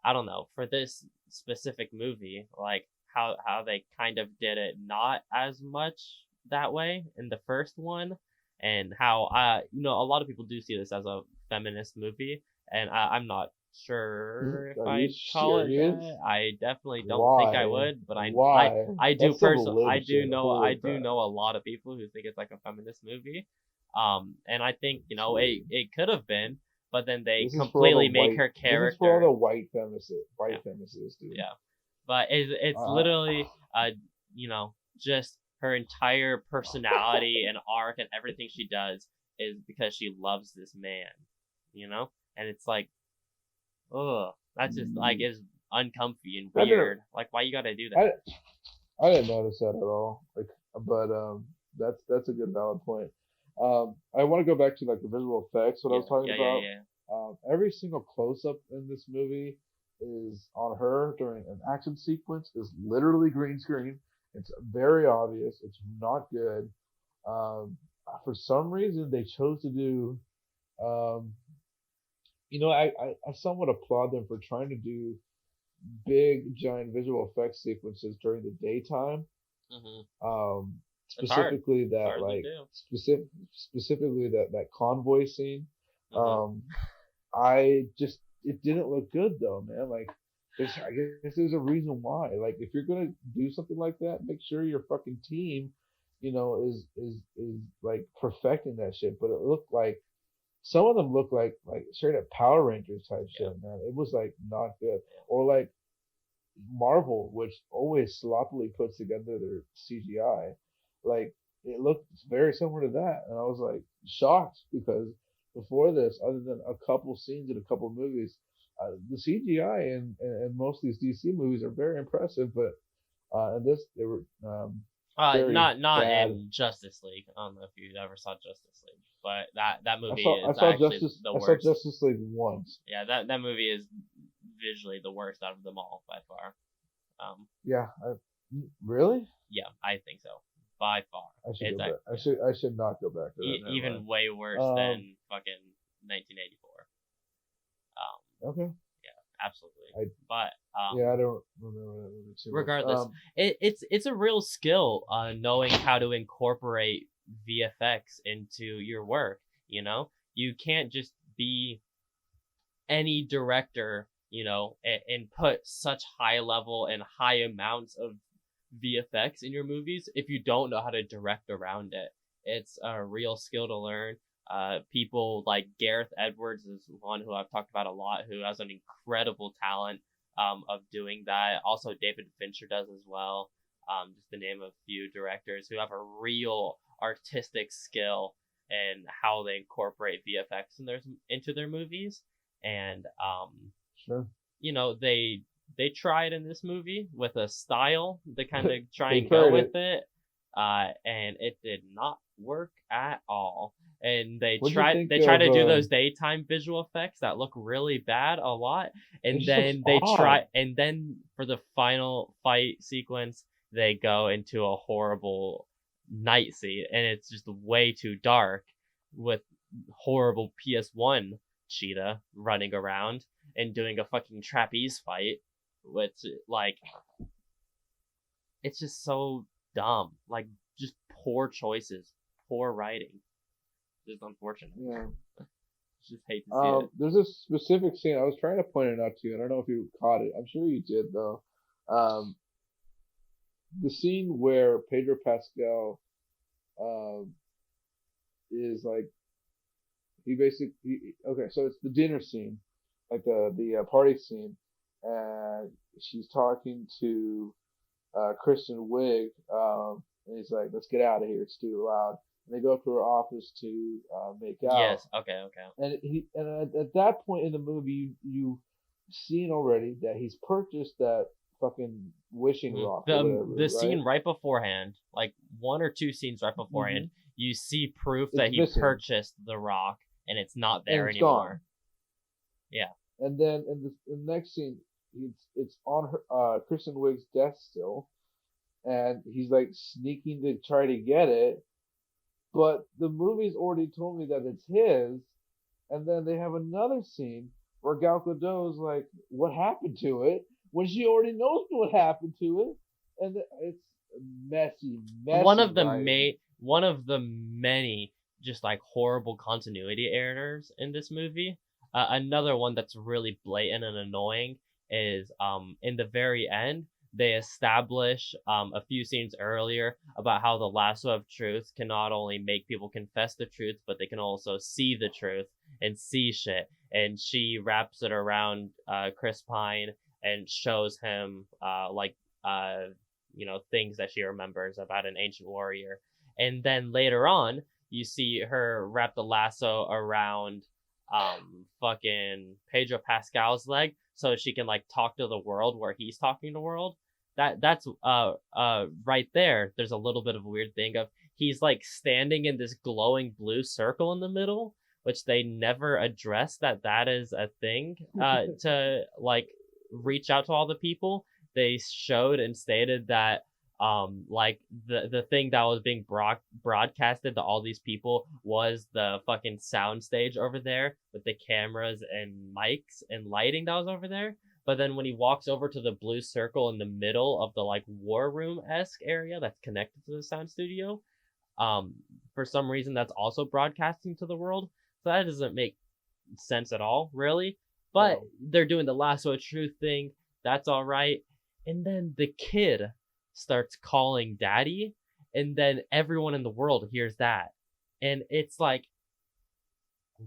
I don't know, for this specific movie, like how they kind of did it not as much that way in the first one, and how a lot of people do see this as a feminist movie, and I'm not sure if Are you I'd call it serious? that. I definitely don't think I Why? would, but Why? I do That's some I limb do shit. know Holy crap. a lot of people who think it's like a feminist movie. And I think, It's it weird. could have been, but then they This is for all the completely make white. her This is for all the character. Yeah, white feminists, dude. yeah. But it's Uh, literally just her entire personality and arc and everything she does is because she loves this man, you know? And it's like, ugh, that's just like is uncomfy and I didn't. weird. Like why you gotta do I, that? I didn't notice that at all. Like, but that's a good valid point. I want to go back to like the visual effects. What I Yeah, was talking yeah, yeah, about. yeah. Every single close up in this movie is on her during an action sequence is literally green screen. It's very obvious. It's not good. Um, for some reason they chose to do. Um, I somewhat applaud them for trying to do big giant visual effects sequences during the daytime. Hmm. Um, It's hard. specifically It's that hard to like do. specifically that convoy scene. Hmm. Um, I just it didn't look good though, man. Like I guess there's a reason why. Like if you're gonna do something like that, make sure your fucking team, is like perfecting that shit. But it looked like some of them look like straight up Power Rangers type Yeah. shit, man. It was like not good. Yeah. Or like Marvel, which always sloppily puts together their CGI, like it looked very similar to that, and I was like shocked because before this, other than a couple scenes in a couple movies, the CGI in most of these DC movies are very impressive, but in this they were very Not bad. in Justice League. I don't know if you ever saw Justice League, but that I movie saw I is saw actually Justice the I saw worst. Justice League once. Yeah, that movie is visually the worst out of them all by far. Um, Yeah, really? yeah, I think so by far. I should It's go like back. I should not go back to that. Never mind. even way worse Um, than fucking 1984. Um, okay. yeah, absolutely. I But Yeah, I don't remember that movie too much. regardless, it's a real skill knowing how to incorporate VFX into your work. You know, you can't just be any director, and put such high level and high amounts of VFX in your movies if you don't know how to direct around it. It's a real skill to learn. People like Gareth Edwards is one who I've talked about a lot, who has an incredible talent of doing that. Also, David Fincher does as well. Just to name a few directors who have a real artistic skill in how they incorporate VFX into their movies, and sure. they tried in this movie with a style to kind of try They and go tried with it. it, and it did not work at all. And What do you think they try of? to do those daytime visual effects that look really bad a lot, It and just looks then odd. for the final fight sequence they go into a horrible night scene, and it's just way too dark with horrible PS1 cheetah running around and doing a fucking trapeze fight, which like it's just so dumb. Like just poor choices, poor writing. Just unfortunate. Yeah. Just hate to see it. There's a specific scene I was trying to point it out to you. I don't know if you caught it. I'm sure you did though. Um, the scene where Pedro Pascal um is like okay, so it's the dinner scene, like the party scene, and she's talking to Kristen Wiig, and he's like, "Let's get out of here. It's too loud." And they go up to her office to make out, Yes. Okay. Okay. and at that point in the movie, you've seen already that he's purchased that fucking wishing rock or whatever, The right? scene right beforehand, like one or two scenes right beforehand, Hmm. you see proof It's that he missing purchased the rock and it's not and there it's gone. anymore. Yeah. And then in the next scene, it's on her Kristen Wiig's desk still, and he's like sneaking to try to get it, but the movie's already told me that it's his. And then they have another scene where Gal Gadot's like, "What happened to it?" when she already knows what happened to it, and it's messy, one messy of the writing. one of the many just like horrible continuity errors in this movie. Another one that's really blatant and annoying is in the very end they establish a few scenes earlier about how the lasso of truth can not only make people confess the truth but they can also see the truth and see shit, and she wraps it around Chris Pine and shows him things that she remembers about an ancient warrior. And then later on, you see her wrap the lasso around fucking Pedro Pascal's leg so she can like talk to the world where he's talking to the world. That's right there. There's a little bit of a weird thing of he's like standing in this glowing blue circle in the middle, which they never address that is a thing to like reach out to all the people. They showed and stated that Like the thing that was being broadcasted to all these people was the fucking sound stage over there with the cameras and mics and lighting that was over there. But then when he walks over to the blue circle in the middle of the like war room esque area that's connected to the sound studio, um, for some reason that's also broadcasting to the world. So that doesn't make sense at all, really. But No. they're doing the lasso of truth thing. That's all right. And then the kid starts calling daddy, and then everyone in the world hears that, and it's like,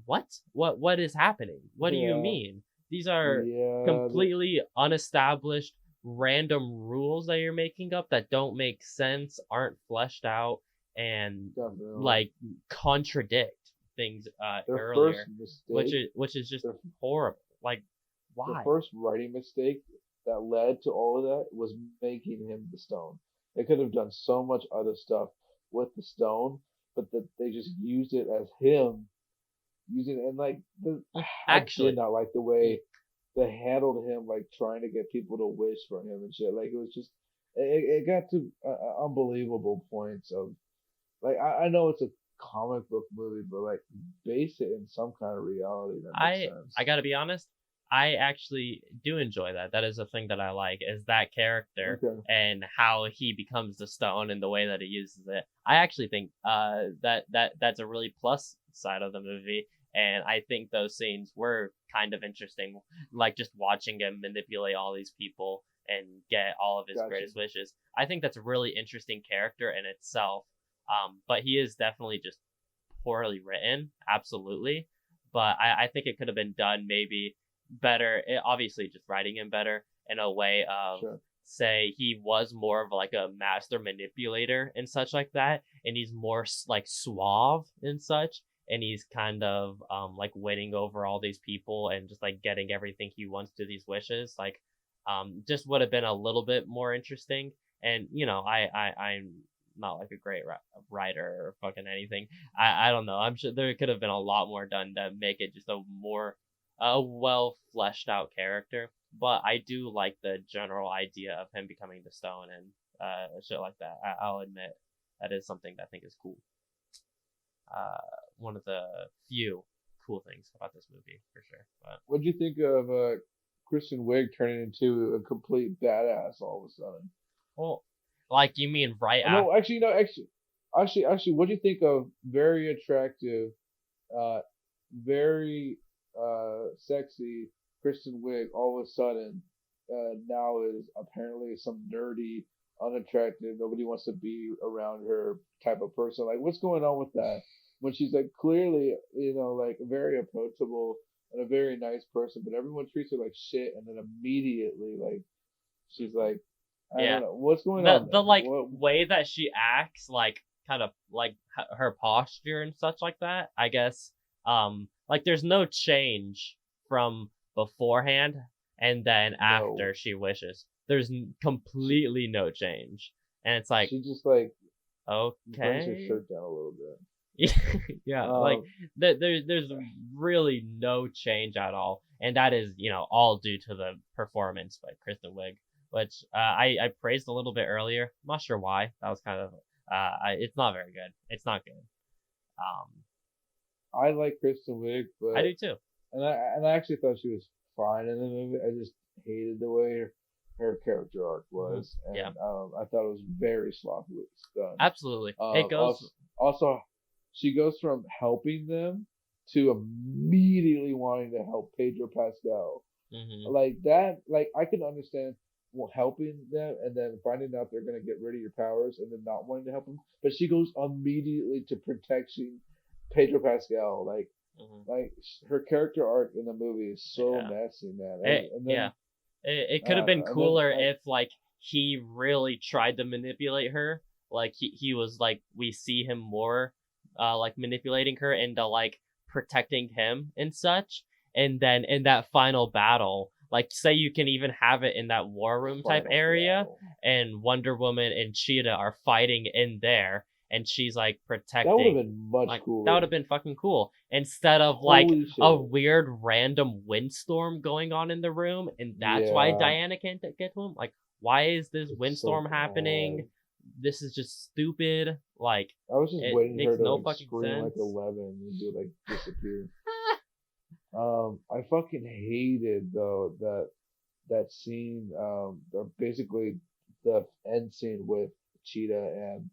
what is happening? What do you Yeah. mean? These are Yeah. completely unestablished random rules that you're making up that don't make sense, aren't fleshed out, and Definitely. like contradict things Their first earlier, mistake. which is just Their horrible. Like, the why? first writing mistake that led to all of that was making him the stone. They could have done so much other stuff with the stone, but that they just used it as him using it. And like I did Actually, not like the way they handled him, like trying to get people to wish for him and shit. Like it was just it got to unbelievable points of like I know it's a comic book movie, but like base it in some kind of reality that makes I sense. gotta be honest, I actually do enjoy that. That is a thing that I like, is that character Okay, and how he becomes the stone and the way that he uses it. I actually think that's a really plus side of the movie, and I think those scenes were kind of interesting, like just watching him manipulate all these people and get all of his gotcha. greatest wishes. I think that's a really interesting character in itself. But he is definitely just poorly written, absolutely. But I think it could have been done maybe better. Obviously, just writing him better in a way of, Sure. say, he was more of like a master manipulator and such like that, and he's more like suave and such, and he's kind of like winning over all these people and just like getting everything he wants to these wishes. Like, just would have been a little bit more interesting. And I'm not like a great writer or fucking anything. I don't know. I'm sure there could have been a lot more done to make it just a more well fleshed out character. But I do like the general idea of him becoming the stone and shit like that. I'll admit that is something that I think is cool. Uh, One of the few cool things about this movie for sure. But What'd you think of Kristen Wiig turning into a complete badass all of a sudden? well, like you mean right after? No, actually, no, actually, what do you think of very attractive, uh, very sexy Kristen Wiig all of a sudden now is apparently some nerdy, unattractive, nobody wants to be around her type of person. Like, what's going on with that? When she's like clearly, like very approachable and a very nice person, but everyone treats her like shit, and then immediately, like, she's like, I don't Yeah, know, what's going on the there? like What? way that she acts, like kind of like her posture and such like that, I guess. Like there's no change from beforehand and then No, after she wishes. There's she completely no change, and it's like, she just like brings her okay. shirt down a little bit. Yeah, like Um, there's really no change at all, and that is all due to the performance by Kristen Wiig, which I praised a little bit earlier. I'm not sure why. That was kind of it's not very good. It's not good. Um, I like Kristen Wiig, I but do too. and I actually thought she was fine in the movie. I just hated the way her character arc Hmm. was, Yeah, and I thought it was very sloppily done. absolutely. It goes. Also, she goes from helping them to immediately wanting to help Pedro Pascal. Hmm. Like that, like I can understand helping them and then finding out they're gonna get rid of your powers and then not wanting to help them. But she goes immediately to protecting Pedro Pascal. Hmm. Like her character arc in the movie is so Yeah. messy, man. And Yeah. then It I could have don't been know. And then cooler like if like he really tried to manipulate her. Like he was like, we see him more like manipulating her into like protecting him and such. And then in that final battle, like say you can even have it in that war room type final area, battle. and Wonder Woman and Cheetah are fighting in there, and she's like That would have protecting. been much Like that would cooler. have been fucking cool, instead of like Holy a shit. weird random windstorm going on in the room, and that's why Yeah, Diana can't get to him. Like, why is this it's so windstorm happening? bad. Yeah. this is just stupid. Like, I was just it waiting for makes her to no like fucking scream like sense. 11 and do like disappear. I fucking hated though that scene. Basically the end scene with Cheetah and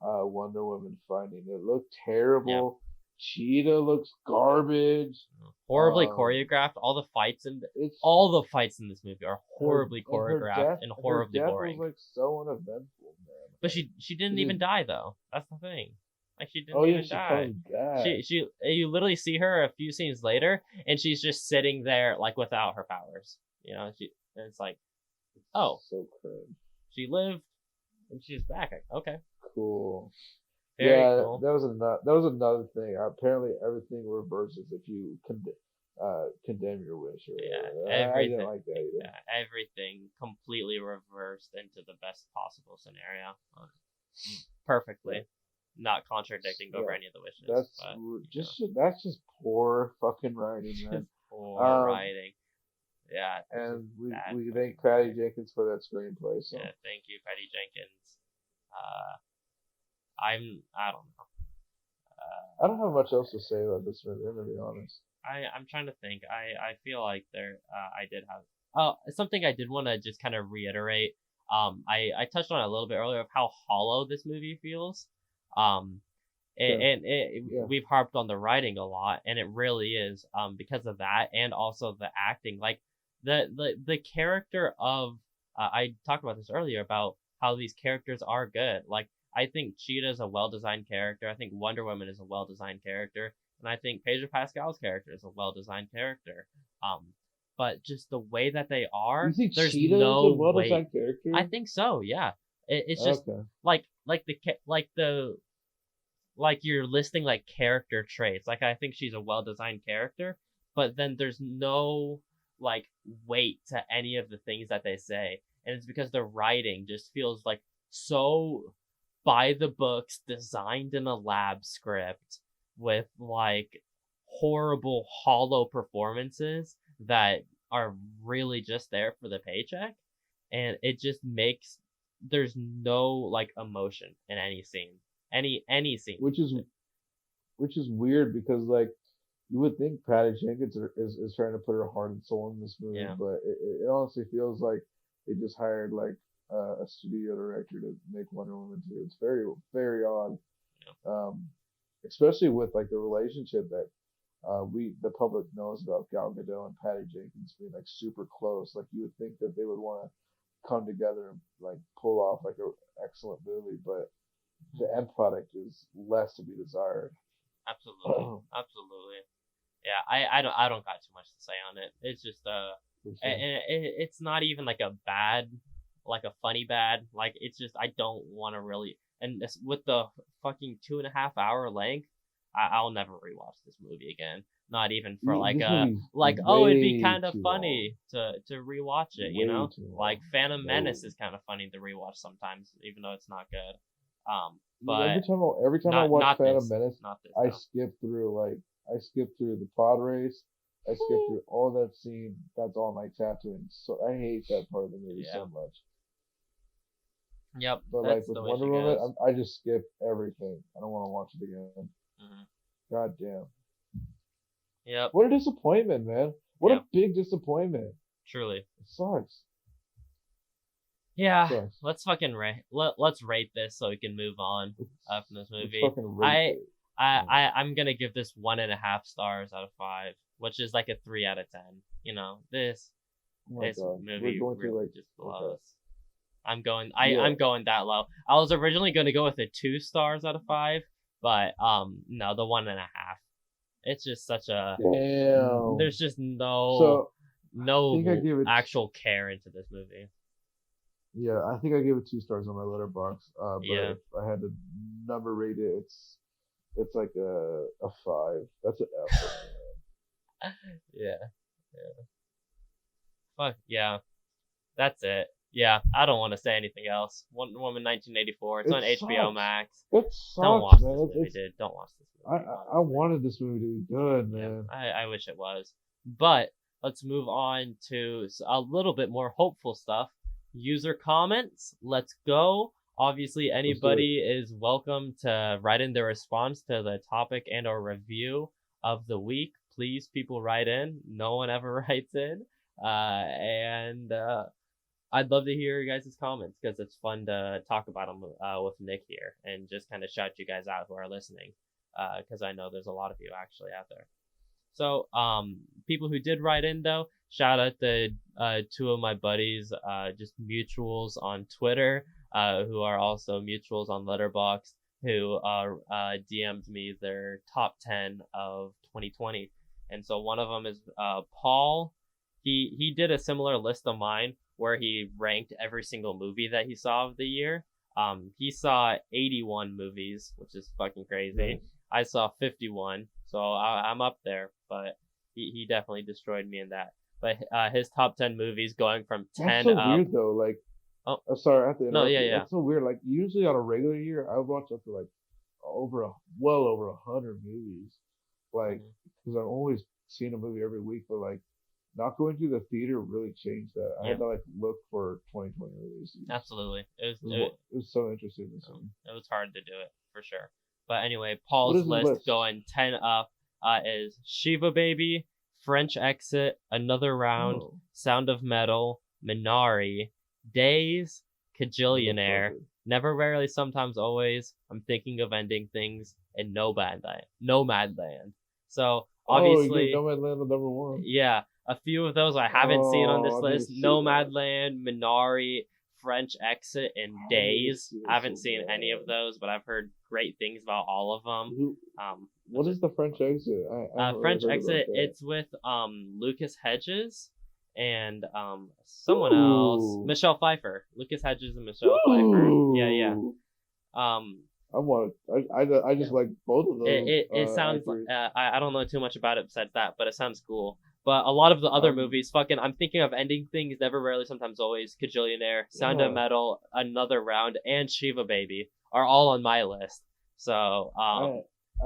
Wonder Woman fighting. It looked Yeah. terrible. Cheetah looks garbage. Horribly Um, choreographed. it's All the fights in this movie are her horribly and choreographed and her horribly death was boring. like so uneventful, man. But Like she didn't she even just, die though. That's the thing. Like, she oh didn't yeah, even she die. comes back. She you literally see her a few scenes later, and she's just sitting there like without her powers. And it's like, oh, So cringe. she lived and she's back. Okay, Cool. very Yeah, cool. that was another thing. Apparently, everything reverses if you condemn your wish or Yeah, whatever. I didn't everything. like that either. Yeah, everything completely reversed into the best possible scenario. Perfectly, not contradicting over Yeah, any of the wishes. that's But that's just poor fucking writing, man. just poor writing. Yeah, And we bad thank Patty Jenkins for that screenplay. So Yeah, thank you, Patty Jenkins. I don't know. I don't have much else to say about this movie. I'm gonna be honest. I'm trying to think. I feel like I did have something I did want to just kind of reiterate. I touched on it a little bit earlier of how hollow this movie feels. Um, Sure. Yeah. we've harped on the writing a lot, and it really is because of that, and also the acting. Like, the character of I talked about this earlier about how these characters are good. Like, I think Cheetah is a well designed character. I think Wonder Woman is a well designed character, and I think Pedro Pascal's character is a well designed character. But just the way that they are, You think there's Cheetah no is a well way. designed character? I think so. Yeah, it's just Okay. like you're listing like character traits. Like, I think she's a well designed character, but then there's no like weight to any of the things that they say, and it's because the writing just feels like so by the books, designed in a lab script with like horrible hollow performances that are really just there for the paycheck, and it just makes there's no like emotion in any scene, any scene. Which is weird because like you would think Patty Jenkins is trying to put her heart and soul in this movie, Yeah. but it honestly feels like they just hired like a studio director to make Wonder Woman 2. It's very very odd, especially with like the relationship that the public knows about Gal Gadot and Patty Jenkins being like super close. Like you would think that they would want to come together and like pull off like an excellent movie, but the end product is less to be desired. Absolutely. Yeah, I don't got too much to say on it. It's just and it's not even like a bad, like a funny bad. Like, it's just I don't want to really. And this, with the fucking 2.5 hour length, I'll never rewatch this movie again. Not even for like it'd be kind of funny to rewatch it. Like Phantom Menace is kind of funny to rewatch sometimes, even though it's not good. But every time I watch Phantom Menace, I though. skip through the pod race. I skip through all that scene. That's all my Tatooine. So I hate that part of the movie so much. Yep. But like with Wonder Woman, I just skip everything. I don't want to watch it again. God damn. Yep. What a disappointment, man. What a big disappointment. Truly. It sucks. Yeah, let's fucking let's rate this so we can move on from this movie. I'm gonna give this 1.5 stars out of 5, which is like a 3 out of 10. This movie really just blows. I'm going that low. I was originally gonna go with a 2 stars out of 5, but no, the 1.5. It's just such a there's just no actual care into this movie. Yeah, I think I gave it 2 stars on my letterbox. But if I had to number rate it, it's like a 5. That's an F. Yeah. Fuck yeah. That's it. Yeah, I don't want to say anything else. Wonder Woman 1984. It's on HBO Max. It sucks, don't watch man. this movie, dude. Don't watch this movie. I wanted this movie to be good, man. Yeah, I wish it was. But let's move on to a little bit more hopeful stuff. User comments. Let's go. Obviously, anybody is welcome to write in their response to the topic and or review of the week. Please, people, write in. No one ever writes in. And I'd love to hear your guys' comments because it's fun to talk about them with Nick here and just kind of shout you guys out who are listening because I know there's a lot of you actually out there. So, people who did write in though, shout out to two of my buddies, just mutuals on Twitter, who are also mutuals on Letterboxd, who DM'd me their top 10 of 2020. And so one of them is Paul. He did a similar list of mine where he ranked every single movie that he saw of the year. He saw 81 movies, which is fucking crazy. Nice. I saw 51, so I'm up there, but he definitely destroyed me in that. But his top 10 movies going from 10 That's so up. weird though. Like, Oh. Sorry, I have to interrupt. No, yeah, you. yeah. That's so weird. Like, usually on a regular year, I would watch up to like well over 100 movies. Like, because I've always seen a movie every week, but like, not going to the theater really changed that. I had to like look for 2020 releases. Absolutely, it was so interesting to see. It was hard to do it for sure. But anyway, Paul's list going 10 up is Shiva Baby, French Exit, Another Round, Sound of Metal, Minari, Days, Kajillionaire, Never, Rarely, Sometimes, Always, I'm Thinking of Ending Things, and Nomadland. So obviously, Nomadland was number one. Yeah, a few of those I haven't seen on this list. Nomadland, Minari, French Exit, and Days. I haven't seen any of those, but I've heard great things about all of them. What is the French Exit? French Exit, it's with Lucas Hedges and someone else. Michelle Pfeiffer. Lucas Hedges and Michelle Pfeiffer. Yeah. I just like both of those. It sounds like I don't know too much about it besides that, but it sounds cool. But a lot of the other movies, I'm thinking of Ending Things, Never, Rarely, Sometimes, Always, Kajillionaire, Sound of Metal, Another Round, and Shiva Baby are all on my list. So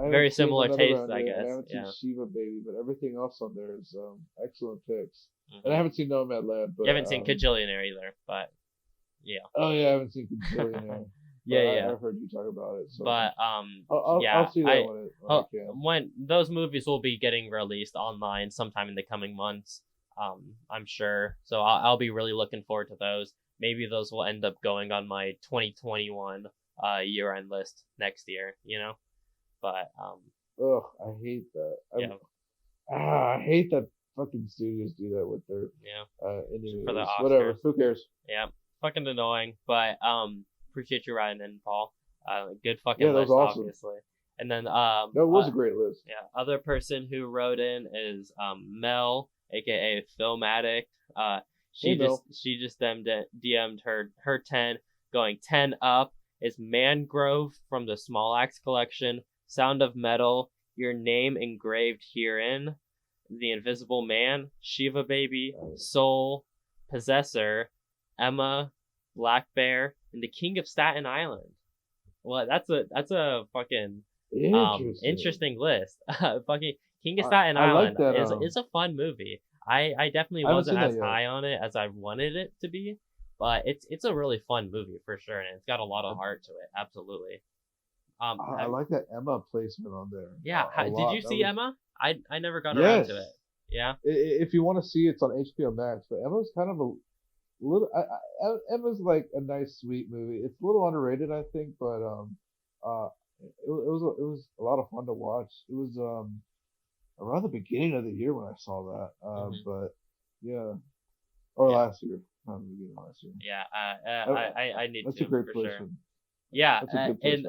very similar tastes, I guess. I haven't seen Shiva Baby, but everything else on there is excellent picks. Mm-hmm. And I haven't seen Nomadland. But you haven't seen Kajillionaire either, but yeah. Oh yeah, I haven't seen Kajillionaire. Yeah. I've heard you talk about it. So. But I'll see that when I can. When those movies will be getting released online sometime in the coming months, I'm sure. So I'll be really looking forward to those. Maybe those will end up going on my 2021 year-end list next year. But I hate that. I hate that fucking studios do that with their for the Oscars. Whatever. Who cares? Yeah, fucking annoying. But appreciate you writing in, Paul. Good fucking list, awesome. Obviously. And then it was a great list. Yeah, other person who wrote in is Mel, aka Film Addict. She just DM'd her 10, going 10 up is Mangrove from the Small Axe collection, Sound of Metal, Your Name Engraved Herein, The Invisible Man, Shiva Baby, Soul, Possessor, Emma, Black Bear, and The King of Staten Island. Well, that's a fucking interesting list. Fucking King of Staten Island is a fun movie. I definitely wasn't as high on it as I wanted it to be, but it's a really fun movie for sure, and it's got a lot of heart to it. Absolutely. I like that Emma placement on there. Yeah. Did you see Emma? I never got around to it. Yeah. If you want to see it, it's on HBO Max. But Emma's kind of a little. Emma's like a nice, sweet movie. It's a little underrated, I think, but it was a lot of fun to watch. It was around the beginning of the year when I saw that. But yeah, or last year. Not the beginning of last year. Yeah. I need that's to. That's a great for placement. Sure. Yeah, and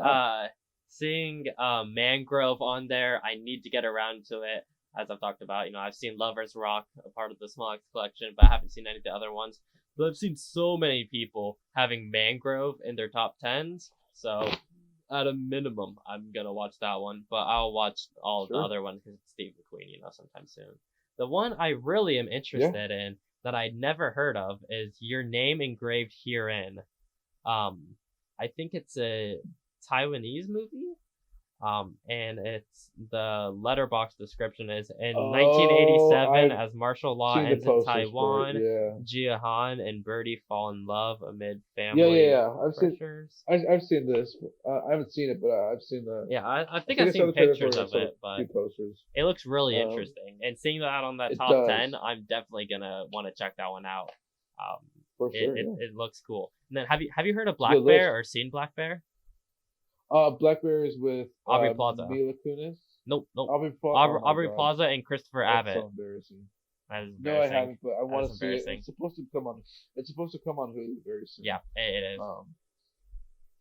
seeing Mangrove on there, I need to get around to it. As I've talked about, I've seen Lovers Rock, a part of the Small Axe collection, but I haven't seen any of the other ones. But I've seen so many people having Mangrove in their top 10s, so at a minimum, I'm gonna watch that one. But I'll watch all the other ones because it's Steve McQueen, sometime soon. The one I really am interested in that I'd never heard of is Your Name Engraved Herein. I think it's a Taiwanese movie. And it's the letterbox description is in Oh, 1987 I've as martial law seen the ends in posters for it. Taiwan, Yeah. Jia Han and Birdie fall in love amid Yeah, yeah, family yeah. pressures. I've seen this. I haven't seen it, but I've seen the. Yeah, I I think think I've I saw seen the trailer for pictures it. I of saw the it, but few posters. it looks really Um, interesting. And seeing that on that it top 10, does I'm definitely gonna want to check that one out. Um, for it, sure. it, Yeah, it looks cool. And then have you heard of it's a good Black list. Bear or seen Black Bear? Blackberries with Aubrey Plaza. Mila Kunis. Nope. Oh my Aubrey god, Plaza and Christopher that's Abbott. so embarrassing. That is No, I embarrassing. haven't, but I want That to is see it. embarrassing. It's supposed to come on. It's supposed to come on Hulu very soon. Yeah, it is.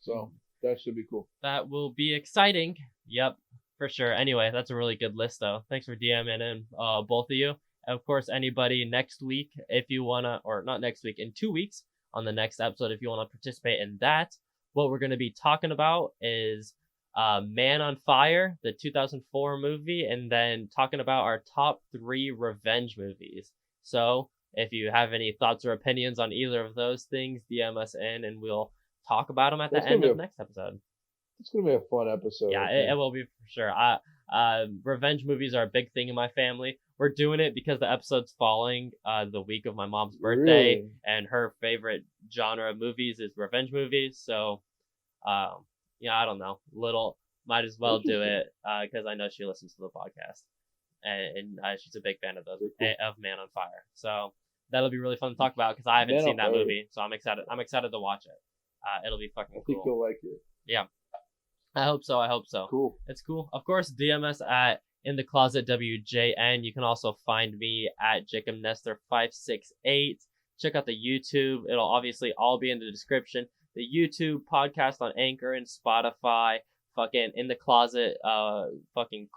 So that should be cool. That will be exciting. Yep, for sure. Anyway, that's a really good list, though. Thanks for DMing in, both of you. Of course, anybody next week, if you wanna, or not next week, in 2 weeks on the next episode, if you wanna participate in that, what we're gonna be talking about is Man on Fire, the 2004 movie, and then talking about our top 3 revenge movies. So, if you have any thoughts or opinions on either of those things, DM us in, and we'll talk about them at the end of next episode. It's gonna be a fun episode. Yeah, it will be for sure. Revenge movies are a big thing in my family. We're doing it because the episode's falling the week of my mom's birthday, Really? and her favorite genre of movies is revenge movies. So, yeah, I don't know. Might as well do it because I know she listens to the podcast, and she's a big fan of those of Man on Fire. So that'll be really fun to talk about because I haven't seen that movie, so I'm excited. I'm excited to watch it. It'll be fucking cool. I think you'll like it. Yeah, I hope so. Cool. It's cool. Of course, DM us at In the Closet WJN. You can also find me at Jacob Nestor 568. Check out the YouTube. It'll obviously all be in the description. The YouTube podcast on Anchor and Spotify. Fucking In the Closet, fucking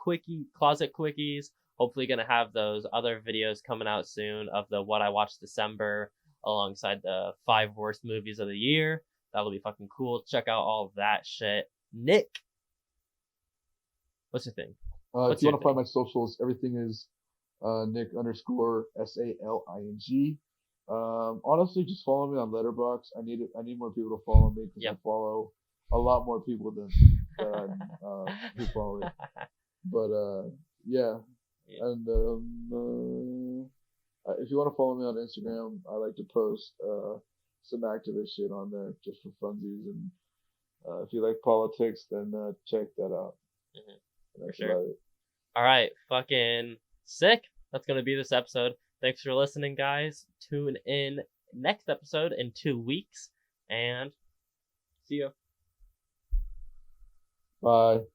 closet quickies. Hopefully gonna have those other videos coming out soon of the What I Watched December alongside the 5 worst movies of the year. That'll be fucking cool. Check out all of that shit. Nick, what's your thing? If you want to find my socials, everything is Nick_SALING. Honestly, just follow me on Letterboxd. I need more people to follow me because I follow a lot more people than who follow me. But yeah. And if you want to follow me on Instagram, I like to post some activist shit on there just for funsies. And if you like politics, then check that out. For sure. All right, fucking sick. That's gonna be this episode. Thanks for listening, guys. Tune in next episode in 2 weeks, and see you. Bye.